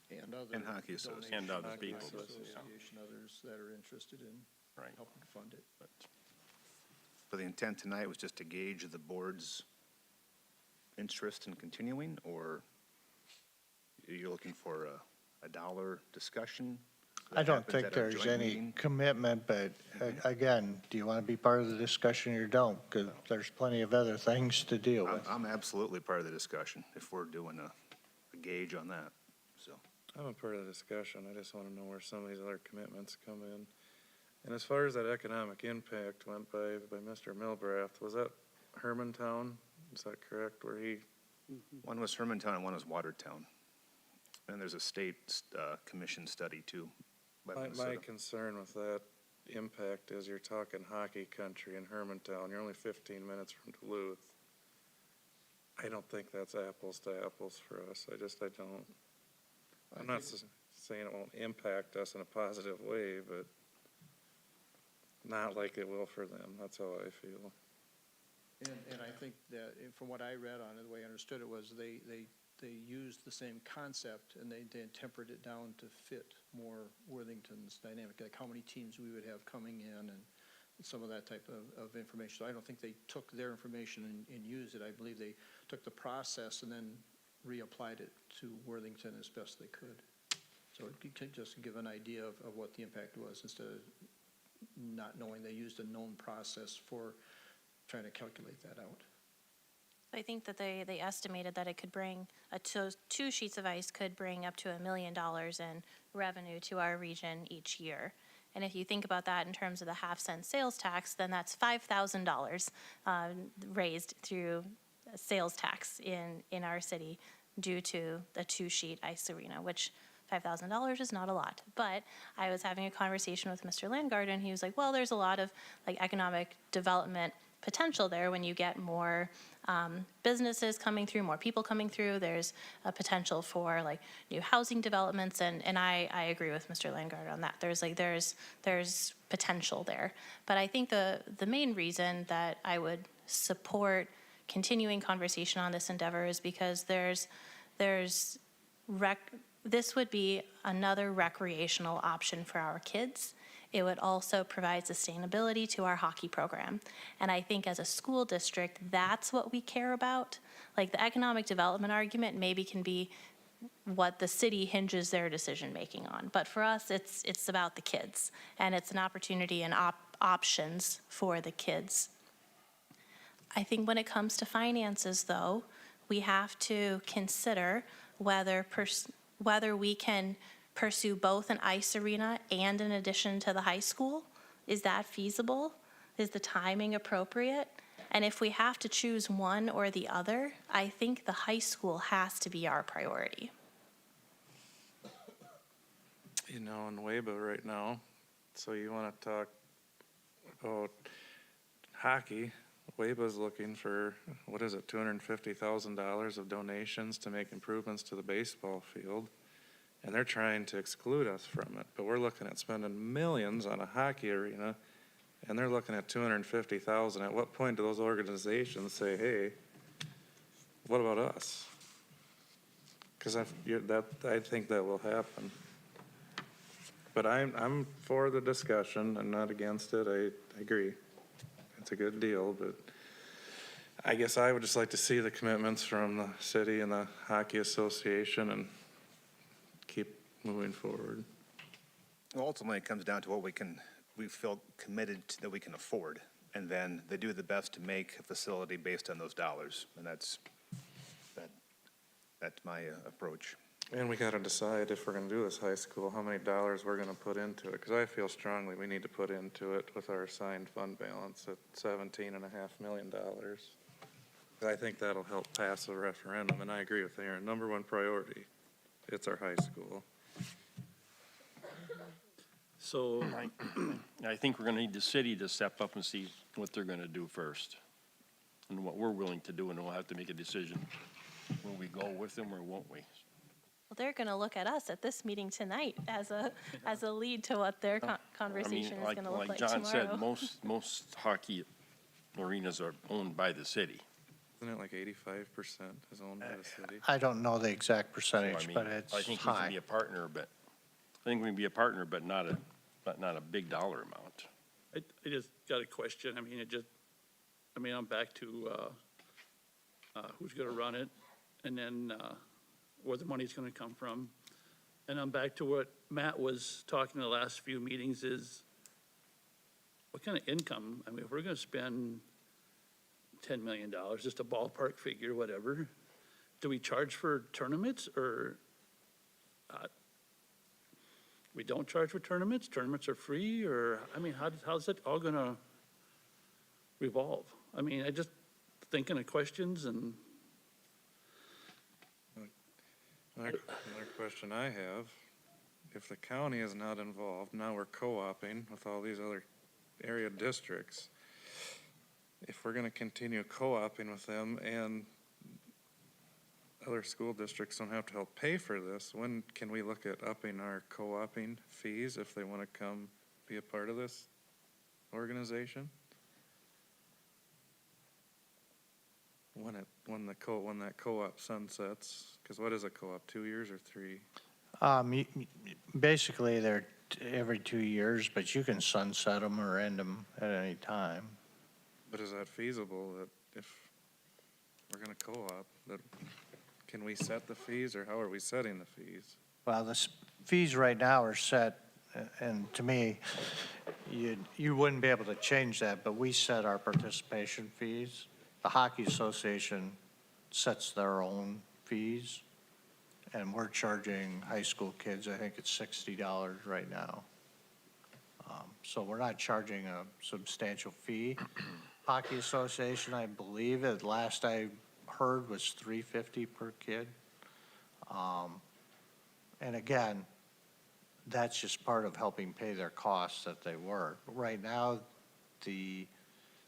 And other. And hockey association. And other Hockey people, but, yeah. Association, others that are interested in Right. helping fund it. But so the intent tonight was just to gauge the board's interest in continuing, or you're looking for a dollar discussion? I that don't happens think at a there's joint any meeting. commitment, but again, do you want to be part of the discussion or don't? Because there's plenty of other things to deal with. I'm absolutely part of the discussion if we're doing a gauge on that, so. I'm a part of the discussion, I just wanna know where some of these other commitments come in. And as far as that economic impact went by Mr. Milbrath, was that Hermantown? Is that correct, where he, One was Hermantown and one was Watertown. And there's a state commission study too. by my Minnesota. concern with that impact is you're talking hockey country in Hermantown, you're only 15 minutes from Duluth. I don't think that's apples to apples for us, I don't. I'm not saying it won't impact us in a positive way, but not like it will for them, that's how I feel. And I think that, from what I read on it, the way I understood it was they used the same concept and they tempered it down to fit more Worthington's dynamic, like how many teams we would have coming in and some of that type of information. So I don't think they took their information and used it. I believe they took the process and then reapplied it to Worthington as best they could. So it could just give an idea of what the impact was instead of not knowing. They used a known process for trying to calculate that out. I think that they estimated that it could bring, two sheets of ice could bring up to $1 million in revenue to our region each year. And if you think about that in terms of the half-cent sales tax, then that's $5,000 raised through sales tax in our city due to the two-sheet ice arena, which $5,000 is not a lot. But I was having a conversation with Mr. Landgard, and he was like, well, there's a lot of like economic development potential there when you get more businesses coming through, more people coming through. There's a potential for like new housing developments, and I agree with Mr. Landgard on that. There's potential there. But I think the main reason that I would support continuing conversation on this endeavor is because this would be another recreational option for our kids. It would also provide sustainability to our hockey program. And I think as a school district, that's what we care about. Like the economic development argument maybe can be what the city hinges their decision-making on. But for us, it's about the kids, and it's an opportunity and options for the kids. I think when it comes to finances, though, we have to consider whether we can pursue both an ice arena and an addition to the high school. Is that feasible? Is the timing appropriate? And if we have to choose one or the other, I think the high school has to be our priority. You know, in Wayba right now, so you want to talk about hockey, Wayba's looking for, what is it, $250,000 of donations to make improvements to the baseball field. And they're trying to exclude us from it, but we're looking at spending millions on a hockey arena, and they're looking at $250,000. At what point do those organizations say, hey, what about us? Because I think that will happen. But I'm for the discussion. I'm not against it. I agree. It's a good deal, but I guess I would just like to see the commitments from the city and the Hockey Association and keep moving forward. Well, ultimately, it comes down to what we feel committed to, that we can afford. And then they do the best to make a facility based on those dollars. And that's my approach. And we gotta decide if we're gonna do this high school, how many dollars we're gonna put into it. Cause I feel strongly we need to put into it with our assigned fund balance at $17.5 million. I think that'll help pass the referendum, and I agree with Aaron, number one priority, it's our high school. So, I think we're gonna need the city to step up and see what they're gonna do first, and what we're willing to do, and we'll have to make a decision. Will we go with them or won't we? Well, they're going to look at us at this meeting tonight as a lead to what their conversation is going to look like tomorrow. Like John said, most hockey arenas are owned by the city. Isn't it like 85% is owned by the city? I don't know the exact So, percentage, I mean, but it's I think we can high. be a partner, but not a big dollar amount. I just got a question. I'm back to who's going to run it, and then where the money's going to come from. and I'm back to what Matt was talking the last few meetings is, what kind of income? I mean, if we're gonna spend $10 million, just a ballpark figure, whatever, do we charge for tournaments or we don't charge for tournaments? Tournaments are free, or, I mean, how's that all gonna revolve? I mean, I just thinking of questions and, Another question I have, if the county is not involved, now we're co-oping with all these other area districts. If we're gonna continue co-oping with them and other school districts don't have to help pay for this, when can we look at upping our co-oping fees if they wanna come be a part of this organization? When that co-op sunsets, cause what is a co-op, 2 years or 3? Basically, they're every 2 years, but you can sunset them or end them at any time. But is that feasible, that if we're gonna co-op, that, can we set the fees, or how are we setting the fees? Well, the fees right now are set, and to me, you wouldn't be able to change that, but we set our participation fees. The Hockey Association sets their own fees, and we're charging high school kids, I think it's $60 right now. So we're not charging a substantial fee. Hockey Association, I believe, at last I heard, was $350 per kid. And again, that's just part of helping pay their costs that they work. Right now, the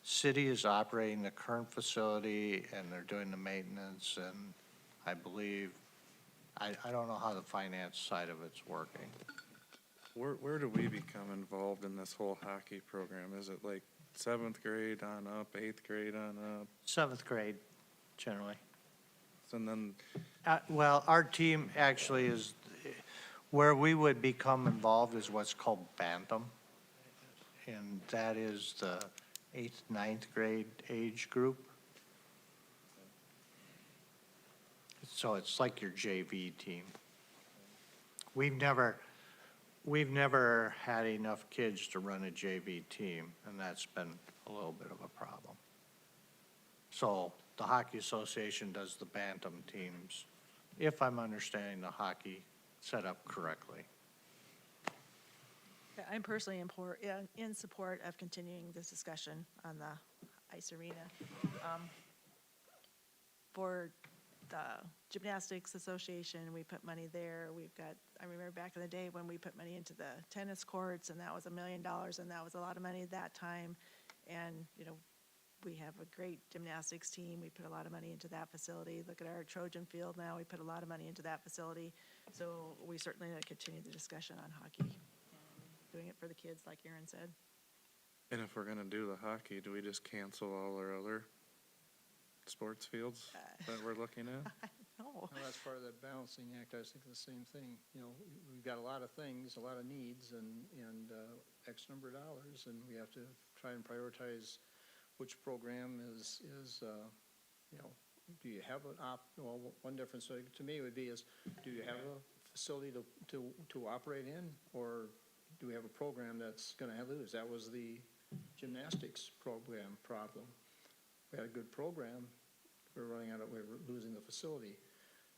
city is operating the current facility and they're doing the maintenance, and I believe, I don't know how the finance side of it's working. Where do we become involved in this whole hockey program? Is it like 7th grade on up, 8th grade on up? 7th grade, generally. And then, Well, our team actually is, where we would become involved is what's called Bantam. And that is the 8th, 9th grade age group. So it's like your JV team. We've never had enough kids to run a JV team, and that's been a little bit of a problem. So the Hockey Association does the Bantam teams, if I'm understanding the hockey setup correctly. Yeah, I'm personally in support of continuing this discussion on the ice arena. For the Gymnastics Association, we put money there. I remember back in the day when we put money into the tennis courts, and that was $1 million, and that was a lot of money at that time. And, we have a great gymnastics team. We put a lot of money into that facility. Look at our Trojan field now. We put a lot of money into that facility. So we certainly need to continue the discussion on hockey and doing it for the kids, like Aaron said. and if we're gonna do the hockey, do we just cancel all our other sports fields that we're looking at? No. Well, that's part of that balancing act. I was thinking the same thing. We've got a lot of things, a lot of needs, and X number of dollars, and we have to try and prioritize which program is do you have well, one difference to me would be do you have a facility to operate in, or do we have a program that's gonna lose? That was the gymnastics program problem. We had a good program, we're losing the facility.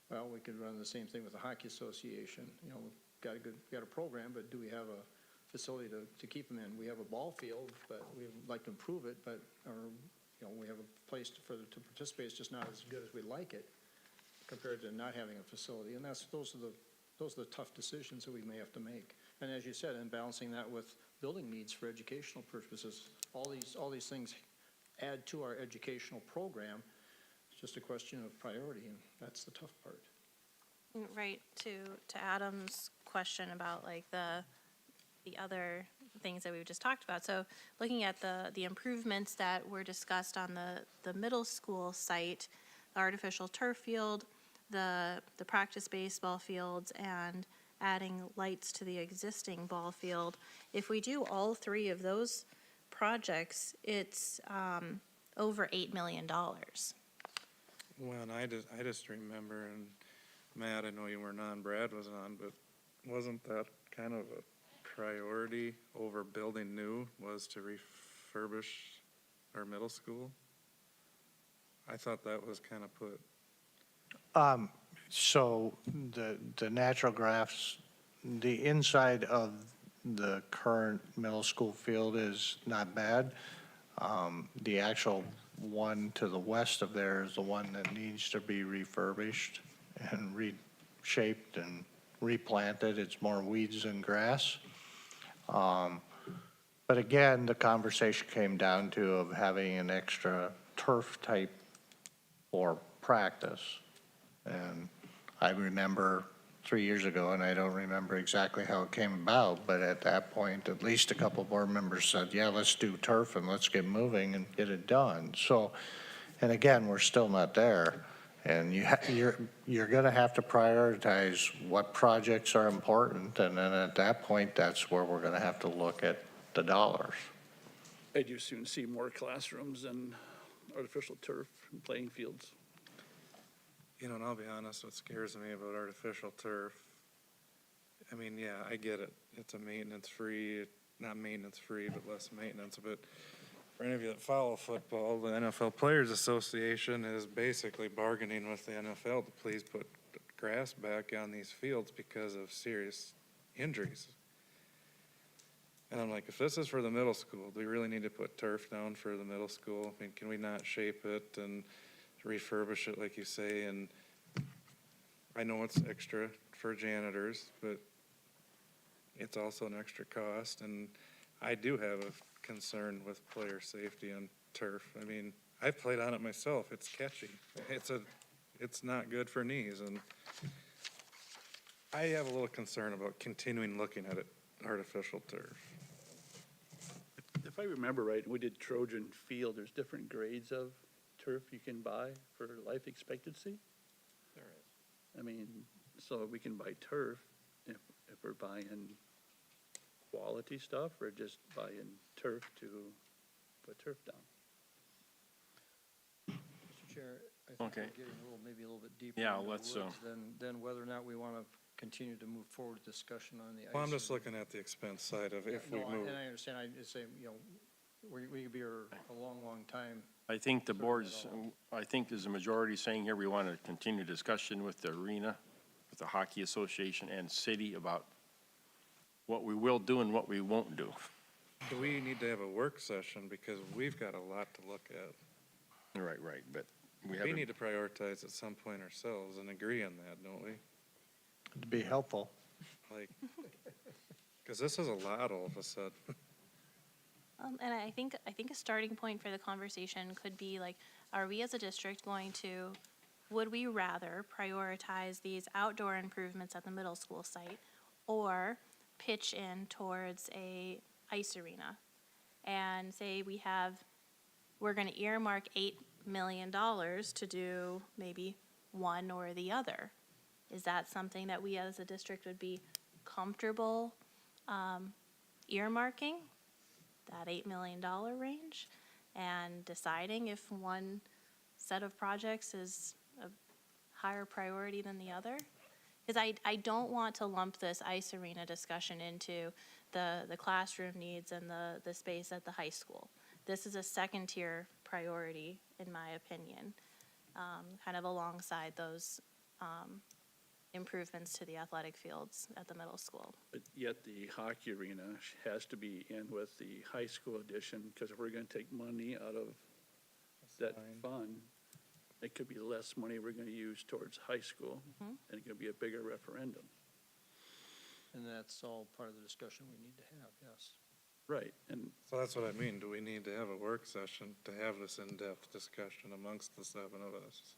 Well, we could run the same thing with the Hockey Association. We've got a program, but do we have a facility to keep them in? We have a ball field, but we'd like to improve it, but, we have a place to participate. It's just not as good as we'd like it compared to not having a facility. And those are the tough decisions that we may have to make. And as you said, and balancing that with building needs for educational purposes, all these things add to our educational program. It's just a question of priority, and that's the tough part. Right, to Adam's question about like the other things that we've just talked about. So looking at the improvements that were discussed on the middle school site, the artificial turf field, the practice baseball fields, and adding lights to the existing ball field. If we do all three of those projects, it's over $8 million. Well, and I just remember, and Matt, I know you weren't on, Brad was on, but wasn't that kind of a priority over building new, was to refurbish our middle school? I thought that was kind of put, So the natural graphs, the inside of the current middle school field is not bad. The actual one to the west of there is the one that needs to be refurbished and reshaped and replanted. It's more weeds than grass. But again, the conversation came down to of having an extra turf type for practice. And I remember 3 years ago, and I don't remember exactly how it came about, but at that point, at least a couple of board members said, yeah, let's do turf and let's get moving and get it done. So, and again, we're still not there. And you're gonna have to prioritize what projects are important, and then at that point, that's where we're gonna have to look at the dollars. I do soon see more classrooms and artificial turf and playing fields. you know, and I'll be honest, what scares me about artificial turf, I mean, yeah, I get it. It's a maintenance-free, not maintenance-free, but less maintenance, but for any of you that follow football, the NFL Players Association is basically bargaining with the NFL to please put grass back on these fields because of serious injuries. And I'm like, if this is for the middle school, do we really need to put turf down for the middle school? I mean, can we not shape it and refurbish it like you say? And I know it's extra for janitors, but it's also an extra cost. And I do have a concern with player safety on turf. I mean, I've played on it myself. It's catchy. It's not good for knees. And I have a little concern about continuing looking at it, artificial turf. If I remember right, we did Trojan Field, there's different grades of turf you can buy for life expectancy. There is. I mean, so we can buy turf if we're buying quality stuff or just buying turf to put turf down. Mr. Chair, I think Okay. we're getting maybe a little bit deeper Yeah, into the let's, woods than whether or not we want to continue to move forward with discussion on the ice. Well, I'm just looking at the expense side of if we No, move. and I understand, I just say, you know, we could be here a long, long time. I think the Certainly board's, at all. I think there's a majority saying here, we want to continue discussion with the arena, with the Hockey Association and city about what we will do and what we won't do. Do we need to have a work session because we've got a lot to look at? Right, but we We haven't, need to prioritize at some point ourselves and agree on that, don't we? To be helpful. Like, because this is a lot all of a sudden. And I think a starting point for the conversation could be like, are we as a district going to, would we rather prioritize these outdoor improvements at the middle school site or pitch in towards a ice arena? And say we're gonna earmark $8 million to do maybe one or the other. Is that something that we as a district would be comfortable earmarking? That $8 million range, and deciding if one set of projects is a higher priority than the other? Because I don't want to lump this ice arena discussion into the classroom needs and the space at the high school. This is a second-tier priority, in my opinion, kind of alongside those improvements to the athletic fields at the middle school. But yet the hockey arena has to be in with the high school edition, because if we're gonna take money out of that fund, it could be less money we're gonna use towards high school, and it could be a bigger referendum. And that's all part of the discussion we need to have, yes. Right, and So that's what I mean. Do we need to have a work session to have this in-depth discussion amongst the seven of us?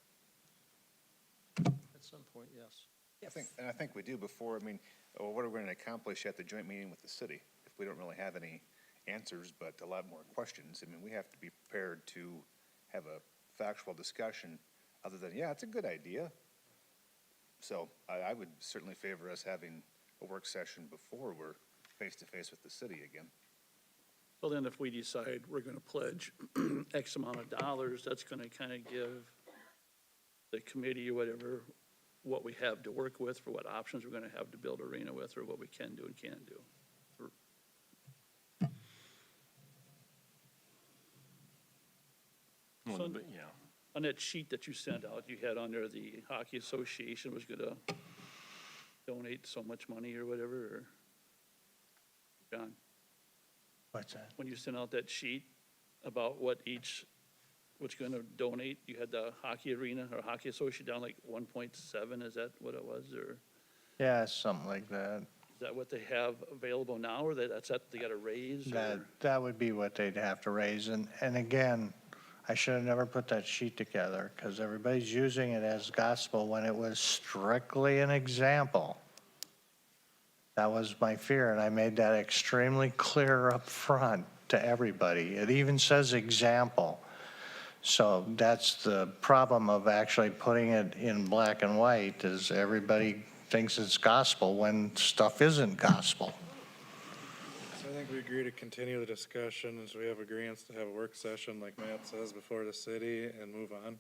At some point, yes. I think we do before, I mean, what are we going to accomplish at the joint meeting with the city? If we don't really have any answers, but a lot more questions, I mean, we have to be prepared to have a factual discussion other than, yeah, it's a good idea. So I would certainly favor us having a work session before we're face-to-face with the city again. well, then if we decide we're gonna pledge X amount of dollars, that's gonna kind of give the committee or whatever what we have to work with, for what options we're gonna have to build arena with, or what we can do and can't do. So- But, yeah. On that sheet that you sent out, you had on there the Hockey Association was gonna donate so much money or whatever, or? John, What's that? when you sent out that sheet about what each, what's gonna donate, you had the hockey arena or Hockey Association down like 1.7, is that what it was, or? Yeah, something like that. Is that what they have available now, or that's what they gotta raise, or? That would be what they'd have to raise. And again, I should have never put that sheet together because everybody's using it as gospel when it was strictly an example. That was my fear, and I made that extremely clear up front to everybody. It even says example. So that's the problem of actually putting it in black and white, is everybody thinks it's gospel when stuff isn't gospel. So I think we agree to continue the discussion as we have agreements to have a work session, like Matt says, before the city and move on.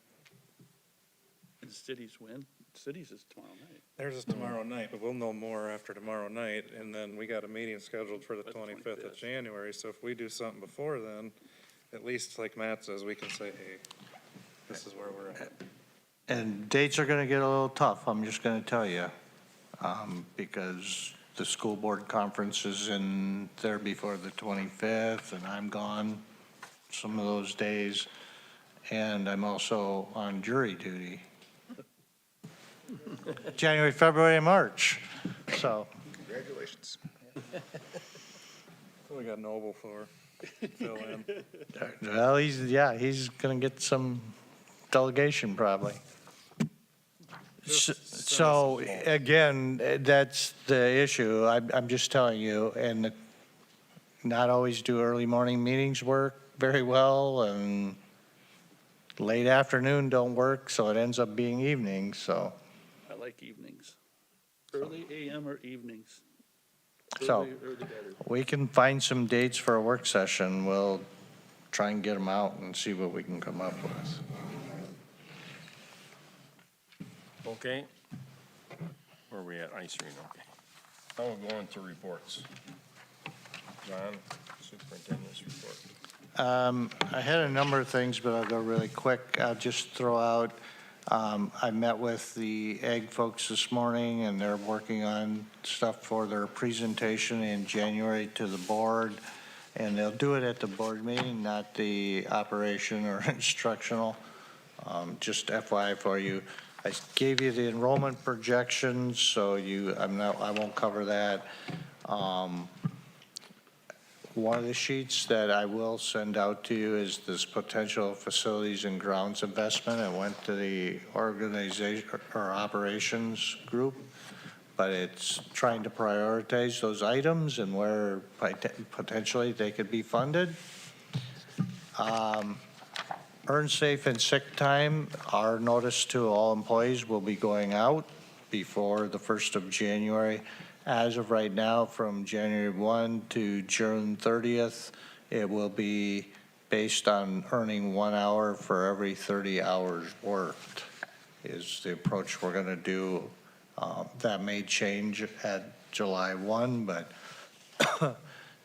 The cities win, cities is tomorrow night. Theirs is tomorrow night, but we'll know more after tomorrow night, and then we got a meeting scheduled for the The 25th of 25th. January, so if we do something before then, at least like Matt says, we can say, hey, this is where we're at. And dates are going to get a little tough, I'm just going to tell you, because the school board conference is in there before the 25th, and I'm gone some of those days, and I'm also on jury duty. January, February, and March, so. Congratulations. So we got Noble for, fill in. Well, he's going to get some delegation probably. So, again, that's the issue. I'm just telling you, and not always do early morning meetings work very well, and late afternoon don't work, so it ends up being evening, so. I like evenings. Early AM or evenings? So- Earlier the better. We can find some dates for a work session. We'll try and get them out and see what we can come up with. Okay. Where are we at? Ice arena, okay. Now we'll go into reports. John, superintendent's report. I had a number of things, but I'll go really quick. I'll just throw out, I met with the ag folks this morning, and they're working on stuff for their presentation in January to the board. And they'll do it at the board meeting, not the operation or instructional. Just FYI for you. I gave you the enrollment projections, so I won't cover that. One of the sheets that I will send out to you is this potential facilities and grounds investment. I went to the organization or operations group, but it's trying to prioritize those items and where potentially they could be funded. Earn safe and sick time, our notice to all employees will be going out before the 1st of January. As of right now, from January 1 to June 30th, it will be based on earning 1 hour for every 30 hours worked is the approach we're going to do. That may change at July 1, but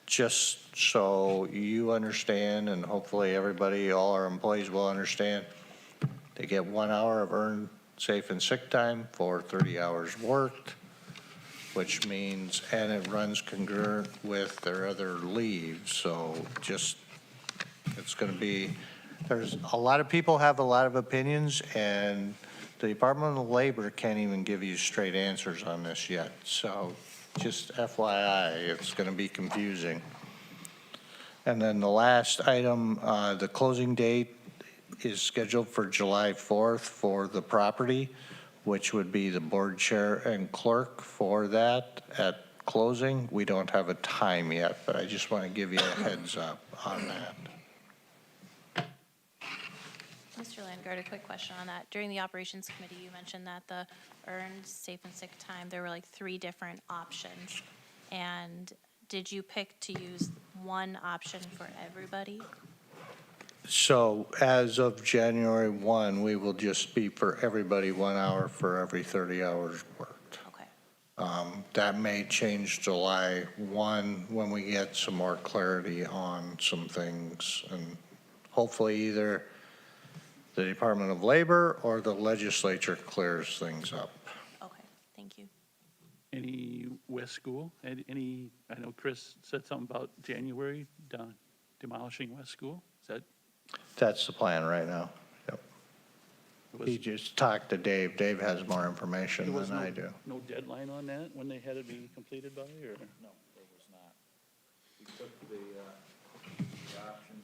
just so you understand, and hopefully everybody, all our employees will understand, they get 1 hour of earned safe and sick time for 30 hours worked, which means, and it runs congruent with their other leaves. So just, it's going to be, there's a lot of people have a lot of opinions, and the Department of Labor can't even give you straight answers on this yet. So just FYI, it's going to be confusing. And then the last item, the closing date is scheduled for July 4th for the property, which would be the board chair and clerk for that at closing. We don't have a time yet, but I just want to give you a heads up on that. Mr. Landgard, a quick question on that. During the operations committee, you mentioned that the earned safe and sick time, there were like 3 different options. And did you pick to use one option for everybody? So as of January 1, we will just be for everybody 1 hour for every 30 hours worked. Okay. That may change July 1 when we get some more clarity on some things, and hopefully either the Department of Labor or the legislature clears things up. Okay, thank you. Any West School? Any, I know Chris said something about January demolishing West School. Is that? That's the plan right now. Yep. was- He just talked to Dave. Dave has more information There was than no- I do. No deadline on that, when they had to be completed by, or? No, there was not. We took the option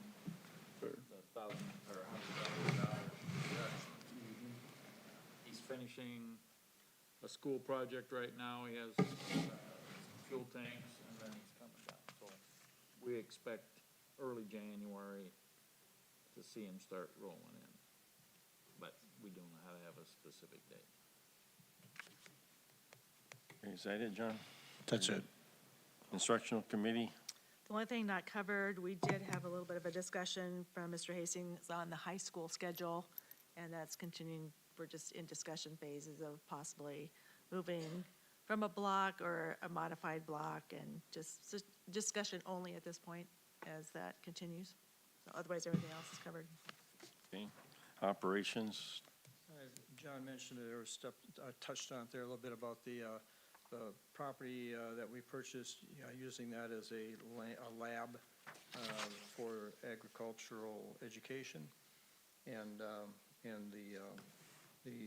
for the $1,000 or $100 reduction. He's finishing a school project right now. He has fuel tanks, and then he's coming down. So we expect early January to see him start rolling in. But we don't have a specific date. Is that it, John? That's it. Instructional committee? The only thing not covered, we did have a little bit of a discussion from Mr. Hastings on the high school schedule, and that's continuing, we're just in discussion phases of possibly moving from a block or a modified block, and just discussion only at this point as that continues. So otherwise, everything else is covered. Okay. Operations? John mentioned it, or touched on it there a little bit about the property that we purchased, using that as a lab for agricultural education. And the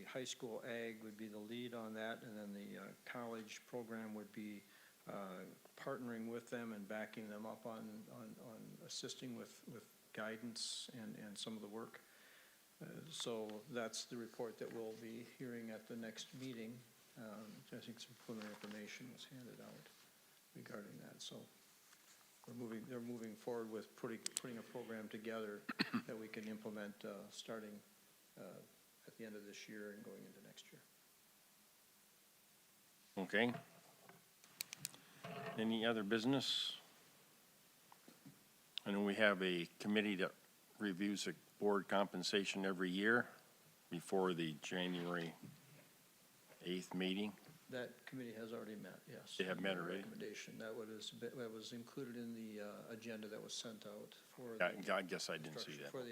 high school ag would be the lead on that, and then the college program would be partnering with them and backing them up on assisting with guidance and some of the work. So that's the report that we'll be hearing at the next meeting. I think some preliminary information was handed out regarding that. So they're moving forward with putting a program together that we can implement starting at the end of this year and going into next year. Okay. Any other business? I know we have a committee that reviews the board compensation every year before the January 8th meeting. That committee has already met, yes. They have met already? Recommendation. That was included in the agenda that was sent out for. I guess I didn't see that. For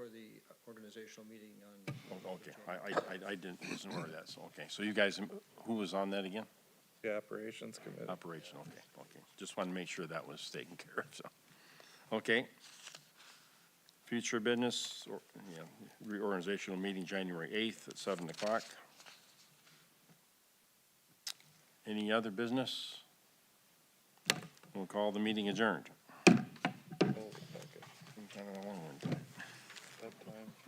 the organizational meeting on. Oh, okay, I didn't, wasn't aware of that, so, okay. So you guys, who was on that again? The operations committee. Operation, okay. Just wanted to make sure that was taken care of, so. Okay. Future business, reorganizational meeting January 8th at 7 o'clock. Any other business? We'll call the meeting adjourned. Oh, okay. That time.